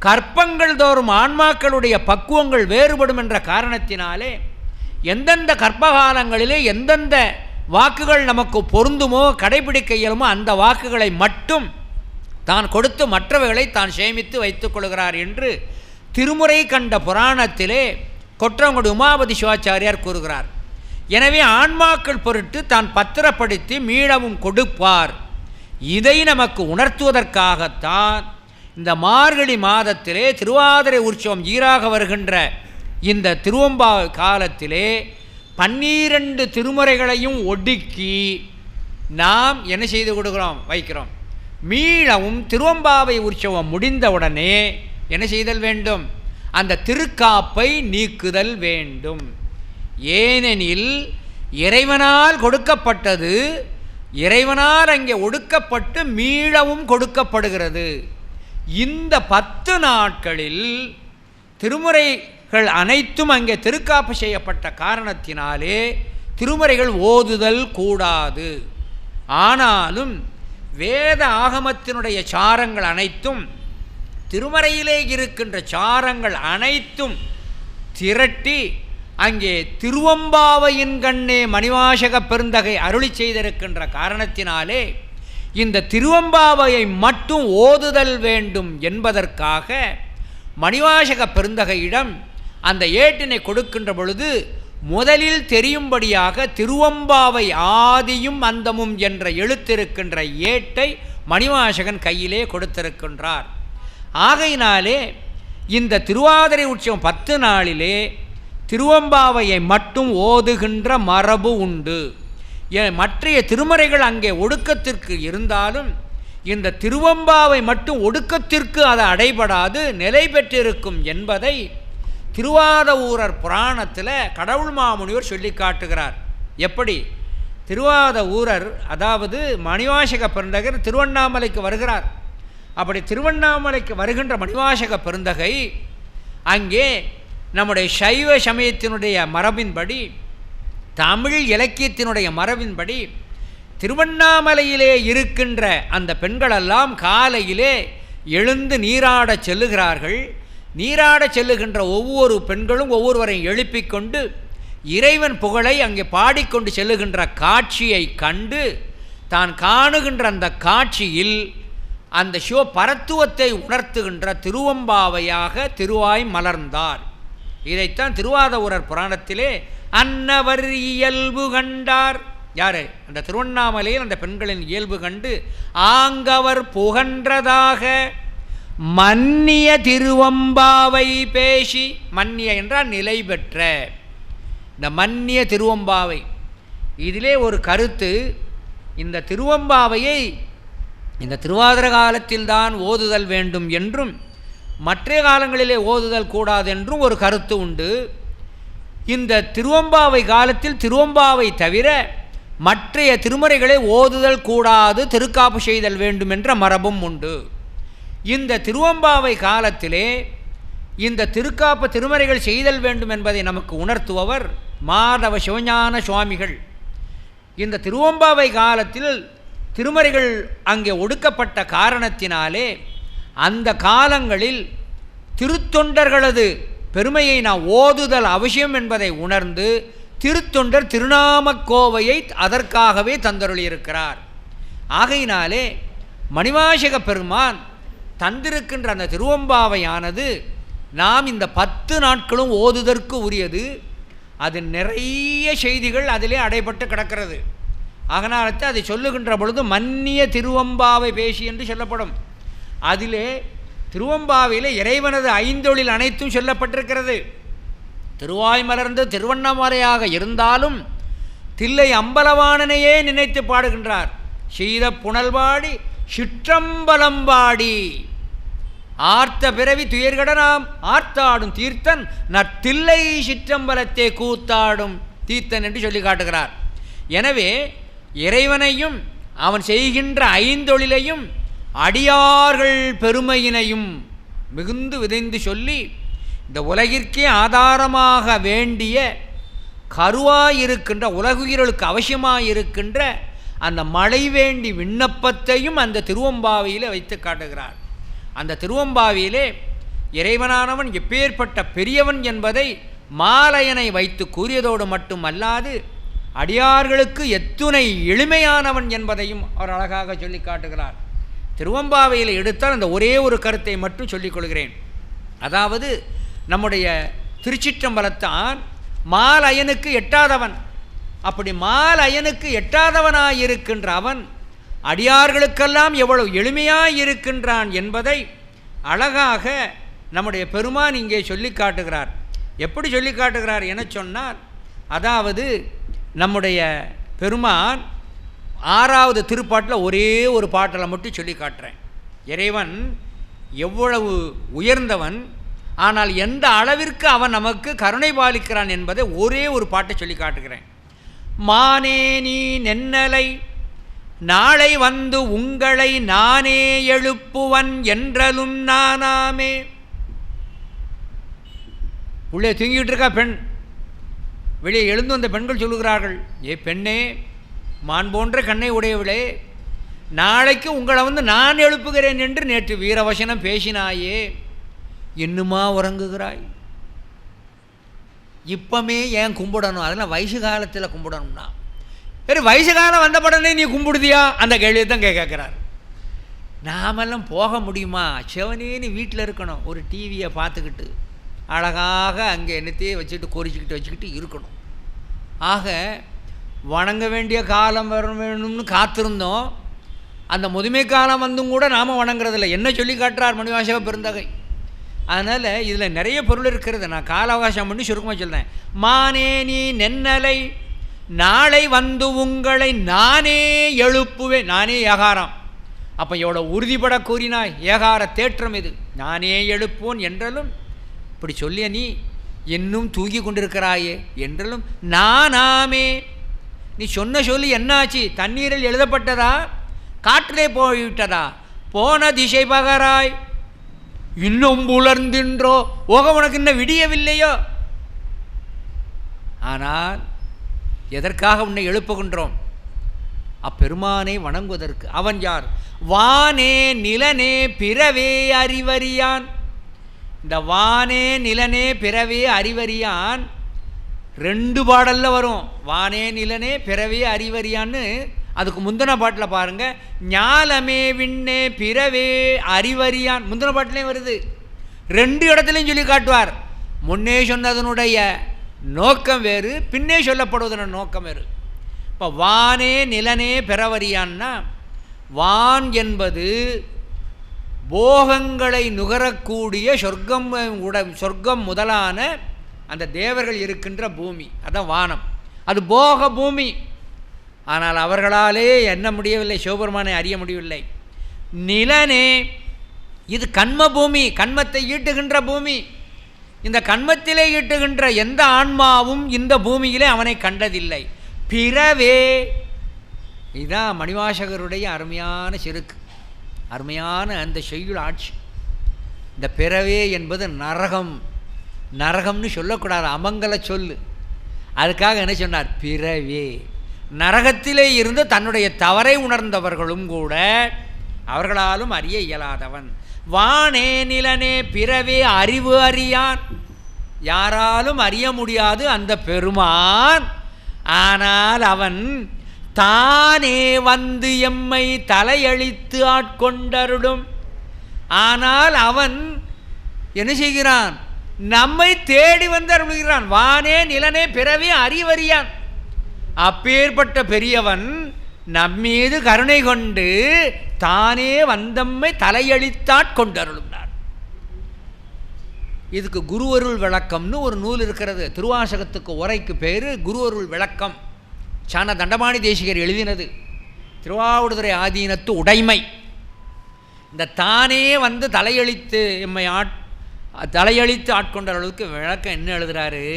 கற்பங்கள் தோறும் ஆன்மாக்களுடைய பக்குவங்கள் வேறுபடும் என்ற காரணத்தினாலே எந்தெந்த கற்பகாலங்களிலே எந்தெந்த வாக்குகள் நமக்கு பொருந்துமோ, கடைபிடிக்க இயலுமோ அந்த வாக்குகளை மட்டும் தான் கொடுத்து மற்றவைகளை தான் சேமித்து வைத்துக் கொள்கிறார் என்று திருமுறை கண்ட புராணத்திலே கொற்றங்குடி உமாபதி சிவாச்சாரியார் கூறுகிறார். எனவே ஆன்மாக்கள் பொருட்டு தான் பத்திரப்படுத்தி மீளவும் கொடுப்பார். இதை நமக்கு உணர்த்துவதற்காகத்தான் இந்த மார்கழி மாதத்திலே திருவாதிரை உற்சவம் ஈராக வருகின்ற இந்த திருவம்பா காலத்திலே 12 திருமுறைகளையும் ஒடுக்கி நாம் என்ன செய்து கொடுக்கிறோம், வைக்கிறோம். மீளவும் திருவம்பாவை உற்சவம் முடிந்தவுடனே என்ன செய்தல் வேண்டும், அந்த திருக்காப்பை நீக்குதல் வேண்டும். ஏனெனில் இறைவனால் கொடுக்கப்பட்டது இறைவனால் அங்கே ஒடுக்கப்பட்டு மீளவும் கொடுக்கப்படுகிறது. இந்த 10 நாட்களில் திருமுறைகள் அனைத்தும் அங்கே திருக்காப்பு செய்யப்பட்ட காரணத்தினாலே திருமுறைகள் ஓதுதல் கூடாது. ஆனாலும் வேத ஆகமத்தினுடைய சாரங்கள் அனைத்தும், திருமறையிலே இருக்கின்ற சாரங்கள் அனைத்தும் திரட்டி அங்கே திருவம்பாவையின் கண்ணே மணிவாசக பெருந்தகை அருளி செய்திருக்கின்ற காரணத்தினாலே இந்த திருவம்பாவையை மட்டும் ஓதுதல் வேண்டும் என்பதற்காக மணிவாசக பெருந்தகையிடம் அந்த ஏட்டினை கொடுக்கின்ற பொழுது முதலில் தெரியும்படியாக திருவம்பாவை ஆதியும் அந்தமும் என்ற எழுத்திருக்கின்ற ஏட்டை மணிவாசகன் கையிலே கொடுத்திருக்கின்றார். ஆகையினாலே இந்த திருவாதிரை உற்சவம் 10 நாளிலே திருவம்பாவையை மட்டும் ஓதுகின்ற மரபு உண்டு. மற்றைய திருமறைகள் அங்கே ஒடுக்கத்திற்கு இருந்தாலும் இந்த திருவம்பாவை மட்டும் ஒடுக்கத்திற்கு அது அடைபடாது, நிலை பெற்றிருக்கும் என்பதை திருவாதவூரர் புராணத்தில் கடவுள் மாமுனிவர் சொல்லி காட்டுகிறார். எப்படி? திருவாதவூரர், அதாவது மணிவாசக பெருந்தகர் திருவண்ணாமலைக்கு வருகிறார். அப்படி திருவண்ணாமலைக்கு வருகின்ற மணிவாசக பெருந்தகை அங்கே நம்முடைய சைவ சமயத்தினுடைய மரபின்படி, தமிழ் இலக்கியத்தினுடைய மரபின்படி திருவண்ணாமலையிலே இருக்கின்ற அந்த பெண்களெல்லாம் காலையிலே எழுந்து நீராடச் செல்லுகிறார்கள். நீராடச் செல்லுகின்ற ஒவ்வொரு பெண்களும் ஒவ்வொருவரையும் எழுப்பிக் கொண்டு இறைவன் புகழை அங்கே பாடிக்கொண்டு செல்லுகின்ற காட்சியை கண்டு தான் காணுகின்ற அந்த காட்சியில் அந்த பரத்துவத்தை உணர்த்துகின்ற திருவம்பாவையாக திருவாய் மலர்ந்தார். இதைத்தான் திருவாதவூரர் புராணத்திலே அன்னவர் இயல்பு கண்டார். யார்? அந்த திருவண்ணாமலையில் அந்த பெண்களின் இயல்பு கண்டு ஆங்கவர் புகன்றதாக மன்னிய திருவம்பாவை பேசி, மன்னிய என்றால் நிலை பெற்ற இந்த மன்னிய திருவம்பாவை. இதிலே ஒரு கருத்து, இந்த திருவம்பாவையை இந்த திருவாதிர காலத்தில்தான் ஓதுதல் வேண்டும் என்றும் மற்ற காலங்களிலே ஓதுதல் கூடாது என்றும் ஒரு கருத்து உண்டு. இந்த திருவம்பாவை காலத்தில் திருவம்பாவை தவிர மற்றைய திருமறைகளை ஓதுதல் கூடாது, திருக்காப்பு செய்தல் வேண்டும் என்ற மரபும் உண்டு. இந்த திருவம்பாவை காலத்திலே இந்த திருக்காப்பு திருமறைகள் செய்தல் வேண்டும் என்பதை நமக்கு உணர்த்துபவர் மாதவ சிவஞான சுவாமிகள். இந்த திருவம்பாவை காலத்தில் திருமறைகள் அங்கே ஒடுக்கப்பட்ட காரணத்தினாலே அந்த காலங்களில் திருத்தொண்டர்களது பெருமையை நான் ஓதுதல் அவசியம் என்பதை உணர்ந்து திருத்தொண்டர் திருநாமக்கோவையை அதற்காகவே தந்தருளியிருக்கிறார். ஆகையினாலே மணிவாசக பெருமான் தந்திருக்கின்ற அந்த திருவம்பாவையானது நாம் இந்த 10 நாட்களும் ஓதுதற்கு உரியது. அது நிறைய செய்திகள் அதிலே அடைபட்டு கிடக்கிறது. அதனால்தான் அதை சொல்லுகின்ற பொழுது மன்னிய திருவம்பாவை பேசி என்று சொல்லப்படும். அதிலே திருவம்பாவையில் இறைவனது ஐந்தொழில் அனைத்தும் சொல்லப்பட்டிருக்கிறது. திருவாய் மலர்ந்து திருவண்ணாமலையாக இருந்தாலும் தில்லை அம்பலவாணனையே நினைத்து பாடுகின்றார். சீத புனல்பாடி சிற்றம்பலம்பாடி ஆர்த்த பிறவி துயர்கட நாம் ஆர்த்தாடும் தீர்த்தன் நத்தில்லை சிற்றம்பலத்தை கூத்தாடும் தீர்த்தன் என்று சொல்லி காட்டுகிறார். எனவே இறைவனையும் அவன் செய்கின்ற ஐந்தொழிலையும் அடியார்கள் பெருமையினையும் மிகுந்து விதைந்து சொல்லி இந்த உலகிற்கே ஆதாரமாக வேண்டிய கருவாயிருக்கின்ற உலகுயிர்களுக்கு அவசியமாயிருக்கின்ற அந்த மழை வேண்டி விண்ணப்பத்தையும் அந்த திருவம்பாவையில் வைத்து காட்டுகிறார். அந்த திருவம்பாவையிலே இறைவனானவன் எப்பேற்பட்ட பெரியவன் என்பதை மாலையனை வைத்து கூறியதோடு மட்டுமல்லாது அடியார்களுக்கு எத்துணை எளிமையானவன் என்பதையும் அவர் அழகாக சொல்லி காட்டுகிறார். திருவம்பாவையில் எடுத்தால் அந்த ஒரே ஒரு கருத்தை மட்டும் சொல்லிக் கொள்கிறேன். அதாவது நம்முடைய திருச்சிற்றம்பலத்தான் மாலையனுக்கு எட்டாதவன். அப்படி மாலையனுக்கு எட்டாதவனாயிருக்கின்ற அவன் அடியார்களுக்கெல்லாம் எவ்வளவு எளிமையாயிருக்கின்றான் என்பதை அழகாக நம்முடைய பெருமான் இங்கே சொல்லி காட்டுகிறார். எப்படி சொல்லி காட்டுகிறார் என சொன்னால், அதாவது நம்முடைய பெருமான் 6வது திருப்பாட்டில் ஒரே ஒரு பாட்டில் மட்டும் சொல்லி காட்டுறேன். இறைவன் எவ்வளவு உயர்ந்தவன், ஆனால் எந்த அளவிற்கு அவன் நமக்கு கருணை பாலிக்கிறான் என்பதை ஒரே ஒரு பாட்டை சொல்லி காட்டுகிறேன். மானே நீ நென்னலை நாளை வந்து உங்களை நானே எழுப்புவன் என்றலும் நானாமே. உள்ளே தூங்கிட்டு இருக்கா பெண், வெளியே எழுந்து வந்த பெண்கள் சொல்லுகிறார்கள், ஏ பெண்ணே, மான் போன்ற கண்ணை உடையவளே, நாளைக்கு உங்களை நான் எழுப்புகிறேன் என்று நேற்று வீரவசனம் பேசினாயே, இன்னுமா உறங்குகிறாய்? இப்பமே ஏன் கும்பிடணும்? அதெல்லாம் வயசு காலத்தில் கும்பிடணும்னா. சரி, வயசு காலம் வந்த படனே நீ கும்பிடுதியா? அந்த கேள்வியை தான் கேட்குறார். நாமெல்லாம் போக முடியுமா? செவனேன்னு வீட்டில் இருக்கணும், ஒரு டிவியை பார்த்துக்கிட்டு அழகாக அங்கே என்னத்தையே வச்சுக்கிட்டு வச்சுக்கிட்டு இருக்கணும். ஆக வணங்க வேண்டிய காலம் வர வேணும்னு காத்திருந்தோம். அந்த முதுமை காலம் வந்தும் கூட நாம் வணங்குறதில்லை. என்ன சொல்லி காட்டுறார் மணிவாசக பெருந்தகை. அதனால் இதில் நிறைய பொருள் இருக்கிறது. நான் கால அவகாசம் பண்ணி சுருக்கமாக சொல்கிறேன். மானே நீ நென்னலை நாளை வந்து உங்களை நானே எழுப்புவேன். நானே ஏகாரம். அப்போ எவ்வளோ உறுதிப்பட கூறினாய்? ஏகார தேற்றம் இது. நானே எழுப்புவோன் என்றாலும் இப்படி சொல்லிய நீ இன்னும் தூங்கி கொண்டிருக்கிறாயே என்றாலும் நானாமே. நீ சொன்ன சொல்லி என்னாச்சு? தண்ணீரில் எழுதப்பட்டதா? காற்றிலே போய்விட்டதா? போன திசை பகராய் இன்னும் புலர்ந்தின்றோ? உனக்கு இன்னும் விடியவில்லையோ? ஆனால் எதற்காக உன்னை எழுப்புகின்றோம்? அப்பெருமானை வணங்குவதற்கு. அவன் யார்? வானே நிலனே பிறவே அறிவறியான். இந்த வானே நிலனே பிறவே அறிவறியான் 2 பாடலில் வரும். வானே நிலனே பிறவே அறிவறியான்னு அதுக்கு முந்தின பாட்டில் பாருங்கள். ஞாலமே விண்ணே பிறவே அறிவறியான் முந்தின பாட்டிலையும் வருது. 2 இடத்துலையும் சொல்லி காட்டுவார். முன்னே சொன்னதனுடைய நோக்கம் வேறு, பின்னே சொல்லப்படுவதனுடைய நோக்கம் வேறு. இப்போ வானே நிலனே பிறவறியான்னா, வான் என்பது போகங்களை நுகரக்கூடிய சொர்க்கம் முதலான அந்த தேவர்கள் இருக்கின்ற பூமி, அதான் வானம். அது போக பூமி. ஆனால் அவர்களாலே என்ன முடியவில்லை, சிவபெருமானை அறிய முடியவில்லை. நிலனே, இது கண்ம பூமி, கண்மத்தை ஈட்டுகின்ற பூமி. இந்த கண்மத்திலே ஈட்டுகின்ற எந்த ஆன்மாவும் இந்த பூமியிலே அவனை கண்டதில்லை. பிறவே, இதுதான் மணிவாசகருடைய அருமையான செருக்கு, அருமையான அந்த செய்யுள் ஆட்சி. இந்த பிறவே என்பது நரகம். நரகம்னு சொல்லக்கூடாது, அமங்கல சொல்லு. அதுக்காக என்ன சொன்னார்? பிறவே. நரகத்திலே இருந்து தன்னுடைய தவறை உணர்ந்தவர்களும் கூட அவர்களாலும் அறிய இயலாதவன். வானே நிலனே பிறவே அறிவு அறியான். யாராலும் அறிய முடியாது அந்த பெருமான். ஆனால் அவன் தானே வந்து எம்மை தலையழித்து ஆட்கொண்டருடும். ஆனால் அவன் என்ன செய்கிறான்? நம்மை தேடி வந்து அருள்கிறான். வானே நிலனே பிறவே அறிவறியான். அப்பேற்பட்ட பெரியவன் நம்மீது கருணை கொண்டு தானே வந்தம்மை தலையழித்தாட்கொண்டருளும்னார். இதுக்கு குருவருள் விளக்கம்னு ஒரு நூல் இருக்கிறது. திருவாசகத்துக்கு உரைக்கு பேர் குருவருள் விளக்கம். சான தண்டமாணி தேசிகர் எழுதினது. திருவாவடுதுறை ஆதீனத்து உடைமை. இந்த தானே வந்து தலையழித்து எம்மை தலையழித்து ஆட்கொண்டவர்களுக்கு விளக்கம் என்ன எழுதுகிறாரு?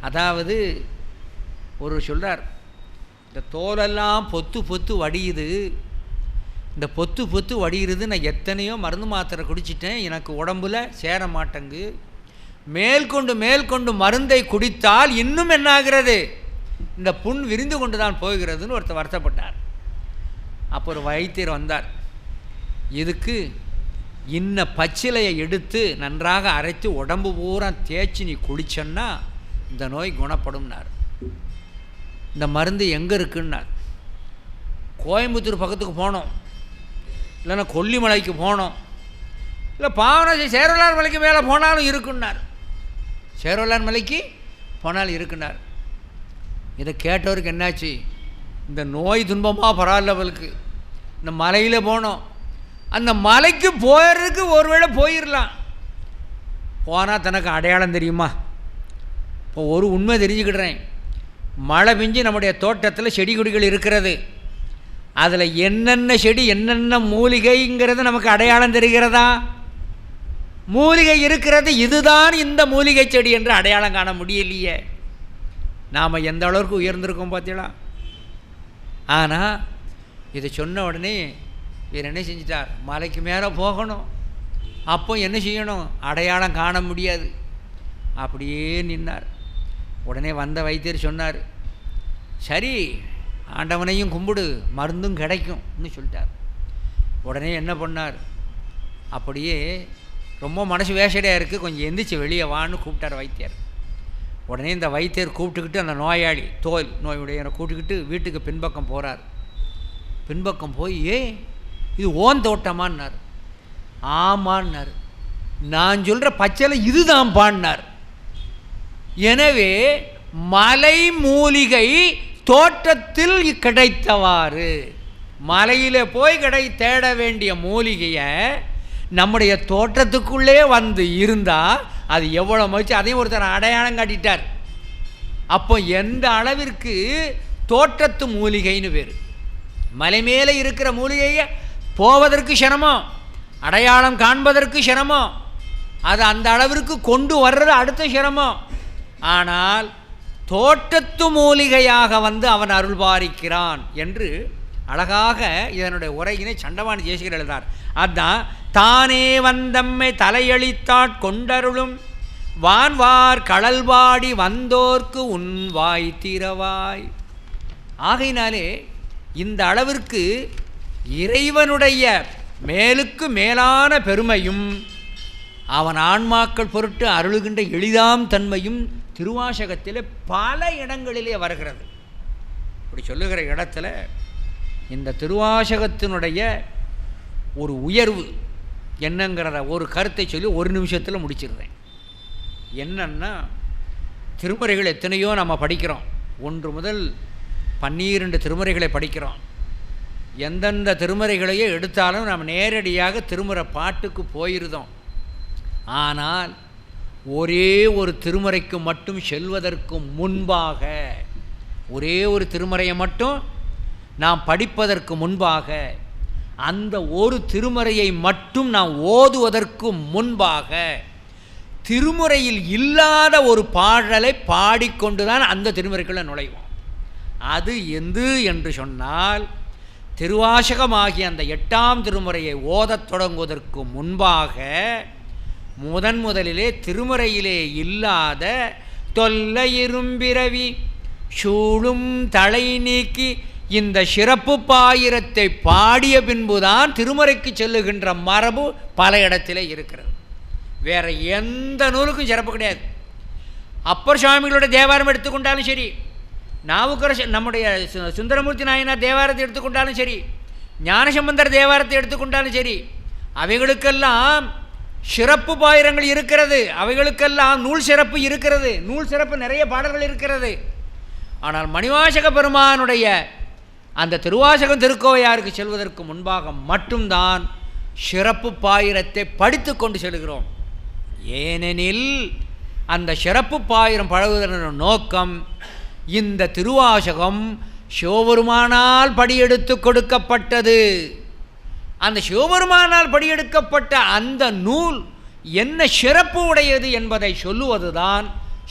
அதாவது ஒரு சொல்கிறார், இந்த தோலெல்லாம் பொத்து பொத்து வடியுது. இந்த பொத்து பொத்து வடிகிறது. நான் எத்தனையோ மருந்து மாத்திரை குடிச்சிட்டேன், எனக்கு உடம்புல சேர மாட்டேங்கு. மேற்கொண்டு மருந்தை குடித்தால் இன்னும் என்ன ஆகிறது? இந்த புண் விரிந்து கொண்டு தான் போகிறதுன்னு ஒருத்தர் வருத்தப்பட்டார். அப்போ ஒரு வைத்தியர் வந்தார். இதுக்கு இன்ன பச்சிலையை எடுத்து நன்றாக அரைத்து உடம்பு பூரா தேய்ச்சி நீ குடிச்சன்னா இந்த நோய் குணப்படும்னார். இந்த மருந்து எங்கே இருக்குன்னார். கோயம்புத்தூர் பக்கத்துக்கு போனோம், இல்லைன்னா கொல்லிமலைக்கு போனோம், இல்லை பாவனாசி சேரலார் மலைக்கு மேலே போனாலும் இருக்குன்னார். சேரலார் மலைக்கு போனாலும் இருக்குன்னார். இதை கேட்டவருக்கு என்னாச்சு? இந்த நோய் துன்பமாக பரவாயில்லவளுக்கு இந்த மலையில் போனோம். அந்த மலைக்கு போகிறதுக்கு ஒருவேளை போயிடலாம். போனால் தனக்கு அடையாளம் தெரியுமா? இப்போ ஒரு உண்மை தெரிஞ்சுக்கிடுறேன். மழை பெஞ்சு நம்முடைய தோட்டத்தில் செடி கொடிகள் இருக்கிறது. அதில் என்னென்ன செடி என்னென்ன மூலிகைங்கிறது நமக்கு அடையாளம் தெரிகிறதா? மூலிகை இருக்கிறது, இதுதான் இந்த மூலிகை செடி என்று அடையாளம் காண முடியலையே. நாம் எந்த அளவுக்கு உயர்ந்திருக்கோம் பார்த்தீங்களா? ஆனால் இதை சொன்ன உடனே இவர் என்ன செஞ்சிட்டார்? மலைக்கு மேலே போகணும். அப்போ என்ன செய்யணும்? அடையாளம் காண முடியாது. அப்படியே நின்னார். உடனே வந்த வைத்தியர் சொன்னார், சரி ஆண்டவனையும் கும்பிடு, மருந்தும் கிடைக்கும்னு சொல்லிட்டார். உடனே என்ன பண்ணார், அப்படியே ரொம்ப மனசு வேஷடையாக இருக்குது, கொஞ்சம் எந்திரிச்சு வெளியே வான்னு கூப்பிட்டார் வைத்தியர். உடனே இந்த வைத்தியர் கூப்பிட்டுக்கிட்டு அந்த நோயாளி தோல் நோயுடையவரை கூப்பிட்டுக்கிட்டு வீட்டுக்கு பின்பக்கம் போகிறார். பின்பக்கம் போய், இது ஓன் தோட்டமான்னார். ஆமான்னார். நான் சொல்கிற பச்சளை இதுதான் பாடினார். எனவே மலை மூலிகை தோட்டத்தில் கிடைத்தவாறு, மலையில் போய் தேட வேண்டிய மூலிகையை நம்முடைய தோட்டத்துக்குள்ளே வந்து இருந்தால் அது எவ்வளோ மகிழ்ச்சி. அதையும் ஒருத்தர் அடையாளம் காட்டிட்டார். அப்போ எந்த அளவிற்கு தோட்டத்து மூலிகைன்னு பேர். மலை மேலே இருக்கிற மூலிகையை போவதற்கு சிரமம், அடையாளம் காண்பதற்கு சிரமம், அது அந்த அளவிற்கு கொண்டு வர்றது அடுத்த சிரமம். ஆனால் தோட்டத்து மூலிகையாக வந்து அவன் அருள்பாரிக்கிறான் என்று அழகாக இதனுடைய உரையினை சண்டவாணி தேசிகர் எழுதார். அதுதான் தானே வந்தம்மை தலையளித்தாட் கொண்டருளும் வான்வார் கடல்வாடி வந்தோர்க்கு உன் வாய் தீரவாய். ஆகையினாலே இந்த அளவிற்கு இறைவனுடைய மேலுக்கு மேலான பெருமையும் அவன் ஆன்மாக்கள் பொருட்டு அருளுகின்ற எளிதாம் தன்மையும் திருவாசகத்தில் பல இடங்களிலே வருகிறது. இப்படி சொல்லுகிற இடத்துல இந்த திருவாசகத்தினுடைய ஒரு உயர்வு என்னங்கிறத ஒரு கருத்தை சொல்லி ஒரு நிமிஷத்தில் முடிச்சிடுறேன். என்னன்னா, திருமுறைகள் எத்தனையோ நம்ம படிக்கிறோம், 1 முதல் 12 திருமுறைகளை படிக்கிறோம். எந்தெந்த திருமுறைகளையோ எடுத்தாலும் நம்ம நேரடியாக திருமுறை பாட்டுக்கு போயிருந்தோம். ஆனால் ஒரே ஒரு திருமுறைக்கு மட்டும் செல்வதற்கு முன்பாக, ஒரே ஒரு திருமுறையை மட்டும் நாம் படிப்பதற்கு முன்பாக, அந்த ஒரு திருமுறையை மட்டும் நாம் ஓதுவதற்கு முன்பாக திருமுறையில் இல்லாத ஒரு பாடலை பாடிக்கொண்டு தான் அந்த திருமுறைக்குள்ளே நுழைவோம். அது எது என்று சொன்னால், திருவாசகமாகிய அந்த 8ஆம் திருமுறையை ஓதத் தொடங்குவதற்கு முன்பாக முதலிலே திருமுறையிலே இல்லாத தொல்லை இரும்பிறவி சூழும் தலை நீக்கி இந்த சிறப்பு பாயிரத்தை பாடிய பின்புதான் திருமுறைக்கு செல்லுகின்ற மரபு பல இடத்திலே இருக்கிறது. வேறு எந்த நூலுக்கும் சிறப்பு கிடையாது. அப்பர் சுவாமிகளோட தேவாரம் எடுத்துக்கொண்டாலும் சரி, நாவுக்கரசர் நம்முடைய சுந்தரமூர்த்தி நாயனார் தேவாரத்தை எடுத்துக்கொண்டாலும் சரி, ஞானசம்பந்தர் தேவாரத்தை எடுத்துக்கொண்டாலும் சரி, அவைகளுக்கெல்லாம் சிறப்பு பாயிரங்கள் இருக்கிறது. அவைகளுக்கெல்லாம் நூல் சிறப்பு இருக்கிறது. நூல் சிறப்பு நிறைய பாடல்கள் இருக்கிறது. ஆனால் மணிவாசக பெருமானுடைய அந்த திருவாசகம் திருக்கோவையாருக்கு செல்வதற்கு முன்பாக மட்டும்தான் சிறப்பு பாயிரத்தை படித்து கொண்டு செல்கிறோம். ஏனெனில் அந்த சிறப்பு பாயிரம் பழகுவதன் நோக்கம், இந்த திருவாசகம் சிவபெருமானால் படியெடுத்து கொடுக்கப்பட்டது. அந்த சிவபெருமானால் படியெடுக்கப்பட்ட அந்த நூல் என்ன சிறப்பு உடையது என்பதை சொல்லுவதுதான்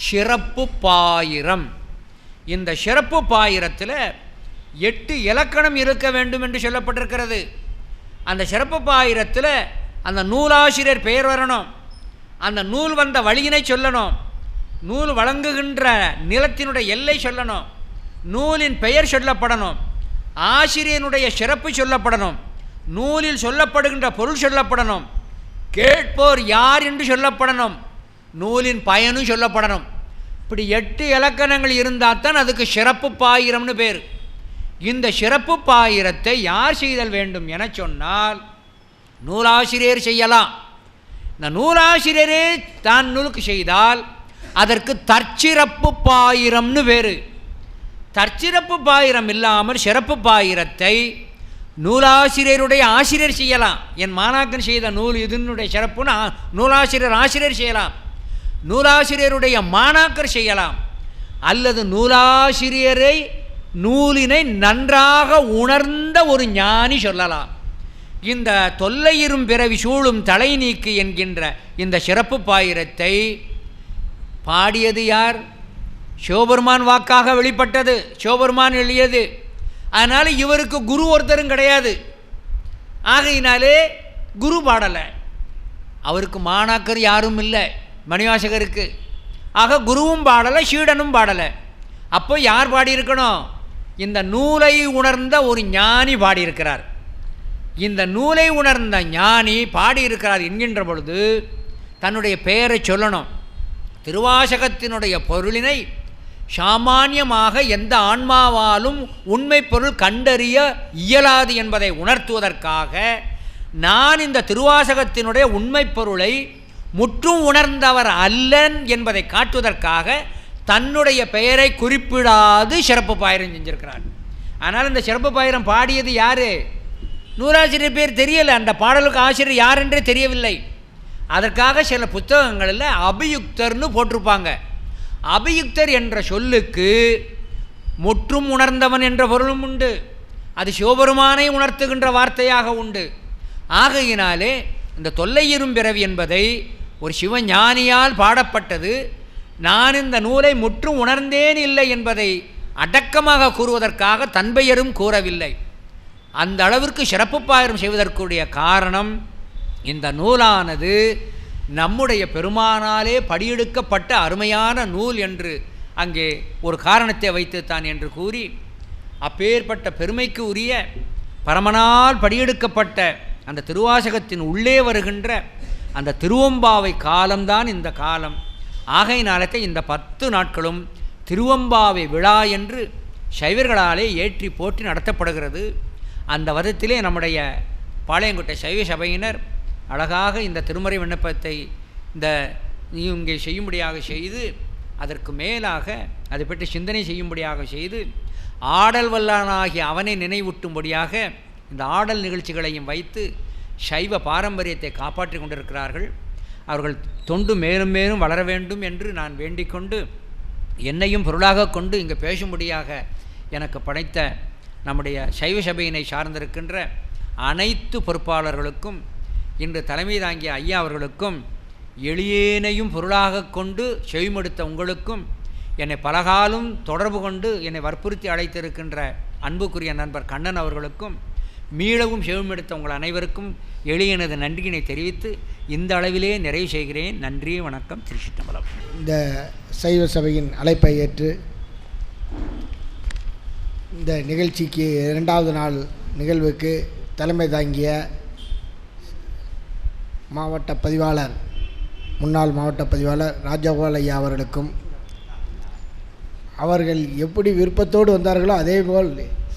சிறப்பு பாயிரம். இந்த சிறப்பு பாயிரத்தில் 8 இலக்கணம் இருக்க வேண்டும் என்று சொல்லப்பட்டிருக்கிறது. அந்த சிறப்பு பாயிரத்தில் அந்த நூலாசிரியர் பெயர் வரணும், அந்த நூல் வந்த வழியினை சொல்லணும், நூல் வழங்குகின்ற நிலத்தினுடைய எல்லை சொல்லணும், நூலின் பெயர் சொல்லப்படணும், ஆசிரியனுடைய சிறப்பு சொல்லப்படணும், நூலில் சொல்லப்படுகின்ற பொருள் சொல்லப்படணும், கேட்போர் யார் என்று சொல்லப்படணும், நூலின் பயனும் சொல்லப்படணும். இப்படி 8 இலக்கணங்கள் இருந்தால் தான் அதுக்கு சிறப்பு பாயிரம்னு பேர். இந்த சிறப்பு பாயிரத்தை யார் செய்தல் வேண்டும் என சொன்னால் நூலாசிரியர் செய்யலாம். இந்த நூலாசிரியரே தான் நூலுக்கு செய்தால் அதற்கு தற்சிறப்பு பாயிரம்னு பேர். தற்சிறப்பு பாயிரம் இல்லாமல் சிறப்பு பாயிரத்தை நூலாசிரியருடைய ஆசிரியர் செய்யலாம். என் மாணாக்கன் செய்த நூல் இதனுடைய சிறப்புன்னு ஆசிரியர் செய்யலாம், நூலாசிரியருடைய மாணாக்கர் செய்யலாம், அல்லது நூலாசிரியரை நூலினை நன்றாக உணர்ந்த ஒரு ஞானி சொல்லலாம். இந்த தொல்லையிரும் பிறவி சூழும் தலை நீக்கு என்கின்ற இந்த சிறப்பு பாயிரத்தை பாடியது யார்? சிவபெருமான் வாக்காக வெளிப்பட்டது, சிவபெருமான் எழுதியது. அதனால் இவருக்கு குரு ஒருத்தரும் கிடையாது. ஆகையினாலே குரு பாடலை, அவருக்கு மாணாக்கர் யாரும் இல்லை மணிவாசகருக்கு. ஆக குருவும் பாடலை, சீடனும் பாடலை. அப்போ யார் பாடியிருக்கணும்? இந்த நூலை உணர்ந்த ஒரு ஞானி பாடியிருக்கிறார். இந்த நூலை உணர்ந்த ஞானி பாடியிருக்கிறார் என்கின்ற பொழுது தன்னுடைய பெயரை சொல்லணும். திருவாசகத்தினுடைய பொருளினை சாமானியமாக எந்த ஆன்மாவாலும் உண்மை பொருள் கண்டறிய இயலாது என்பதை உணர்த்துவதற்காக நான் இந்த திருவாசகத்தினுடைய உண்மை பொருளை முற்றும் உணர்ந்தவர் அல்லன் என்பதை காட்டுவதற்காக தன்னுடைய பெயரை குறிப்பிடாது சிறப்பு பாயிரம் செஞ்சிருக்கிறார். ஆனால் இந்த சிறப்பு பாயிரம் பாடியது யார்? நூலாசிரியர் பேர் தெரியலை, அந்த பாடலுக்கு ஆசிரியர் யார் என்றே தெரியவில்லை. அதற்காக சில புத்தகங்களில் அபியுக்தர்னு போட்டிருப்பாங்க. அபியுக்தர் என்ற சொல்லுக்கு முற்றும் உணர்ந்தவன் என்ற பொருளும் உண்டு, அது சிவபெருமானை உணர்த்துகின்ற வார்த்தையாக உண்டு. ஆகையினாலே இந்த தொல்லையிரும் பிறவி என்பதை ஒரு சிவஞானியால் பாடப்பட்டது. நான் இந்த நூலை முற்றும் உணர்ந்தேன் இல்லை என்பதை அடக்கமாக கூறுவதற்காக தன் பெயரும் கூறவில்லை. அந்த அளவிற்கு சிறப்பு பாயிரம் செய்வதற்குரிய காரணம், இந்த நூலானது நம்முடைய பெருமானாலே படியெடுக்கப்பட்ட அருமையான நூல் என்று அங்கே ஒரு காரணத்தை வைத்துத்தான் என்று கூறி, அப்பேற்பட்ட பெருமைக்கு உரிய பரமனால் படியெடுக்கப்பட்ட அந்த திருவாசகத்தின் உள்ளே வருகின்ற அந்த திருவம்பாவை காலம்தான் இந்த காலம். ஆகையினாலத்தை இந்த 10 நாட்களும் திருவம்பாவை விழா என்று சைவர்களாலே ஏற்றி போற்றி நடத்தப்படுகிறது. அந்த விதத்திலே நம்முடைய பாளையங்கோட்டை சைவ சபையினர் அழகாக இந்த திருமறை விண்ணப்பத்தை இந்த இங்கே செய்யும்படியாக செய்து, அதற்கு மேலாக அதை பற்றி சிந்தனை செய்யும்படியாக செய்து, ஆடல் வல்லானாகிய அவனை நினைவூட்டும்படியாக இந்த ஆடல் நிகழ்ச்சிகளையும் வைத்து சைவ பாரம்பரியத்தை காப்பாற்றி கொண்டிருக்கிறார்கள். அவர்கள் தொண்டு மேலும் மேலும் வளர வேண்டும் என்று நான் வேண்டிக் கொண்டு, என்னையும் பொருளாக கொண்டு இங்கே பேசும்படியாக எனக்கு படைத்த நம்முடைய சைவ சபையினை சார்ந்திருக்கின்ற அனைத்து பொறுப்பாளர்களுக்கும், இன்று தலைமை தாங்கிய ஐயா அவர்களுக்கும், எளியேனையும் பொருளாக கொண்டு செவிமடுத்த உங்களுக்கும், என்னை பலகாலும் தொடர்பு கொண்டு என்னை வற்புறுத்தி அழைத்திருக்கின்ற அன்புக்குரிய நண்பர் கண்ணன் அவர்களுக்கும், மீளவும் செவிமடுத்த உங்கள் அனைவருக்கும் எளியனது நன்றியினை தெரிவித்து இந்த அளவிலே நிறைவு செய்கிறேன். நன்றி, வணக்கம், திருச்சிற்றம்பலம். இந்த சைவ சபையின் அழைப்பை ஏற்று இந்த நிகழ்ச்சிக்கு 2வது நாள் நிகழ்வுக்கு தலைமை தாங்கிய மாவட்ட பதிவாளர், முன்னாள் மாவட்ட பதிவாளர் ராஜகோபால் ஐயா அவர்களுக்கும், அவர்கள் எப்படி விருப்பத்தோடு வந்தார்களோ அதேபோல்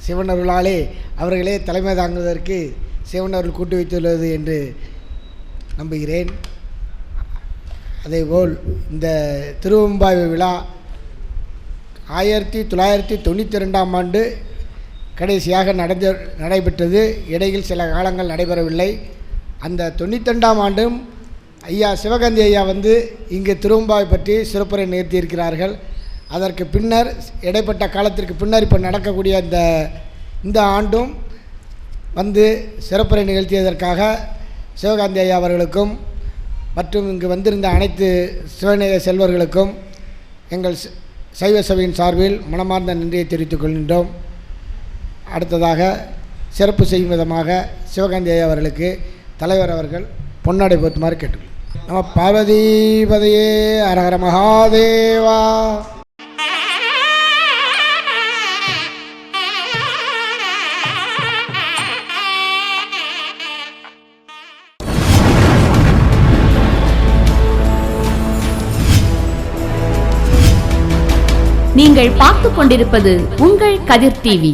சிவனர்களாலே அவர்களே தலைமை தாங்குவதற்கு சிவனர்கள் கூட்டி வைத்துள்ளது என்று நம்புகிறேன். அதேபோல் இந்த திருவம்பாவை விழா 1992ஆம் ஆண்டு கடைசியாக நடைபெற்றது. இடையில் சில காலங்கள் நடைபெறவில்லை. அந்த 92ஆம் ஆண்டும் ஐயா சிவகாந்தி ஐயா வந்து இங்கு திருவம்பாவை பற்றி சிறப்புரை நிறுத்தியிருக்கிறார்கள். அதற்கு பின்னர் இடைப்பட்ட காலத்திற்கு பின்னர் இப்போ நடக்கக்கூடிய இந்த ஆண்டும் வந்து சிறப்புரை நிகழ்த்தியதற்காக சிவகாந்தி ஐயா அவர்களுக்கும் மற்றும் இங்கு வந்திருந்த அனைத்து சிவநேய செல்வர்களுக்கும் எங்கள் சைவ சபையின் சார்பில் மனமார்ந்த நன்றியை தெரிவித்துக் கொள்கின்றோம். அடுத்ததாக சிறப்பு செய்யும் விதமாக சிவகாந்தி ஐயா அவர்களுக்கு தலைவர் அவர்கள் பொன்னாடை போத்துமாறு கேட்டுக்கொள்கிறோம். நம பார்வதிபதையே அரஹர மகாதேவா. நீங்கள் பார்த்துக் கொண்டிருப்பது உங்கள் கதிர் டிவி.